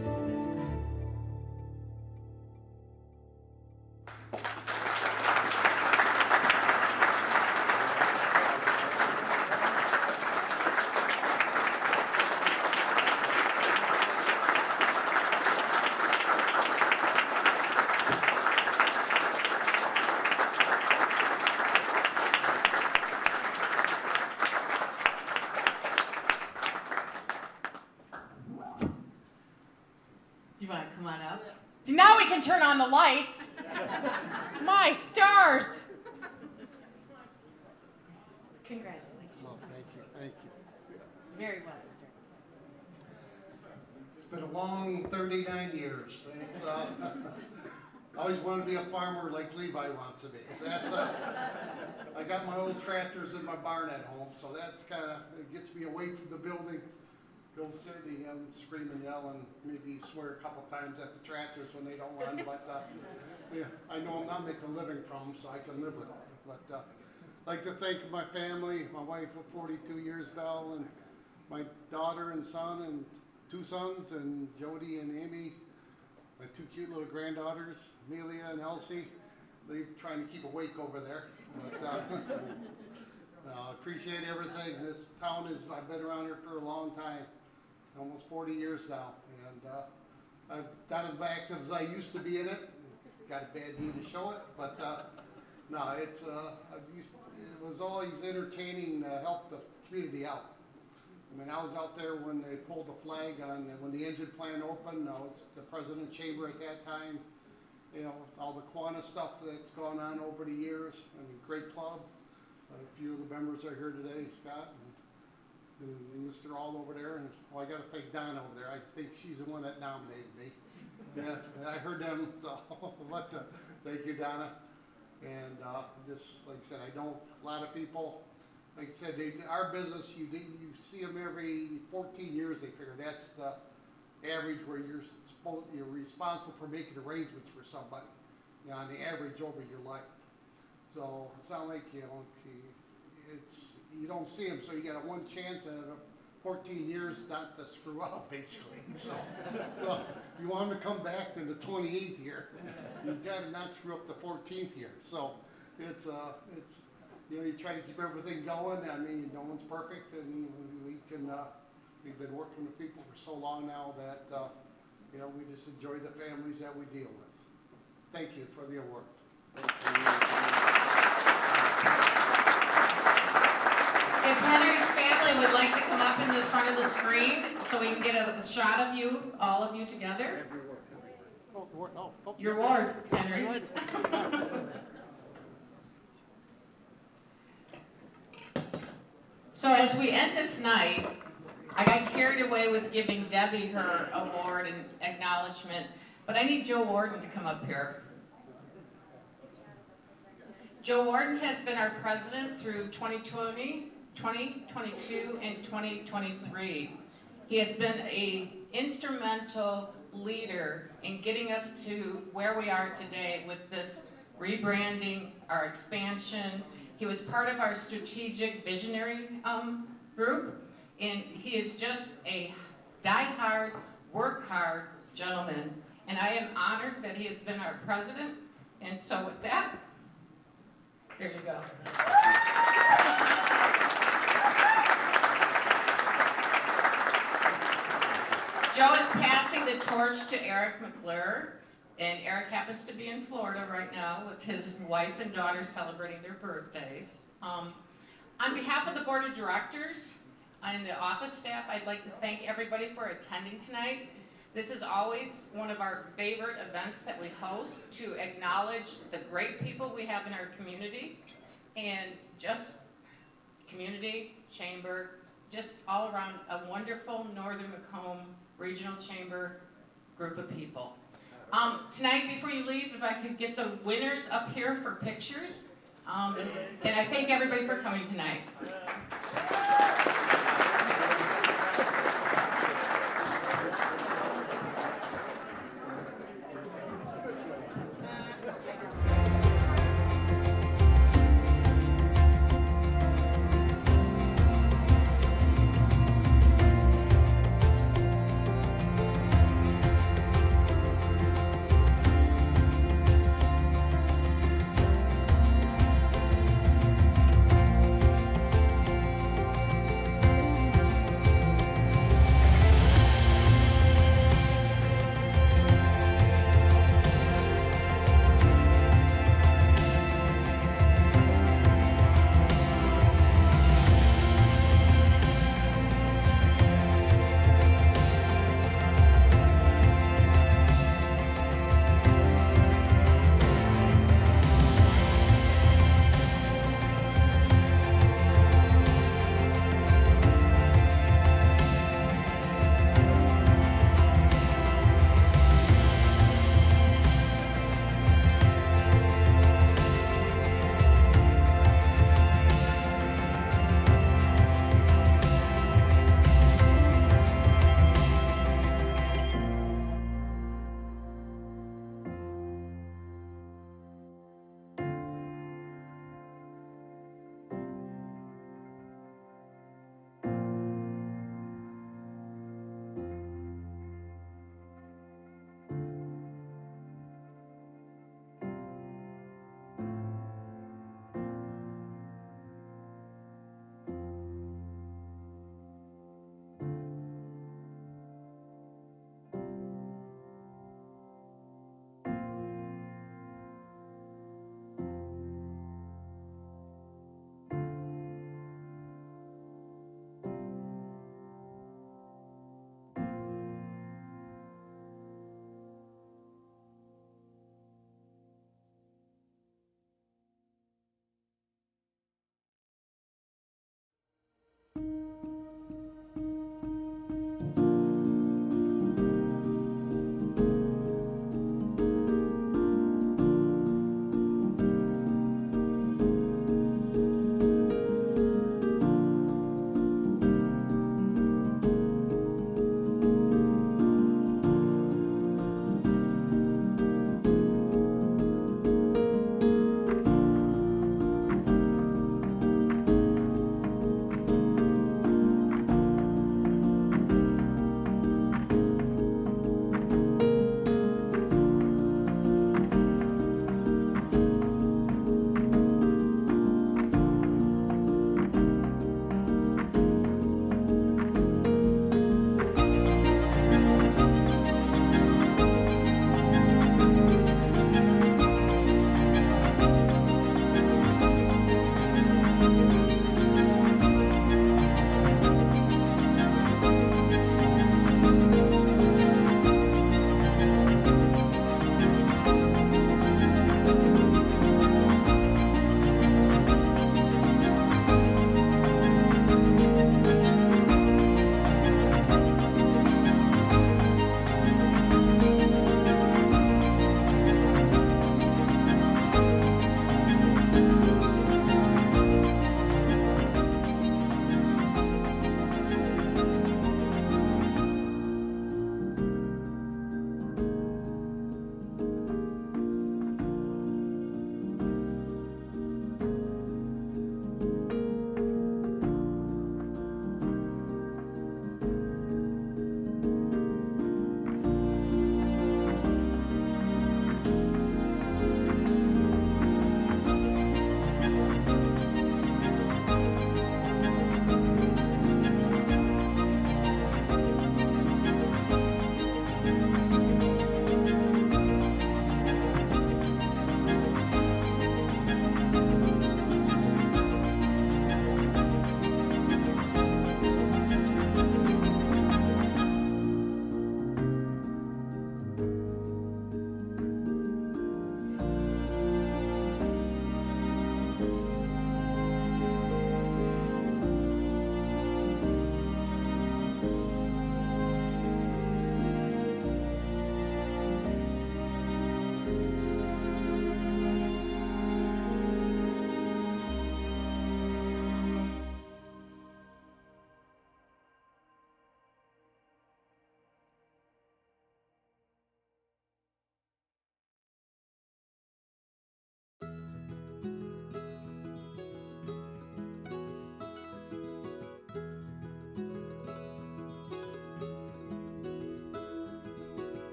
turn on the lights. My stars. Congratulations. Oh, thank you, thank you. Very well deserved. It's been a long 39 years. It's, I always wanted to be a farmer like Levi wants to be. That's, I got my old tractors in my barn at home, so that's kind of, it gets me away from the building. Go sit and scream and yell and maybe swear a couple times at the tractors when they don't run, but yeah, I know I'm not making a living from them, so I can live with it. But I'd like to thank my family, my wife of 42 years, Belle, and my daughter and son, and 2 sons, and Jody and Amy, my 2 cute little granddaughters, Amelia and Elsie. They're trying to keep awake over there. But, I appreciate everything. This town is, I've been around here for a long time, almost 40 years now, and I'm not as active as I used to be in it. Got a bad knee to show it, but no, it's it was always entertaining to help the community out. I mean, I was out there when they pulled the flag on, when the engine plant opened. I was the president chamber at that time. You know, all the Quanta stuff that's gone on over the years. I mean, great club. A few of the members are here today, Scott and Mr. All over there. And well, I got to thank Donna over there. I think she's the one that nominated me. Yeah, I heard them, so thank you, Donna. And just like I said, I know a lot of people. Like I said, our business, you see them every 14 years. They figure that's the average where you're responsible for making arrangements for somebody, you know, on the average over your life. So it's not like, you know, you don't see them, so you got a one chance in 14 years not to screw up, basically. So you want them to come back to the 28th year, you got to not screw up the 14th year. So it's you know, you try to keep everything going. I mean, no one's perfect, and we can. We've been working with people for so long now that you know, we just enjoy the families that we deal with. Thank you for the award. If Henry's family would like to come up in the front of the screen so we can get a shot of you, all of you together. Your ward, Henry. So as we end this night, I got carried away with giving Debbie her award and acknowledgement, but I need Joe Warden to come up here. Joe Warden has been our president through 2020, 2022, and 2023. He has been an instrumental leader in getting us to where we are today with this rebranding, our expansion. He was part of our strategic visionary group, and he is just a die-hard, work-hard gentleman. And I am honored that he has been our president. And so with that, here you go. Joe is passing the torch to Eric McClure, and Eric happens to be in Florida right now with his wife and daughter celebrating their birthdays. On behalf of the board of directors and the office staff, I'd like to thank everybody for attending tonight. This is always one of our favorite events that we host to acknowledge the great people we have in our community and just community, chamber, just all around a wonderful Northern Macomb Regional Chamber group of people. Tonight, before you leave, if I could get the winners up here for pictures. And I thank everybody for coming tonight.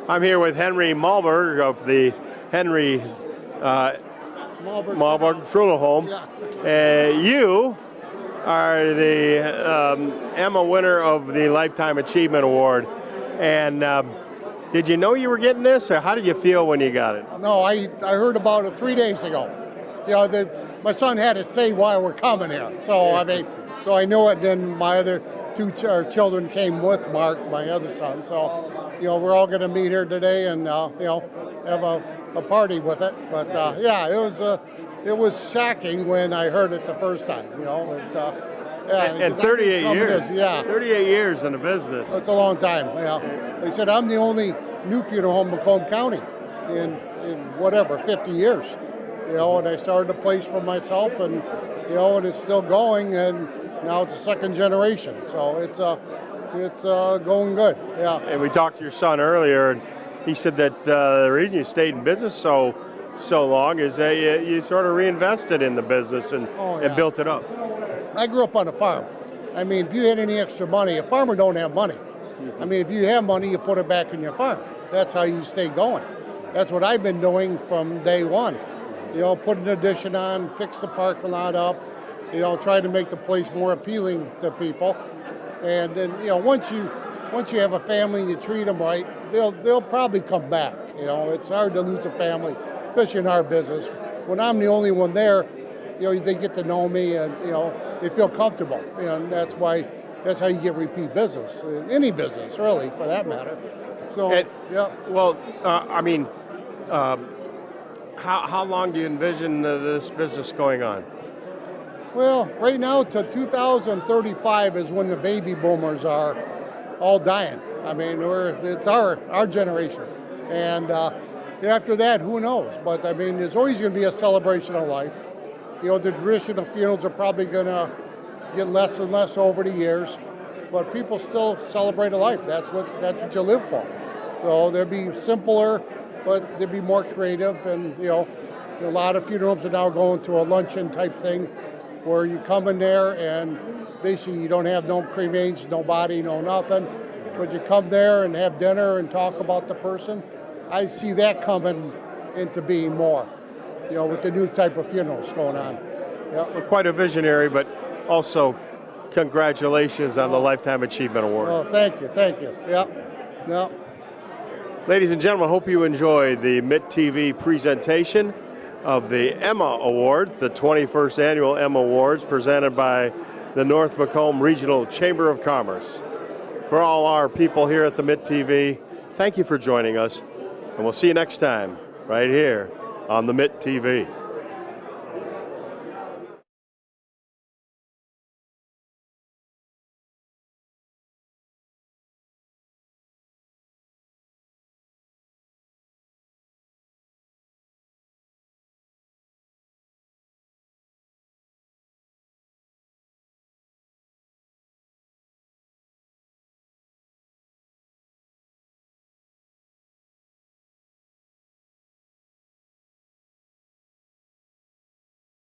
I'm here with Henry Malberg of the Henry Malberg Funeral Home. You are the Emma winner of the Lifetime Achievement Award. And did you know you were getting this, or how did you feel when you got it? No, I heard about it 3 days ago. You know, my son had to say why we're coming here. So I mean, so I knew it. Then my other two children came with Mark, my other son. So, you know, we're all going to meet here today and you know, have a party with it. But yeah, it was shocking when I heard it the first time. You know, and 38 years. Yeah, 38 years in the business. That's a long time. Yeah, they said I'm the only new funeral home in Macomb County in whatever 50 years. You know, and I started a place for myself, and you know, and it's still going, and now it's a second generation. So it's going good. Yeah. And we talked to your son earlier, and he said that the reason you stayed in business so long is that you sort of reinvested in the business and built it up. I grew up on a farm. I mean, if you had any extra money, a farmer don't have money. I mean, if you have money, you put it back in your farm. That's how you stay going. That's what I've been doing from day one. You know, put an addition on, fix the parking lot up, you know, try to make the place more appealing to people. And then, you know, once you have a family and you treat them right, they'll probably come back. You know, it's hard to lose a family, especially in our business. When I'm the only one there, you know, they get to know me, and you know, they feel comfortable. You know, and that's how you get repeat business in any business, really, for that matter. So, yeah. Well, I mean, how long do you envision this business going on? Well, right now to 2035 is when the baby boomers are all dying. I mean, it's our generation, and after that, who knows? But I mean, there's always going to be a celebration of life. You know, the tradition of funerals are probably going to get less and less over the years, but people still celebrate a life. That's what you live for. So they'll be simpler, but they'll be more creative. And you know, a lot of funeral homes are now going to a luncheon type thing, where you come in there and basically you don't have no cremation, no body, no nothing, but you come there and have dinner and talk about the person. I see that coming into being more, you know, with the new type of funerals going on. Yeah. Well, quite a visionary, but also congratulations on the Lifetime Achievement Award. Oh, thank you. Yeah. Yeah. Ladies and gentlemen, hope you enjoyed the Mitt TV presentation of the Emma Award, the 21st Annual Emma Awards, presented by the North Macomb Regional Chamber of Commerce. For all our people here at the Mitt TV, thank you for joining us, and we'll see you next time right here on the Mitt TV.